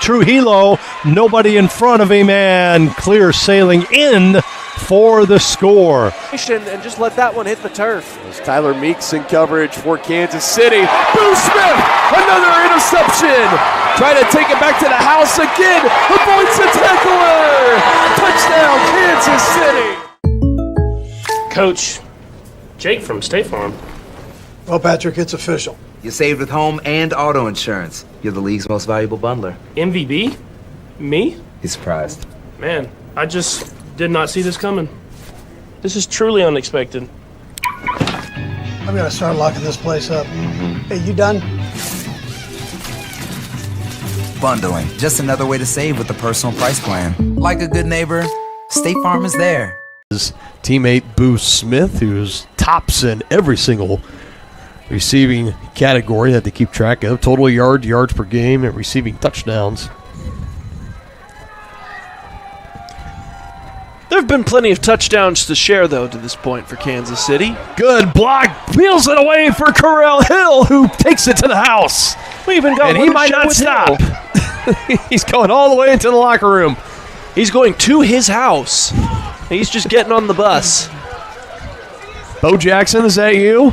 Trujillo, nobody in front of him, and clear sailing in for the score. And just let that one hit the turf. As Tyler Meeks in coverage for Kansas City. Boo Smith, another interception. Trying to take it back to the house again. Avoids the tackler. Touchdown, Kansas City. Coach, Jake from State Farm. Well, Patrick, it's official. You're saved with home and auto insurance. You're the league's most valuable bundler. MVB? Me? He's surprised. Man, I just did not see this coming. This is truly unexpected. I'm gonna start locking this place up. Hey, you done? Bundling, just another way to save with the personal price plan. Like a good neighbor, State Farm is there. His teammate Boo Smith, who's tops in every single receiving category that they keep track of. Total yards per game, and receiving touchdowns. They're have been plenty of touchdowns to share, though, to this point for Kansas City. Good block. Wheels it away for Correll Hill, who takes it to the house. We even got and he might not stop. He's going all the way into the locker room. He's going to his house. He's just getting on the bus. Bo Jackson, is that you?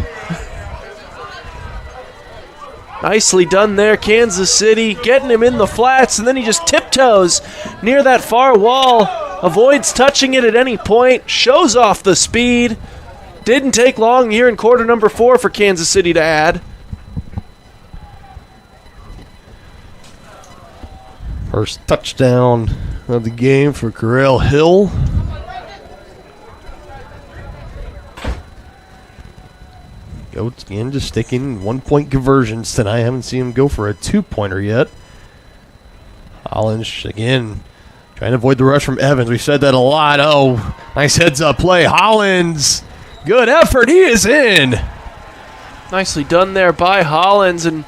Nicely done there, Kansas City, getting him in the flats, and then he just tiptoes near that far wall, avoids touching it at any point, shows off the speed. Didn't take long here in quarter number 4 for Kansas City to add. First touchdown of the game for Correll Hill. Goats again just sticking 1-point conversions tonight. I haven't seen him go for a 2-pointer yet. Hollins again trying to avoid the rush from Evans. We said that a lot. Oh, nice heads-up play. Hollins, good effort. He is in. Nicely done there by Hollins. And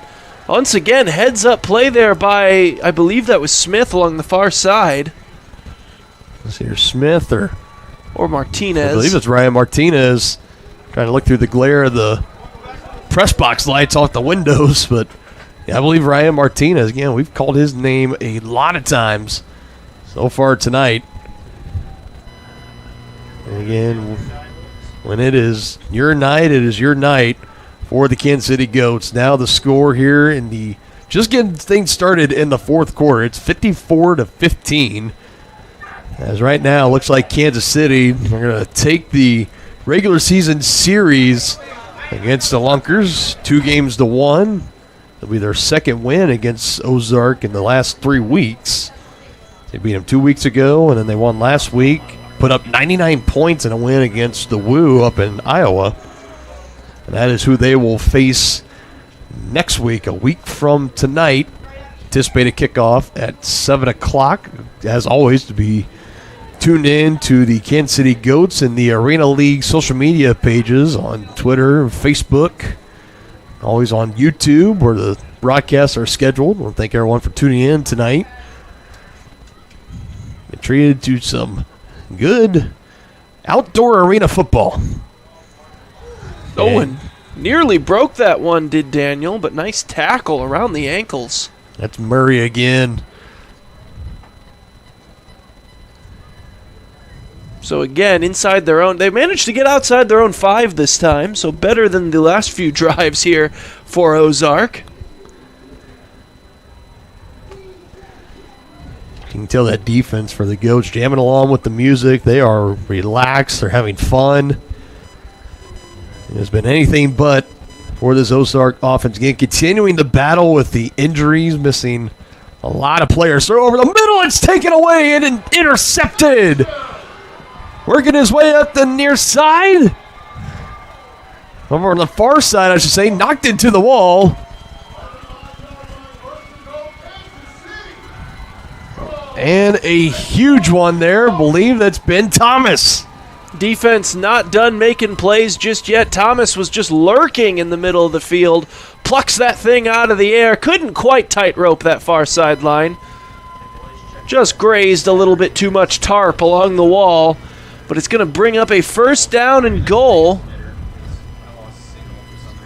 once again, heads-up play there by, I believe that was Smith along the far side. Let's see here, Smith or Martinez. I believe it's Ryan Martinez. Trying to look through the glare of the press box lights off the windows, but yeah, I believe Ryan Martinez. Again, we've called his name a lot of times so far tonight. And again, when it is your night, it is your night for the Kansas City Goats. Now the score here in the just getting things started in the fourth quarter. It's 54-15. As right now, it looks like Kansas City are going to take the regular season series against the Lunkers, 2-1. It'll be their second win against Ozark in the last 3 weeks. They beat them 2 weeks ago, and then they won last week. Put up 99 points in a win against the Woo up in Iowa. And that is who they will face next week, a week from tonight. Anticipated kickoff at 7 o'clock. As always, to be tuned in to the Kansas City Goats and the Arena League social media pages on Twitter and Facebook. Always on YouTube where the broadcasts are scheduled. I want to thank everyone for tuning in tonight. Been treated to some good outdoor arena football. And nearly broke that one, did Daniel, but nice tackle around the ankles. That's Murray again. So again, inside their own, they managed to get outside their own 5 this time, so better than the last few drives here for Ozark. You can tell that defense for the Goats jamming along with the music. They are relaxed. They're having fun. It has been anything but for this Ozark offense. Again, continuing the battle with the injuries, missing a lot of players. Throw over the middle. It's taken away and intercepted. Working his way up the near side. Over on the far side, I should say. Knocked into the wall. And a huge one there. Believe that's Ben Thomas. Defense not done making plays just yet. Thomas was just lurking in the middle of the field. Plucks that thing out of the air. Couldn't quite tightrope that far sideline. Just grazed a little bit too much tarp along the wall. But it's going to bring up a first down and goal.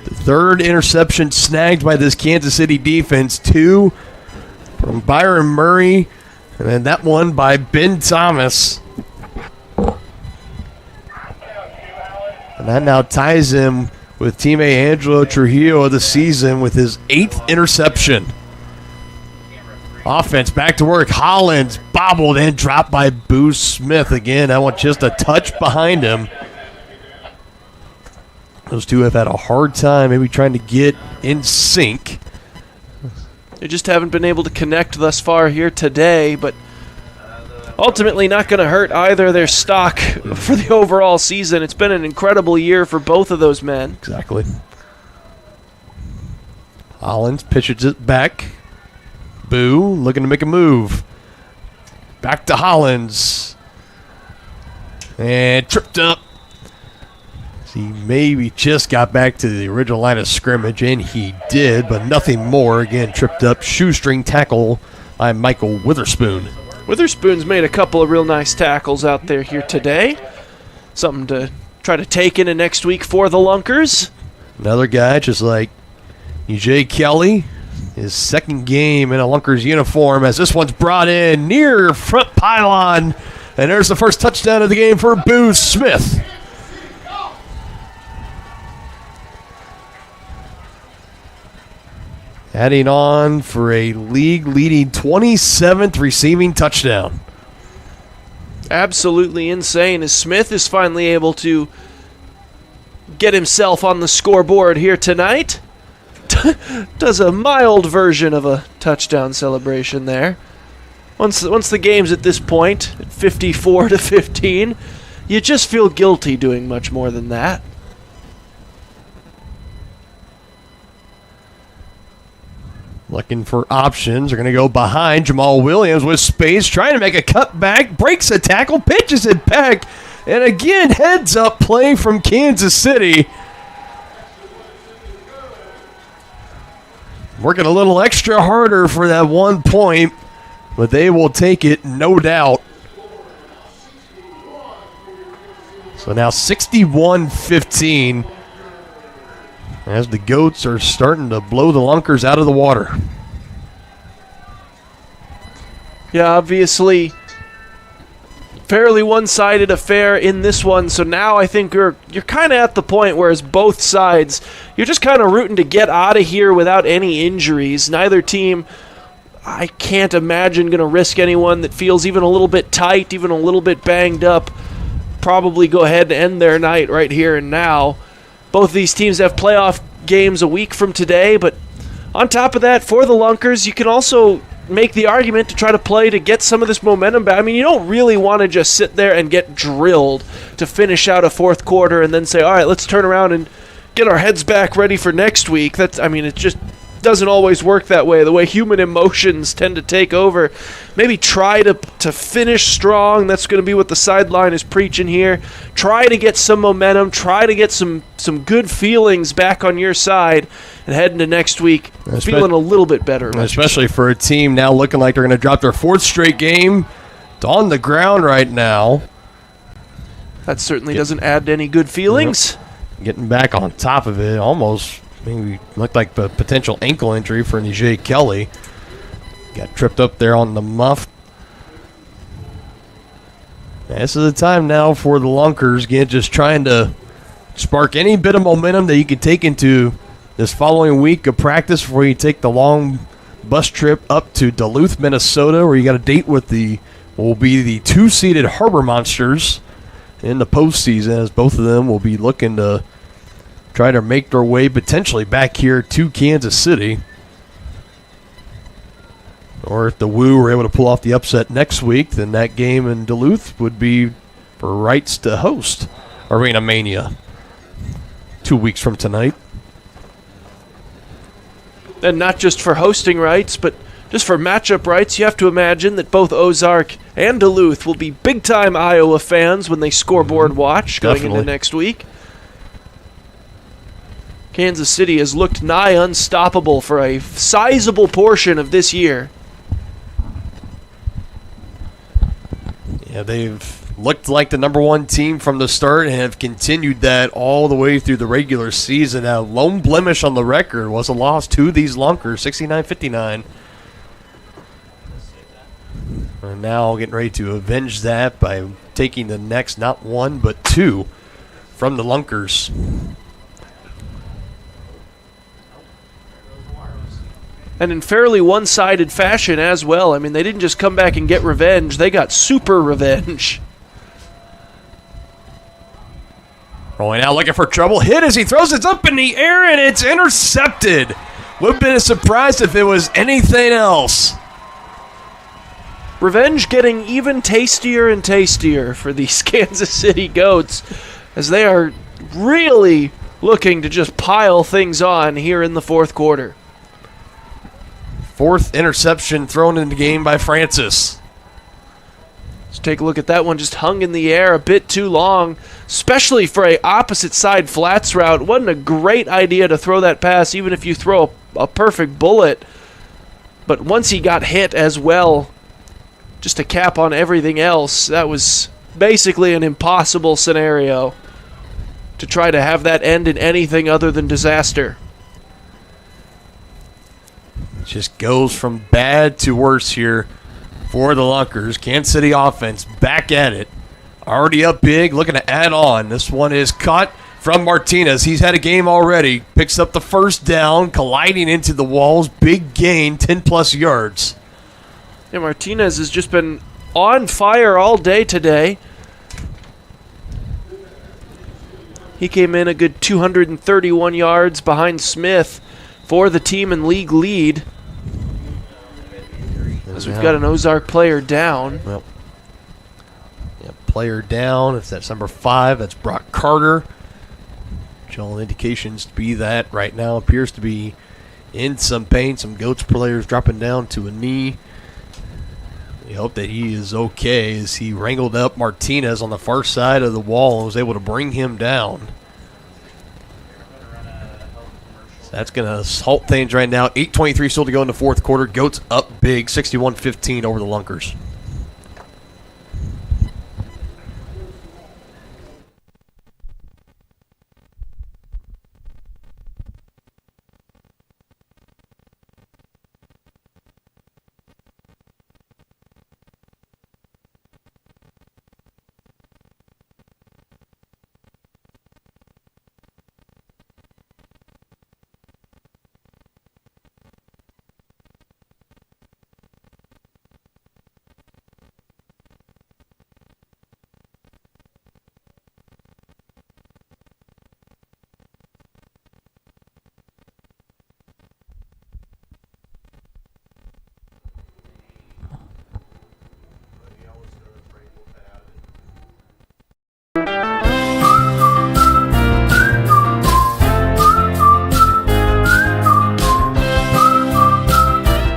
The third interception snagged by this Kansas City defense. 2 from Byron Murray. And then that one by Ben Thomas. And that now ties him with teammate Angelo Trujillo of the season with his 8th interception. Offense back to work. Hollins bobbled and dropped by Boo Smith. Again, that one just a touch behind him. Those two have had a hard time maybe trying to get in sync. They just haven't been able to connect thus far here today, but ultimately not going to hurt either their stock for the overall season. It's been an incredible year for both of those men. Exactly. Hollins pitches it back. Boo looking to make a move. Back to Hollins. And tripped up. He maybe just got back to the original line of scrimmage, and he did, but nothing more. Again, tripped up. Shoestring tackle by Michael Witherspoon. Witherspoon's made a couple of real nice tackles out there here today. Something to try to take into next week for the Lunkers. Another guy just like EJ Kelly, his second game in a Lunkers uniform as this one's brought in near front pylon. And there's the first touchdown of the game for Booze Smith. Adding on for a league-leading 27th receiving touchdown. Absolutely insane as Smith is finally able to get himself on the scoreboard here tonight. Does a mild version of a touchdown celebration there. Once the game's at this point, at 54-15, you just feel guilty doing much more than that. Looking for options. They're going to go behind Jamal Williams with space, trying to make a cutback, breaks a tackle, pitches it back, and again, heads up play from Kansas City. Working a little extra harder for that 1 point, but they will take it, no doubt. So now 61-15. As the Goats are starting to blow the Lunkers out of the water. Yeah, obviously, fairly one-sided affair in this one. So now I think you're kind of at the point where, as both sides, you're just kind of rooting to get out of here without any injuries. Neither team, I can't imagine, going to risk anyone that feels even a little bit tight, even a little bit banged up. Probably go ahead and end their night right here and now. Both of these teams have playoff games a week from today, but on top of that, for the Lunkers, you can also make the argument to try to play to get some of this momentum back. I mean, you don't really want to just sit there and get drilled to finish out a fourth quarter and then say, all right, let's turn around and get our heads back ready for next week. It just doesn't always work that way. The way human emotions tend to take over. Maybe try to finish strong. That's going to be what the sideline is preaching here. Try to get some momentum. Try to get some good feelings back on your side and head into next week feeling a little bit better. Especially for a team now looking like they're going to drop their fourth straight game. It's on the ground right now. That certainly doesn't add to any good feelings. Getting back on top of it, almost maybe looked like the potential ankle injury for EJ Kelly. Got tripped up there on the muff. This is the time now for the Lunkers, again, just trying to spark any bit of momentum that you can take into this following week of practice before you take the long bus trip up to Duluth, Minnesota, where you got a date with the 2-seeded Harbor Monsters in the postseason, as both of them will be looking to try to make their way potentially back here to Kansas City. Or if the Woo were able to pull off the upset next week, then that game in Duluth would be for rights to host Arena Mania 2 weeks from tonight. And not just for hosting rights, but just for matchup rights. You have to imagine that both Ozark and Duluth will be big-time Iowa fans when they scoreboard watch going into next week. Kansas City has looked nigh unstoppable for a sizable portion of this year. Yeah, they've looked like the number one team from the start and have continued that all the way through the regular season. Now, lone blemish on the record was a loss to these Lunkers, 69-59. And now getting ready to avenge that by taking the next, not one, but two from the Lunkers. And in fairly one-sided fashion as well. I mean, they didn't just come back and get revenge. They got super revenge. Rolling out, looking for trouble. Hit as he throws it up in the air, and it's intercepted. Would have been a surprise if it was anything else. Revenge getting even tastier and tastier for these Kansas City Goats, as they are really looking to just pile things on here in the fourth quarter. Fourth interception thrown in the game by Francis. Let's take a look at that one. Just hung in the air a bit too long, especially for a opposite side flats route. Wasn't a great idea to throw that pass, even if you throw a perfect bullet. But once he got hit as well, just a cap on everything else, that was basically an impossible scenario to try to have that end in anything other than disaster. It just goes from bad to worse here for the Lunkers. Kansas City offense back at it. Already up big, looking to add on. This one is caught from Martinez. He's had a game already. Picks up the first down, colliding into the walls. Big gain, 10-plus yards. Yeah, Martinez has just been on fire all day today. He came in a good 231 yards behind Smith for the team in league lead. As we've got an Ozark player down. Well, yeah, player down. If that's number 5, that's Brock Carter. All indications to be that right now appears to be in some pain. Some Goats players dropping down to a knee. We hope that he is okay as he wrangled up Martinez on the far side of the wall and was able to bring him down. So that's going to halt things right now. 8:23 still to go in the fourth quarter. Goats up big, 61-15 over the Lunkers.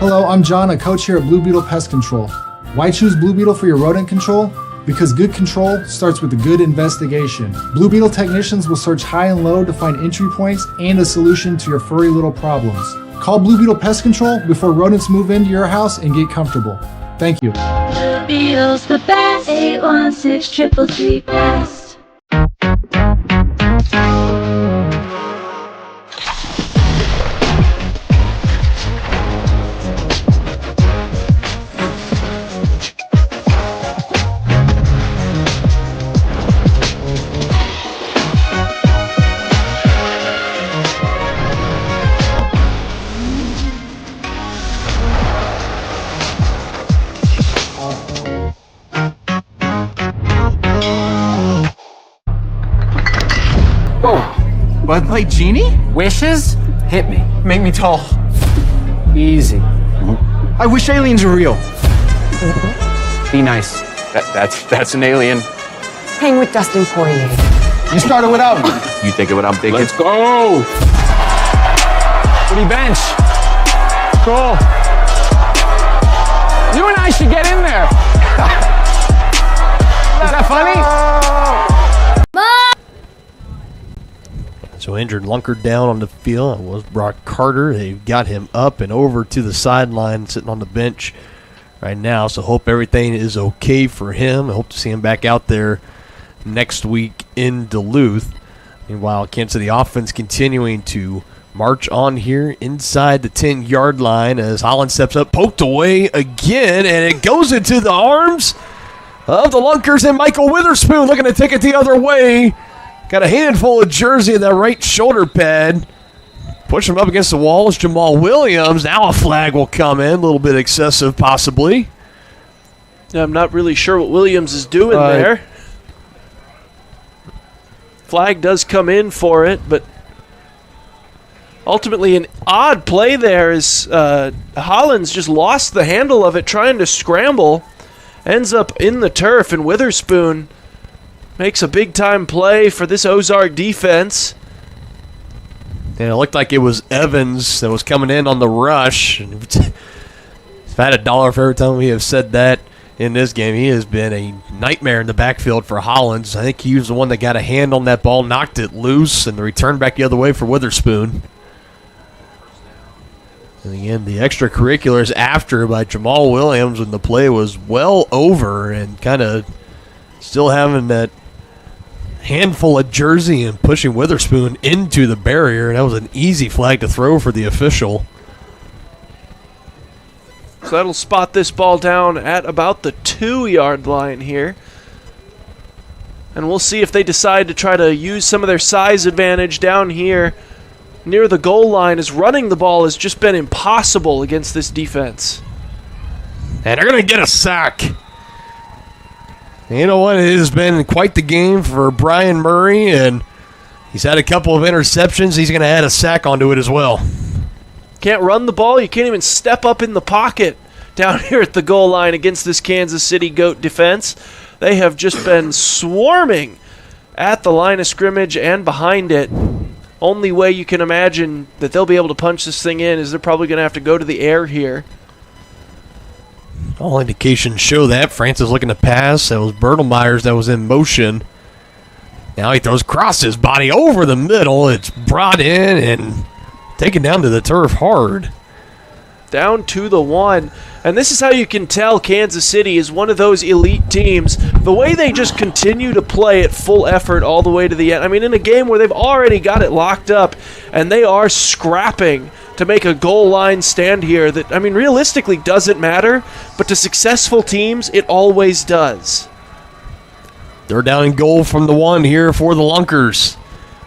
Hello, I'm John, a coach here at Blue Beetle Pest Control. Why choose Blue Beetle for your rodent control? Because good control starts with a good investigation. Blue Beetle technicians will search high and low to find entry points and a solution to your furry little problems. Call Blue Beetle Pest Control before rodents move into your house and get comfortable. Thank you. Blue Beetle's the best. 816 best. Bud Light Genie? Wishes? Hit me. Make me tall. Easy. I wish aliens were real. Be nice. That's an alien. Hang with Dustin Poirier. You started without me. You thinking what I'm thinking? Let's go! Woody bench. Cool. You and I should get in there. Is that funny? So injured Lunker down on the field. It was Brock Carter. They've got him up and over to the sideline, sitting on the bench right now. So hope everything is okay for him. I hope to see him back out there next week in Duluth. Meanwhile, Kansas City offense continuing to march on here inside the 10-yard line as Holland steps up, poked away again, and it goes into the arms of the Lunkers and Michael Witherspoon looking to take it the other way. Got a handful of jersey in that right shoulder pad. Push him up against the wall is Jamal Williams. Now a flag will come in. A little bit excessive, possibly. Yeah, I'm not really sure what Williams is doing there. Flag does come in for it, but ultimately an odd play there as Hollins just lost the handle of it trying to scramble. Ends up in the turf, and Witherspoon makes a big-time play for this Ozark defense. And it looked like it was Evans that was coming in on the rush. If I had $1 for every time we have said that in this game, he has been a nightmare in the backfield for Hollins. I think he was the one that got a hand on that ball, knocked it loose, and the return back the other way for Witherspoon. And again, the extracurriculars after by Jamal Williams when the play was well over and kind of still having that handful of jersey and pushing Witherspoon into the barrier. And that was an easy flag to throw for the official. So that'll spot this ball down at about the 2-yard line here. And we'll see if they decide to try to use some of their size advantage down here near the goal line, as running the ball has just been impossible against this defense. And they're going to get a sack. And you know what? It has been quite the game for Brian Murray, and he's had a couple of interceptions. He's going to add a sack onto it as well. Can't run the ball. You can't even step up in the pocket down here at the goal line against this Kansas City Goat defense. They have just been swarming at the line of scrimmage and behind it. Only way you can imagine that they'll be able to punch this thing in is they're probably going to have to go to the air here. All indications show that. Francis looking to pass. That was Bertelmeyers that was in motion. Now he throws across his body over the middle. It's brought in and taken down to the turf hard. Down to the 1. And this is how you can tell Kansas City is one of those elite teams. The way they just continue to play at full effort all the way to the end. I mean, in a game where they've already got it locked up and they are scrapping to make a goal line stand here that, I mean, realistically doesn't matter, but to successful teams, it always does. They're down in goal from the 1 here for the Lunkers.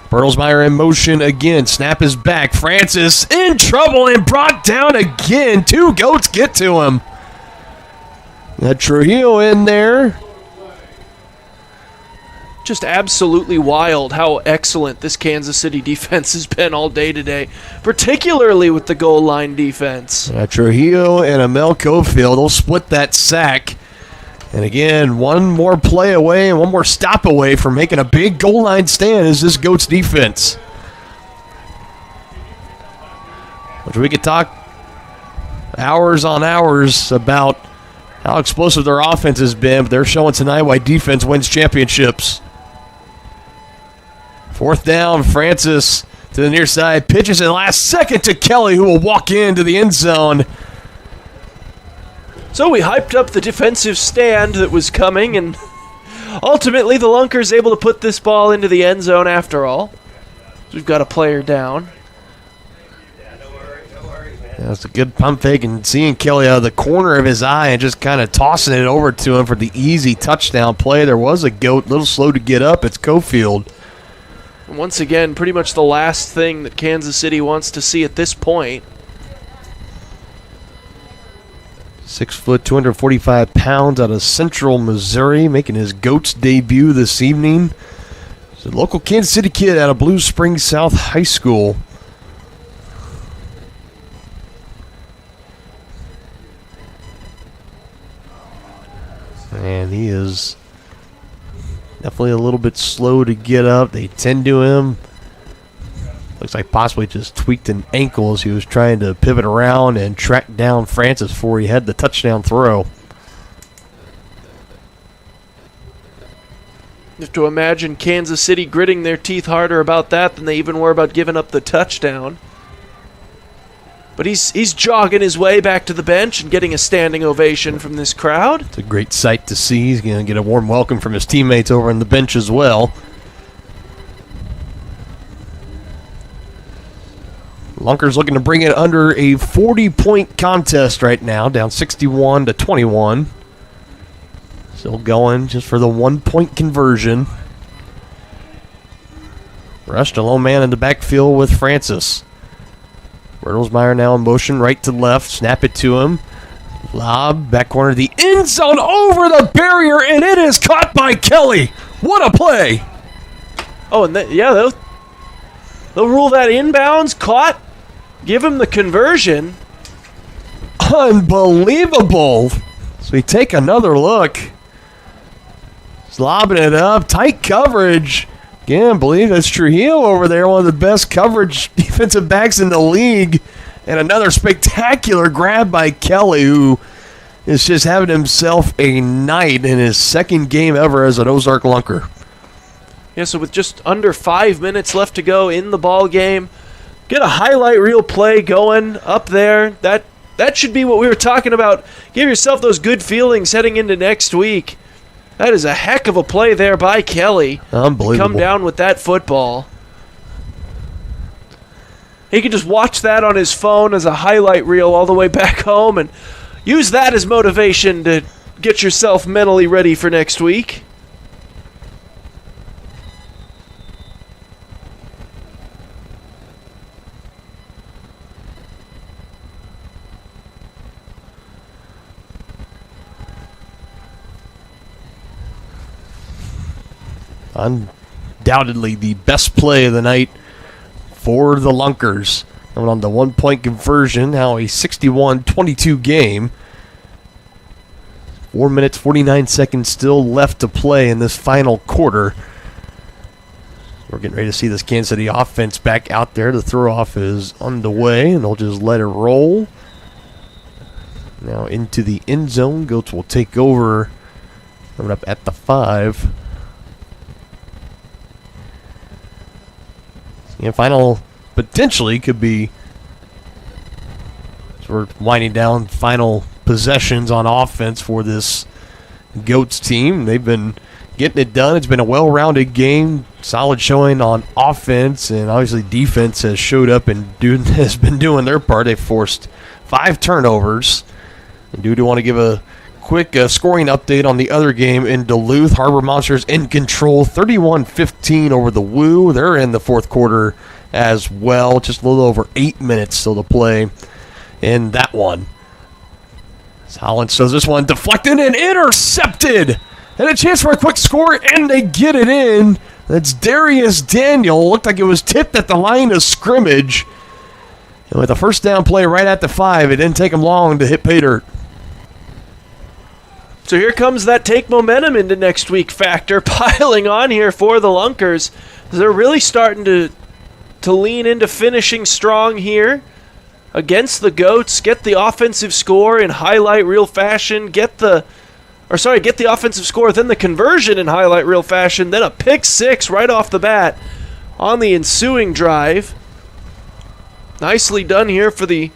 Bertelsmeyer in motion again. Snap is back. Francis in trouble and brought down again. 2 Goats get to him. Got Trujillo in there. Just absolutely wild how excellent this Kansas City defense has been all day today, particularly with the goal line defense. Trujillo and Amel Cofield will split that sack. And again, one more play away and one more stop away from making a big goal line stand is this Goats defense. Which we could talk hours on hours about how explosive their offense has been, but they're showing tonight why defense wins championships. 4th down, Francis to the near side, pitches in the last second to Kelly, who will walk into the end zone. So we hyped up the defensive stand that was coming, and ultimately the Lunkers able to put this ball into the end zone after all. We've got a player down. That's a good pump fake, and seeing Kelly out of the corner of his eye and just kind of tossing it over to him for the easy touchdown play. There was a Goat, a little slow to get up. It's Cofield. And once again, pretty much the last thing that Kansas City wants to see at this point. 6 foot, 245 pounds out of Central Missouri, making his Goats debut this evening. He's a local Kansas City kid out of Blue Springs South High School. And he is definitely a little bit slow to get up. They tend to him. Looks like possibly just tweaked an ankle as he was trying to pivot around and track down Francis before he had the touchdown throw. You have to imagine Kansas City gritting their teeth harder about that than they even were about giving up the touchdown. But he's jogging his way back to the bench and getting a standing ovation from this crowd. It's a great sight to see. He's going to get a warm welcome from his teammates over on the bench as well. Lunkers looking to bring it under a 40-point contest right now, down 61-21. Still going just for the 1-point conversion. Rushed a lone man in the backfield with Francis. Bertelsmeyer now in motion, right to left. Snap it to him. Lob, back corner of the end zone, over the barrier, and it is caught by Kelly. What a play! Oh, and they'll rule that inbounds, caught. Give him the conversion. Unbelievable. So we take another look. Slobbing it up. Tight coverage. Again, I believe that's Trujillo over there. One of the best coverage defensive backs in the league. And another spectacular grab by Kelly, who is just having himself a night in his 2nd game ever as an Ozark Lunker. Yeah, so with just under 5 minutes left to go in the ball game, Get a highlight reel play going up there. That should be what we were talking about. Give yourself those good feelings heading into next week. That is a heck of a play there by Kelly. Unbelievable. Come down with that football. He could just watch that on his phone as a highlight reel all the way back home and use that as motivation to get yourself mentally ready for next week. Undoubtedly the best play of the night for the Lunkers. Coming on the 1-point conversion, now a 61-22 game. 4 minutes, 49 seconds still left to play in this final quarter. We're getting ready to see this Kansas City offense back out there. The throw-off is underway, and they'll just let it roll. Now into the end zone. Goats will take over. Coming up at the 5. And final potentially could be, as we're winding down, final possessions on offense for this Goats team. They've been getting it done. It's been a well-rounded game, solid showing on offense, and obviously defense has showed up and has been doing their part. They've forced 5 turnovers. And do want to give a quick scoring update on the other game in Duluth. Harbor Monsters in control, 31-15 over the Woo. They're in the fourth quarter as well. Just a little over 8 minutes still to play in that one. Hollins does this one, deflected and intercepted. And a chance for a quick score, and they get it in. That's Darius Daniel. Looked like it was tipped at the line of scrimmage. And with a first down play right at the 5, it didn't take him long to hit pay dirt. So here comes that take momentum into next week factor piling on here for the Lunkers. They're really starting to lean into finishing strong here against the Goats. Get the offensive score in highlight reel fashion. Get the offensive score, then the conversion in highlight reel fashion, then a pick 6 right off the bat on the ensuing drive. Nicely done here for the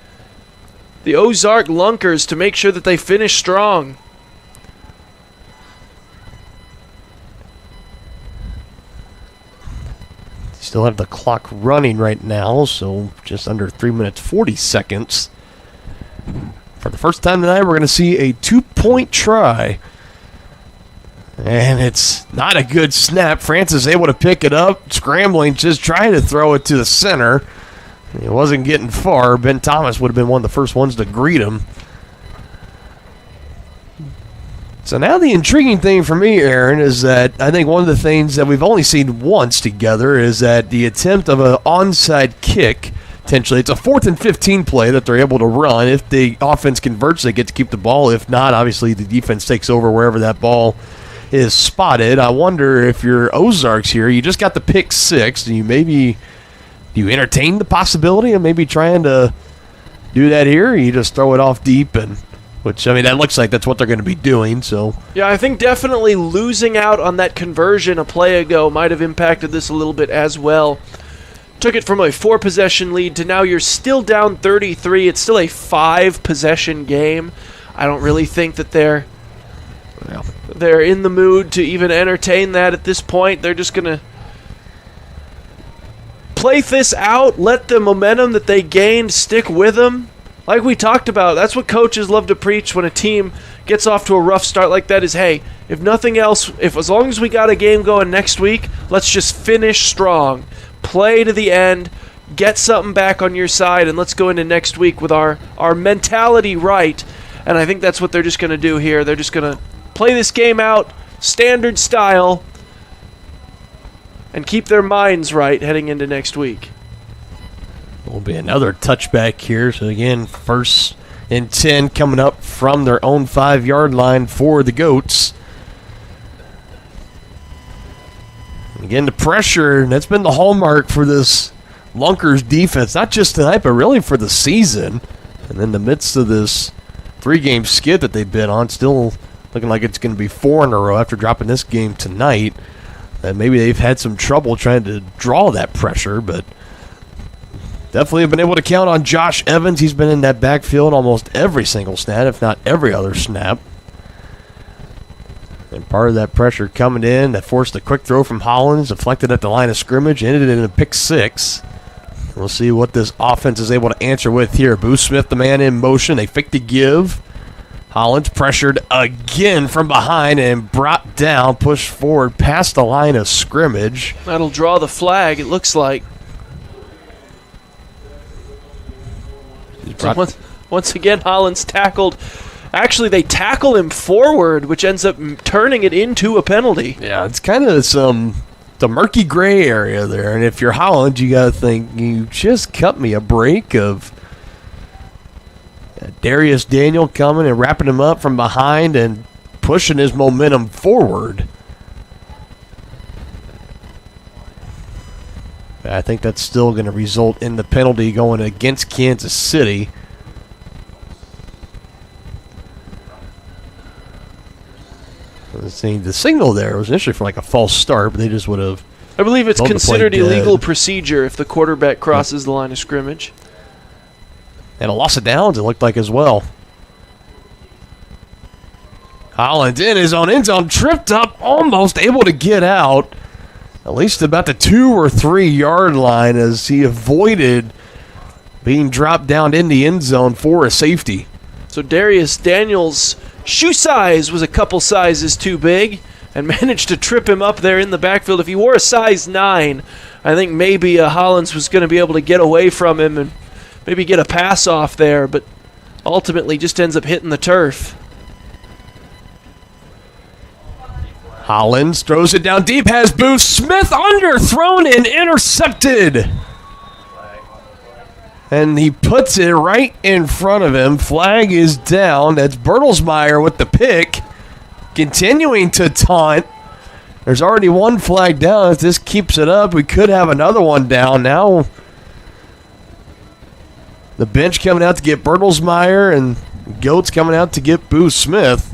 Ozarks Lunkers to make sure that they finish strong. Still have the clock running right now, so just under 3 minutes, 40 seconds. For the first time tonight, we're going to see a 2-point try. And it's not a good snap. Francis able to pick it up, scrambling, just trying to throw it to the center. It wasn't getting far. Ben Thomas would have been one of the first ones to greet him. So now the intriguing thing for me, Aaron, is that I think one of the things that we've only seen once together is that the attempt of an onside kick, potentially, it's a 4th and 15 play that they're able to run. If the offense converts, they get to keep the ball. If not, obviously the defense takes over wherever that ball is spotted. I wonder if you're Ozarks here, you just got the pick 6, and do you entertain the possibility of maybe trying to do that here, or you just throw it off deep and... Which, I mean, that looks like that's what they're going to be doing, so... Yeah, I think definitely losing out on that conversion a play ago might have impacted this a little bit as well. Took it from a 4-possession lead to now you're still down 33. It's still a 5-possession game. I don't really think that they're in the mood to even entertain that at this point. They're just going to play this out, let the momentum that they gained stick with them. Like we talked about, that's what coaches love to preach when a team gets off to a rough start like that is, hey, if nothing else, as long as we got a game going next week, let's just finish strong. Play to the end, get something back on your side, and let's go into next week with our mentality right. And I think that's what they're just going to do here. They're just going to play this game out, standard style, and keep their minds right heading into next week. Will be another touchback here. So again, 1st and 10 coming up from their own 5-yard line for the Goats. Again, the pressure, and that's been the hallmark for this Lunkers defense, not just tonight, but really for the season. And in the midst of this 3-game skid that they've been on, still looking like it's going to be 4 in a row after dropping this game tonight. And maybe they've had some trouble trying to draw that pressure, but Definitely have been able to count on Josh Evans. He's been in that backfield almost every single snap, if not every other snap. And part of that pressure coming in that forced a quick throw from Hollins, deflected at the line of scrimmage, ended in a pick 6. We'll see what this offense is able to answer with here. Booth Smith, the man in motion. They fake to give. Hollins pressured again from behind and brought down, pushed forward past the line of scrimmage. That'll draw the flag, it looks like. So once again, Hollins tackled. Actually, they tackle him forward, which ends up turning it into a penalty. Yeah, it's kind of the murky gray area there. And if you're Hollins, you got to think, you just cut me a break of Darius Daniel coming and wrapping him up from behind and pushing his momentum forward. I think that's still going to result in the penalty going against Kansas City. The signal there was initially for like a false start, but they just would have. I believe it's considered illegal procedure if the quarterback crosses the line of scrimmage. And a loss of downs, it looked like as well. Hollins in his own end zone, tripped up, almost able to get out. At least about the 2 or 3 yard line as he avoided being dropped down in the end zone for a safety. So Darius Daniels' shoe size was a couple sizes too big and managed to trip him up there in the backfield. If he wore a size 9, I think maybe Hollins was going to be able to get away from him and maybe get a pass off there, but ultimately just ends up hitting the turf. Hollins throws it down deep, has Booth Smith underthrown and intercepted. And he puts it right in front of him. Flag is down. That's Bertelsmeyer with the pick. Continuing to taunt. There's already one flag down. If this keeps it up, we could have another one down. Now the bench coming out to get Bertelsmeyer and Goats coming out to get Booth Smith.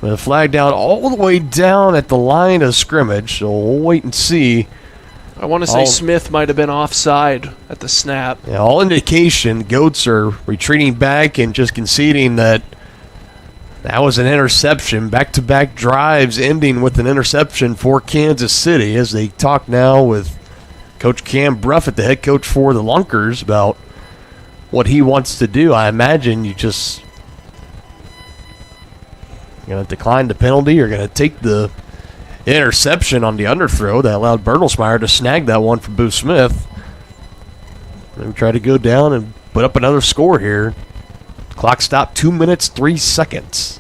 With a flag down all the way down at the line of scrimmage. So we'll wait and see. I want to say Smith might have been offside at the snap. Yeah, all indication, Goats are retreating back and just conceding that was an interception. Back-to-back drives ending with an interception for Kansas City as they talk now with Coach Cam Bruffett, the head coach for the Lunkers, about what he wants to do. I imagine you're going to decline the penalty. You're going to take the interception on the underthrow that allowed Bertelsmeyer to snag that one from Booth Smith. Maybe try to go down and put up another score here. Clock stopped 2 minutes, 3 seconds.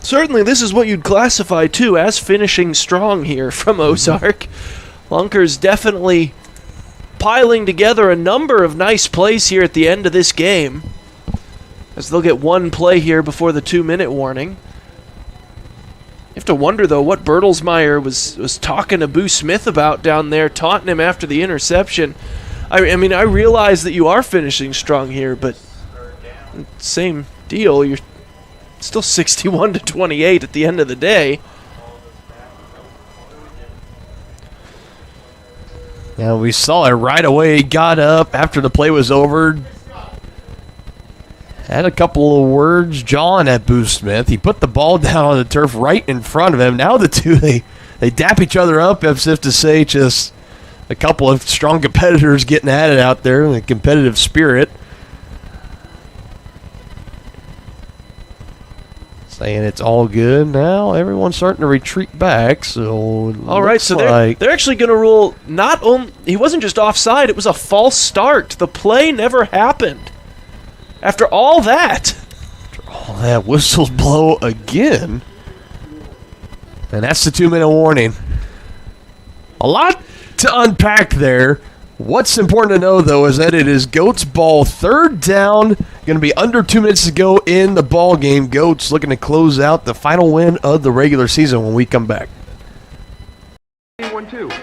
Certainly, this is what you'd classify, too, as finishing strong here from Ozark. Lunkers definitely piling together a number of nice plays here at the end of this game, as they'll get one play here before the 2-minute warning. You have to wonder, though, what Bertelsmeyer was talking to Boo Smith about down there, taunting him after the interception. I mean, I realize that you are finishing strong here, but same deal. You're still 61-28 at the end of the day. Yeah, we saw it right away. He got up after the play was over. Had a couple of words jawing at Booth Smith. He put the ball down on the turf right in front of him. Now the two, they dap each other up as if to say just a couple of strong competitors getting at it out there in the competitive spirit. Saying it's all good now. Everyone's starting to retreat back. So all right, so they're actually going to rule not only he wasn't just offside, it was a false start. The play never happened. After all that. Whistles blow again. And that's the 2-minute warning. A lot to unpack there. What's important to know, though, is that it is Goats ball, 3rd down. Going to be under 2 minutes to go in the ball game. Goats looking to close out the final win of the regular season when we come back. 1-2.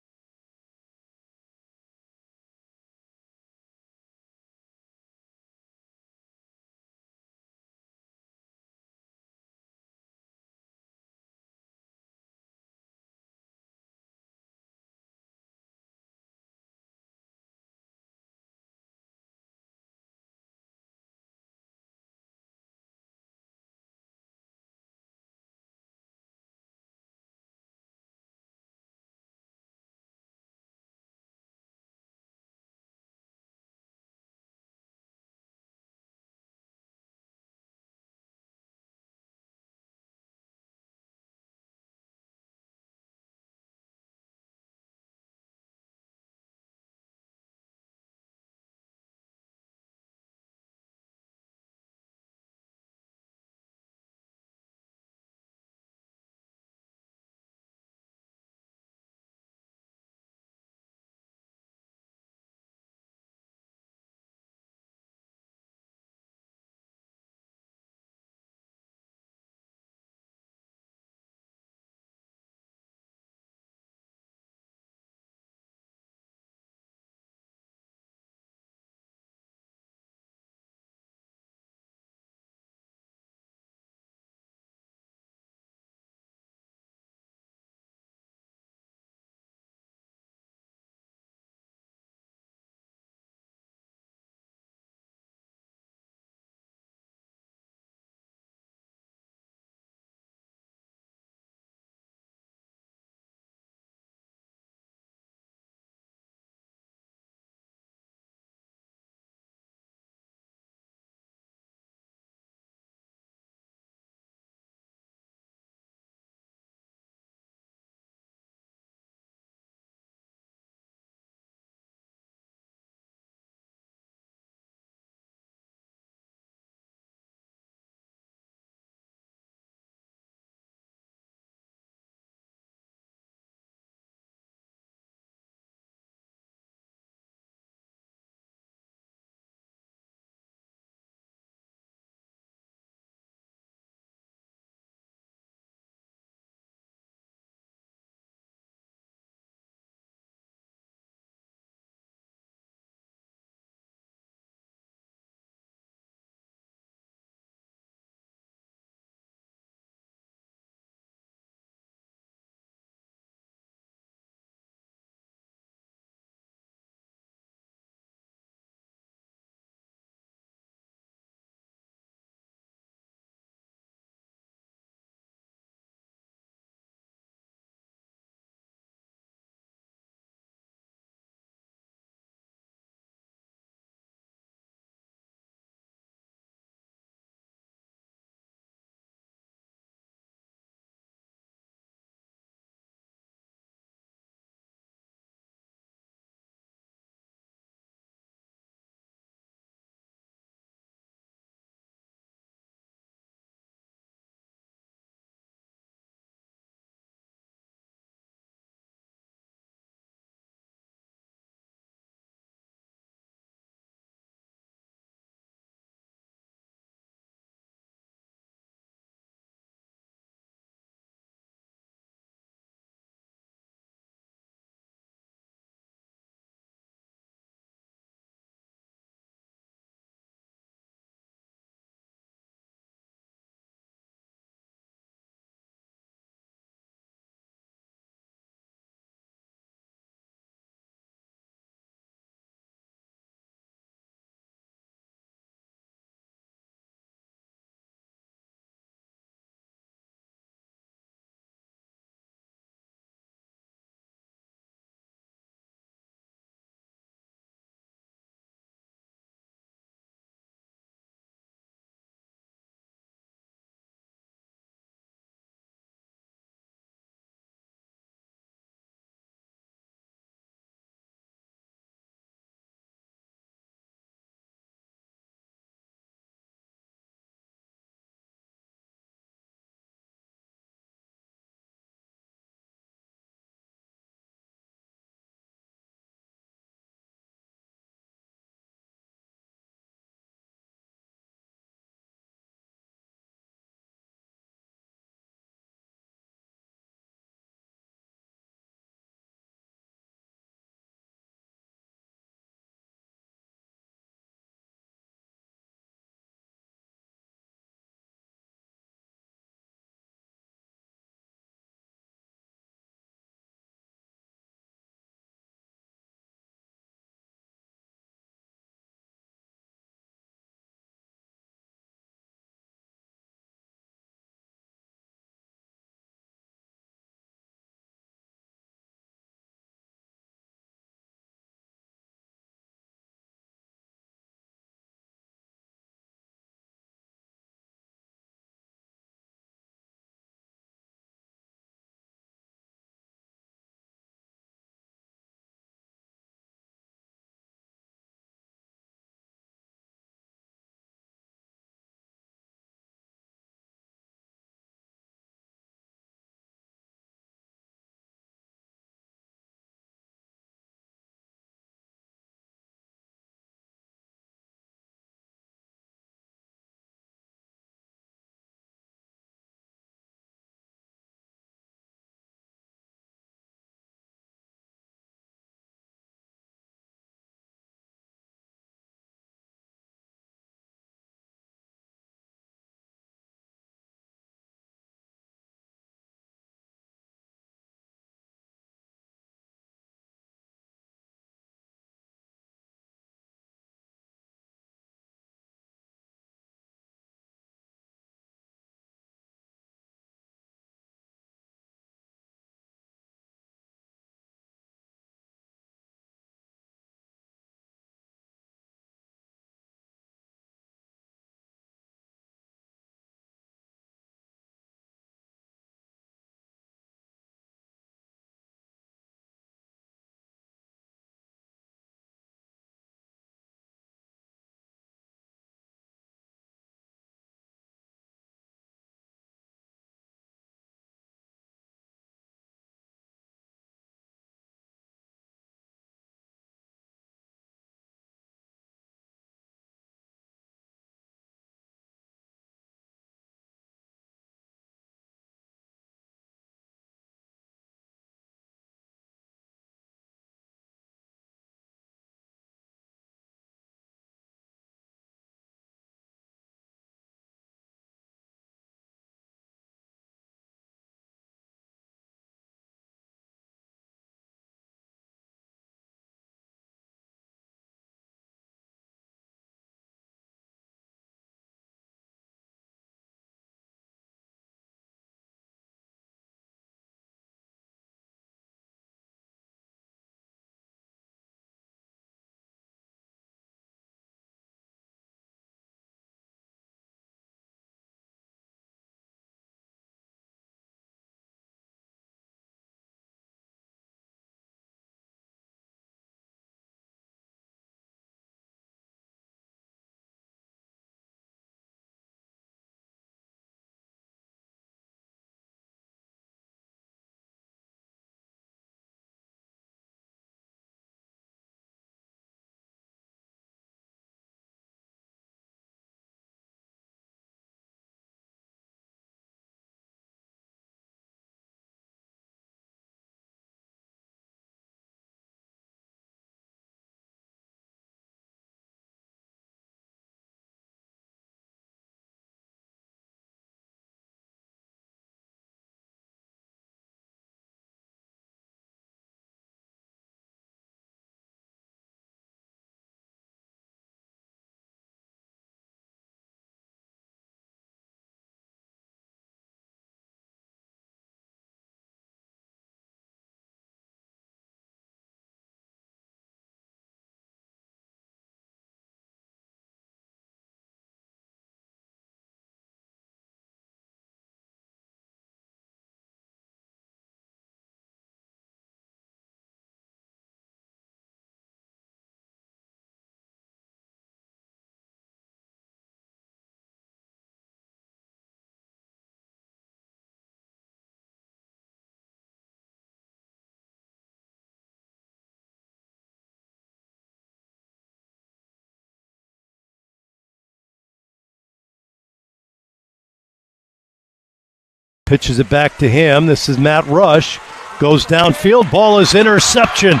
Pitches it back to him. This is Matt Rush. Goes downfield. Ball is intercepted.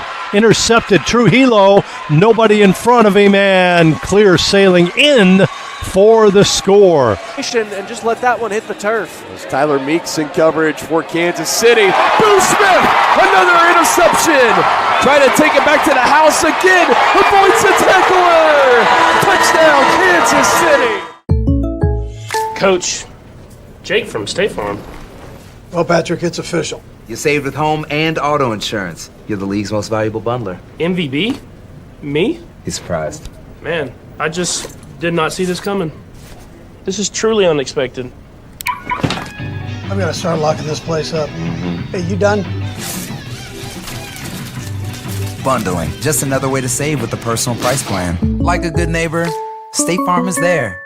Trujillo. Nobody in front of him, and clear sailing in for the score. And just let that one hit the turf. As Tyler Meeks in coverage for Kansas City. Boo Smith, another interception. Trying to take it back to the house again. Avoids the tackler. Touchdown, Kansas City. Coach, Jake from State Farm. Well, Patrick, it's official. You're saved with home and auto insurance. You're the league's most valuable bundler. MVB? Me? He's surprised. Man, I just did not see this coming. This is truly unexpected. I'm gonna start locking this place up. Hey, you done? Bundling, just another way to save with the personal price plan. Like a good neighbor, State Farm is there.